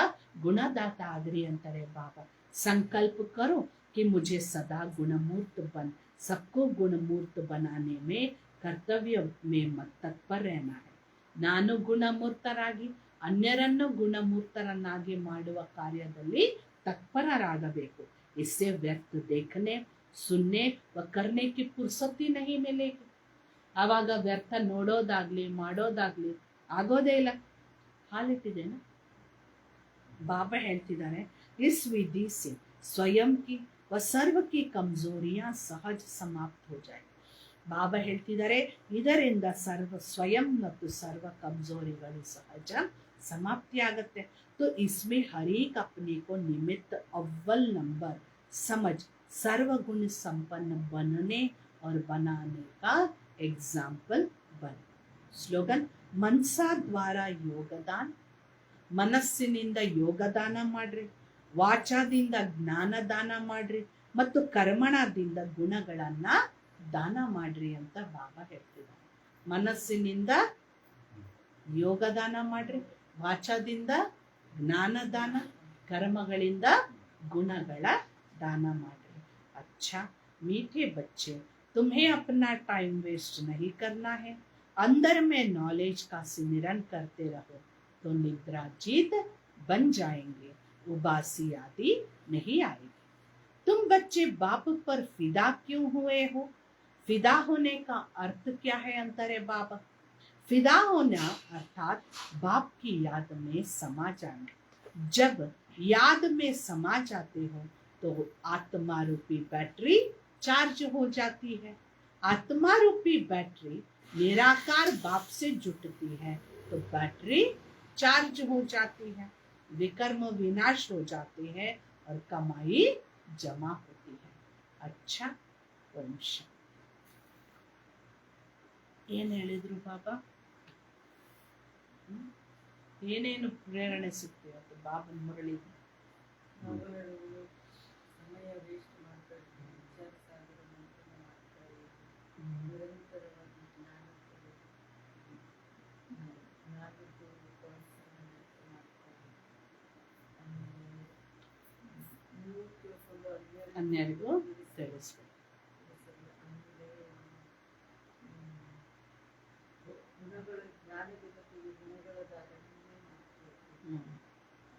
ಗುಣದಾತ ಆಗ್ರಿ ಅಂತಾರೆ ಬಾಬಾ. ಸಂಕಲ್ಪ ಕರೋ कि मुझे सदा गुणमूर्त बन सबको गुणमूर्त बनाने में कर्तव्य में मत तत्पर रहना है. ನಾನು ಗುಣಮೂರ್ತರಾಗಿ ಅನ್ಯರನ್ನು ಗುಣಮೂರ್ತರನ್ನಾಗಿ ಮಾಡುವ ಕಾರ್ಯದಲ್ಲಿ ತತ್ಪರರಾಗಬೇಕು. इससे व्यर्थ देखने सुनने व करने की फुर्सत ही नहीं मिलेगी. ಆವಾಗ ವ್ಯರ್ಥ ನೋಡೋದಾಗ್ಲಿ ಮಾಡೋದಾಗ್ಲಿ ಆಗೋದೇ ಇಲ್ಲ. ಹಾಲಿಟ್ಟಿದ್ದೇನೆ. ಬಾಬಾ ಹೇಳ್ತಿದ್ದಾರೆ इस विधि से स्वयं की व सर्व की कमजोरियां सहज समाप्त हो जाए. ಬಾಬಾ ಹೇಳ್ತಿದ್ದಾರೆ ಇದರಿಂದ ಸ್ವಯಂ ಮತ್ತು ಸರ್ವ ಕಮ್ಜೋರಿಗಳು ಸಹಜ समाप्ति तो इसमें हर एक अपने को निमित्त अव्वल नंबर समझ सर्वगुण संपन्न बनने और बनाने का एग्जाम्पल बन स्लोगन मनसा द्वारा योगदान ಮನಸ್ಸಿನಿಂದ ಯೋಗದಾನ ಮಾಡ್ರಿ ವಾಚಾದಿಂದ ಜ್ಞಾನ ದಾನ ಮಾಡ್ರಿ ಮತ್ತು ಕರ್ಮಣದಿಂದ ಗುಣಗಳನ್ನ ದಾನ ಮಾಡ್ರಿ ಅಂತ ಬಾಬಾ ಹೇಳ್ತಿದ್ದಾರೆ ಮನಸ್ಸಿನಿಂದ ಯೋಗದಾನ ಮಾಡ್ರಿ ವಾಚಾದಿಂದ ಜ್ಞಾನದಾನ कर्मಗಳಿಂದ गुणಗಳ दान ಮಾಡ್ರಿ अच्छा मीठे बच्चे तुम्हें अपना टाइम वेस्ट नहीं करना है अंदर में नॉलेज का सिमरन करते रहो तो निद्रा जीत बन जाएंगे उबासी आदि नहीं आएगी तुम बच्चे बाप पर फिदा क्यों हुए हो फिदा होने का अर्थ क्या है अंतरे बाबा फिदा होना अर्थात बाप की याद में समा जाना जब याद में समा जाते हो तो आत्मा रूपी बैटरी चार्ज हो जाती है आत्मा रूपी बैटरी निराकार बाप से जुटती है तो बैटरी चार्ज हो जाती है विकर्म विनाश हो जाते हैं और कमाई जमा होती है अच्छा ओम शांति ಏನ್ ಹೇಳಿದ್ರು ಬಾಬಾ ಏನೇನು ಪ್ರೇರಣೆ ಸಿಕ್ತು ಅದು ಬಾಬನ್ ಮುರಳಿ ಮಗಳು ಸಮಯ ವೇಸ್ಟ್ ಮಾಡ್ತಾರೆ ವಿಚಾರ ಸಾಗರ ಮಂಥನ ಮಾಡ್ತಾರೆ ನಿರಂತರವಾಗಿ ಜ್ಞಾನದ್ದು ಪ್ರೋತ್ಸಾಹ ಮಾಡ್ತಾರೆ ಆಮೇಲೆ ನೀವು ತಿಳ್ಕೊಂಡು ಅನ್ಯರಿಗೂ ತಿಳಿಸ್ಬೇಕು ಗುಣಗಳ ಜ್ಞಾನದ ಜೊತೆಗೆ ಗುಣಗಳ ಧಾರಣೆ ಮಾಡ್ತಾರೆ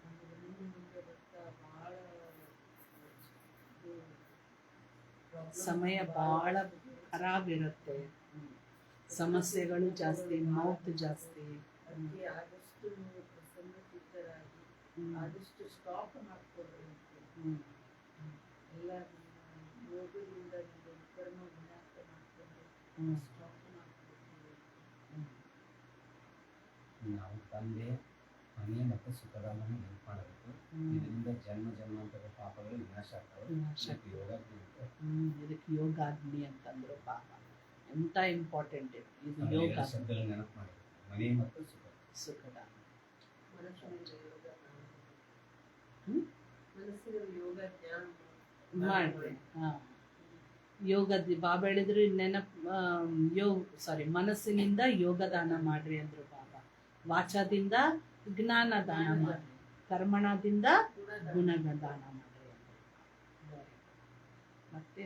ಆಮೇಲೆ ಮುಂದೆ ಬರ್ತಾ ಬಹಳ ಸಮಯ ಬಹಳ ಖರಾಬ್ ಇರುತ್ತೆ ಸಮಸ್ಯೆಗಳು ಜಾಸ್ತಿ ಮೌತ್ ಜಾಸ್ತಿ ಅದಕ್ಕೆ ಆದಷ್ಟು ನೀವು ಪ್ರಸನ್ನಚಿತ್ತರಾಗಿ ಆದಷ್ಟು ಸ್ಟಾಪ್ ಮಾಡ್ಕೊಡ್ರಿ ಎಲ್ಲ ನಿಮ್ಮ ಯೋಗದಿಂದ ನಿಮ್ಮ ವಿಕರ್ಮ ವಿನಾಶ ಮಾಡ್ಕೊಂಡು ಸ್ಟಾಪ್ ಮಾಡ್ಕೊಡ್ತೀವಿ ನಾವು ತಂದೆ ಮನೆ ಮತ್ತು ಸುಖಧಾಮನ ನೆನಪು ಮಾಡಬೇಕು ಇದರಿಂದ ಜನ್ಮ ಜನ್ಮಾಂತರ ಪಾಪಗಳು ವಿನಾಶ ಆಗ್ತವೆ ಯೋಗ ಇದಕ್ಕೆ ಯೋಗಾಗ್ನಿ ಅಂತಂದ್ರು ಬಾಬಾ ಎಂತ ಇಂಪಾರ್ಟೆಂಟ್ ಇದು ಯೋಗ ಶಬ್ದಗಳು ನೆನಪು ಮಾಡಬೇಕು ಮನೆ ಮತ್ತು ಸುಖಧಾಮ ಮನಸ್ಸಿನಲ್ಲಿ ಯೋಗ ಮನಸ್ಸಿನಲ್ಲಿ ಯೋಗ ಜ್ಞಾನ ಮಾಡ್ರಿ ಯೋಗದ ಬಾಬಾ ಹೇಳಿದ್ರು ಮನಸ್ಸಿನಿಂದ ಯೋಗದಾನ ಮಾಡ್ರಿ ಅಂದ್ರು ಬಾಬಾ ವಾಚಾದಿಂದ ಜ್ಞಾನ ದಾನ ಮಾಡ್ರಿ ಕರ್ಮಣದಿಂದ ಗುಣಗ ದಾನ ಮಾಡ್ರಿ ಅಂದ್ರು ಮತ್ತೆ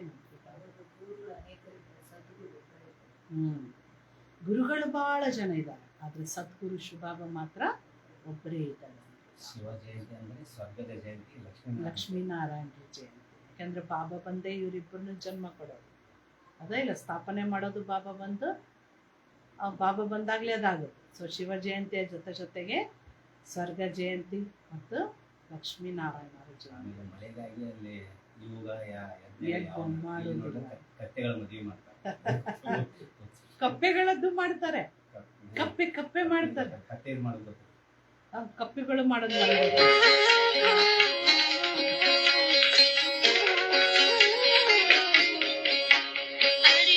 ಗುರುಗಳು ಬಹಳ ಜನ ಇದ್ದಾರೆ ಆದ್ರೆ ಸದ್ಗುರು ಶಿವಬಾಬಾ ಮಾತ್ರ ಒಬ್ಬರೇ ಇದ್ದಾರೆ ಶಿವ ಜಯಂತಿ ಅಂದ್ರೆ ಸ್ವರ್ಗದ ಜಯಂತಿ ಲಕ್ಷ್ಮೀನಾರಾಯಣ ಜಯಂತಿ ಯಾಕಂದ್ರೆ ಬಾಬಾ ಬಂದೇ ಇವರಿಬ್ಬರನ್ನು ಜನ್ಮ ಕೊಡೋದು ಅದೇ ಇಲ್ಲ ಸ್ಥಾಪನೆ ಮಾಡೋದು ಬಾಬಾ ಬಂದು ಬಾಬಾ ಬಂದಾಗ್ಲೇ ಅದಾಗುತ್ತೆ ಸೊ ಶಿವ ಜಯಂತಿಯ ಜೊತೆಗೆ ಸ್ವರ್ಗ ಜಯಂತಿ ಮತ್ತು ಲಕ್ಷ್ಮೀನಾರಾಯಣರ ಜಯಂತಿ ಮಳೆಗಾಗಿ ಅಲ್ಲಿ ಕತ್ತೆಗಳ ಮದುವೆ ಮಾಡ್ತಾರೆ ಕಪ್ಪೆಗಳದ್ದು ಮಾಡ್ತಾರೆ ಕಪ್ಪೆ ಮಾಡ್ತಾರೆ ಕತ್ತೆ ಮಾಡೋದು ಕಪ್ಪೆಗಳು ಮಾಡೋದು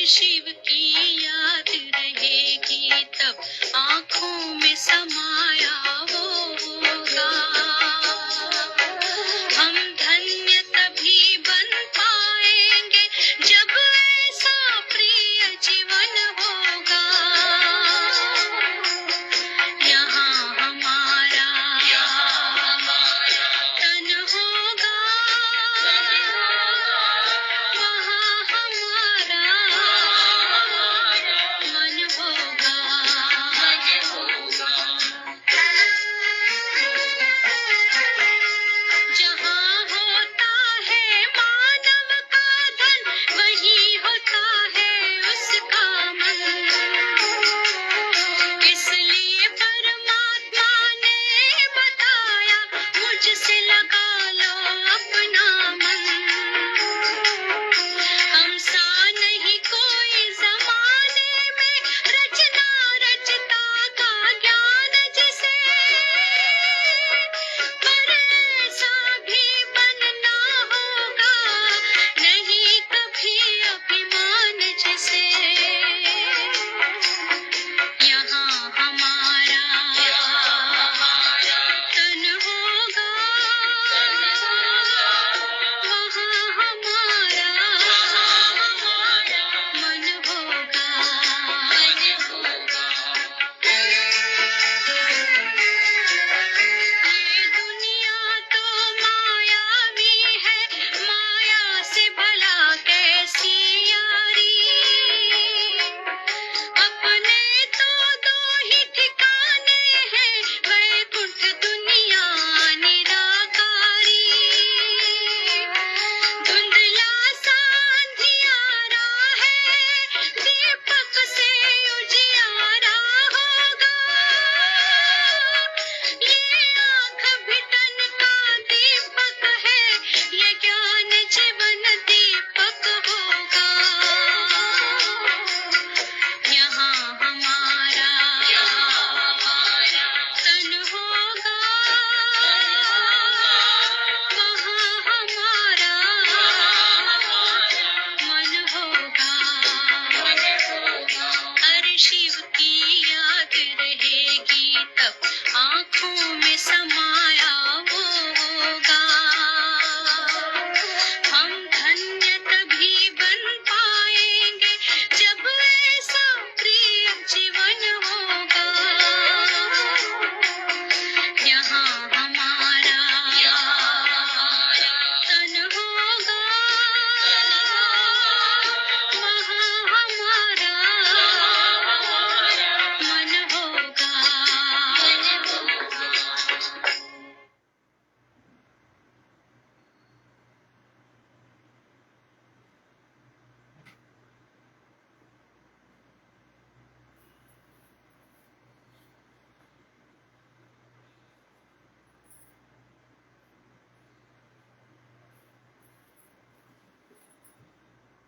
शिव की याद रहेगी तब आँखों में समा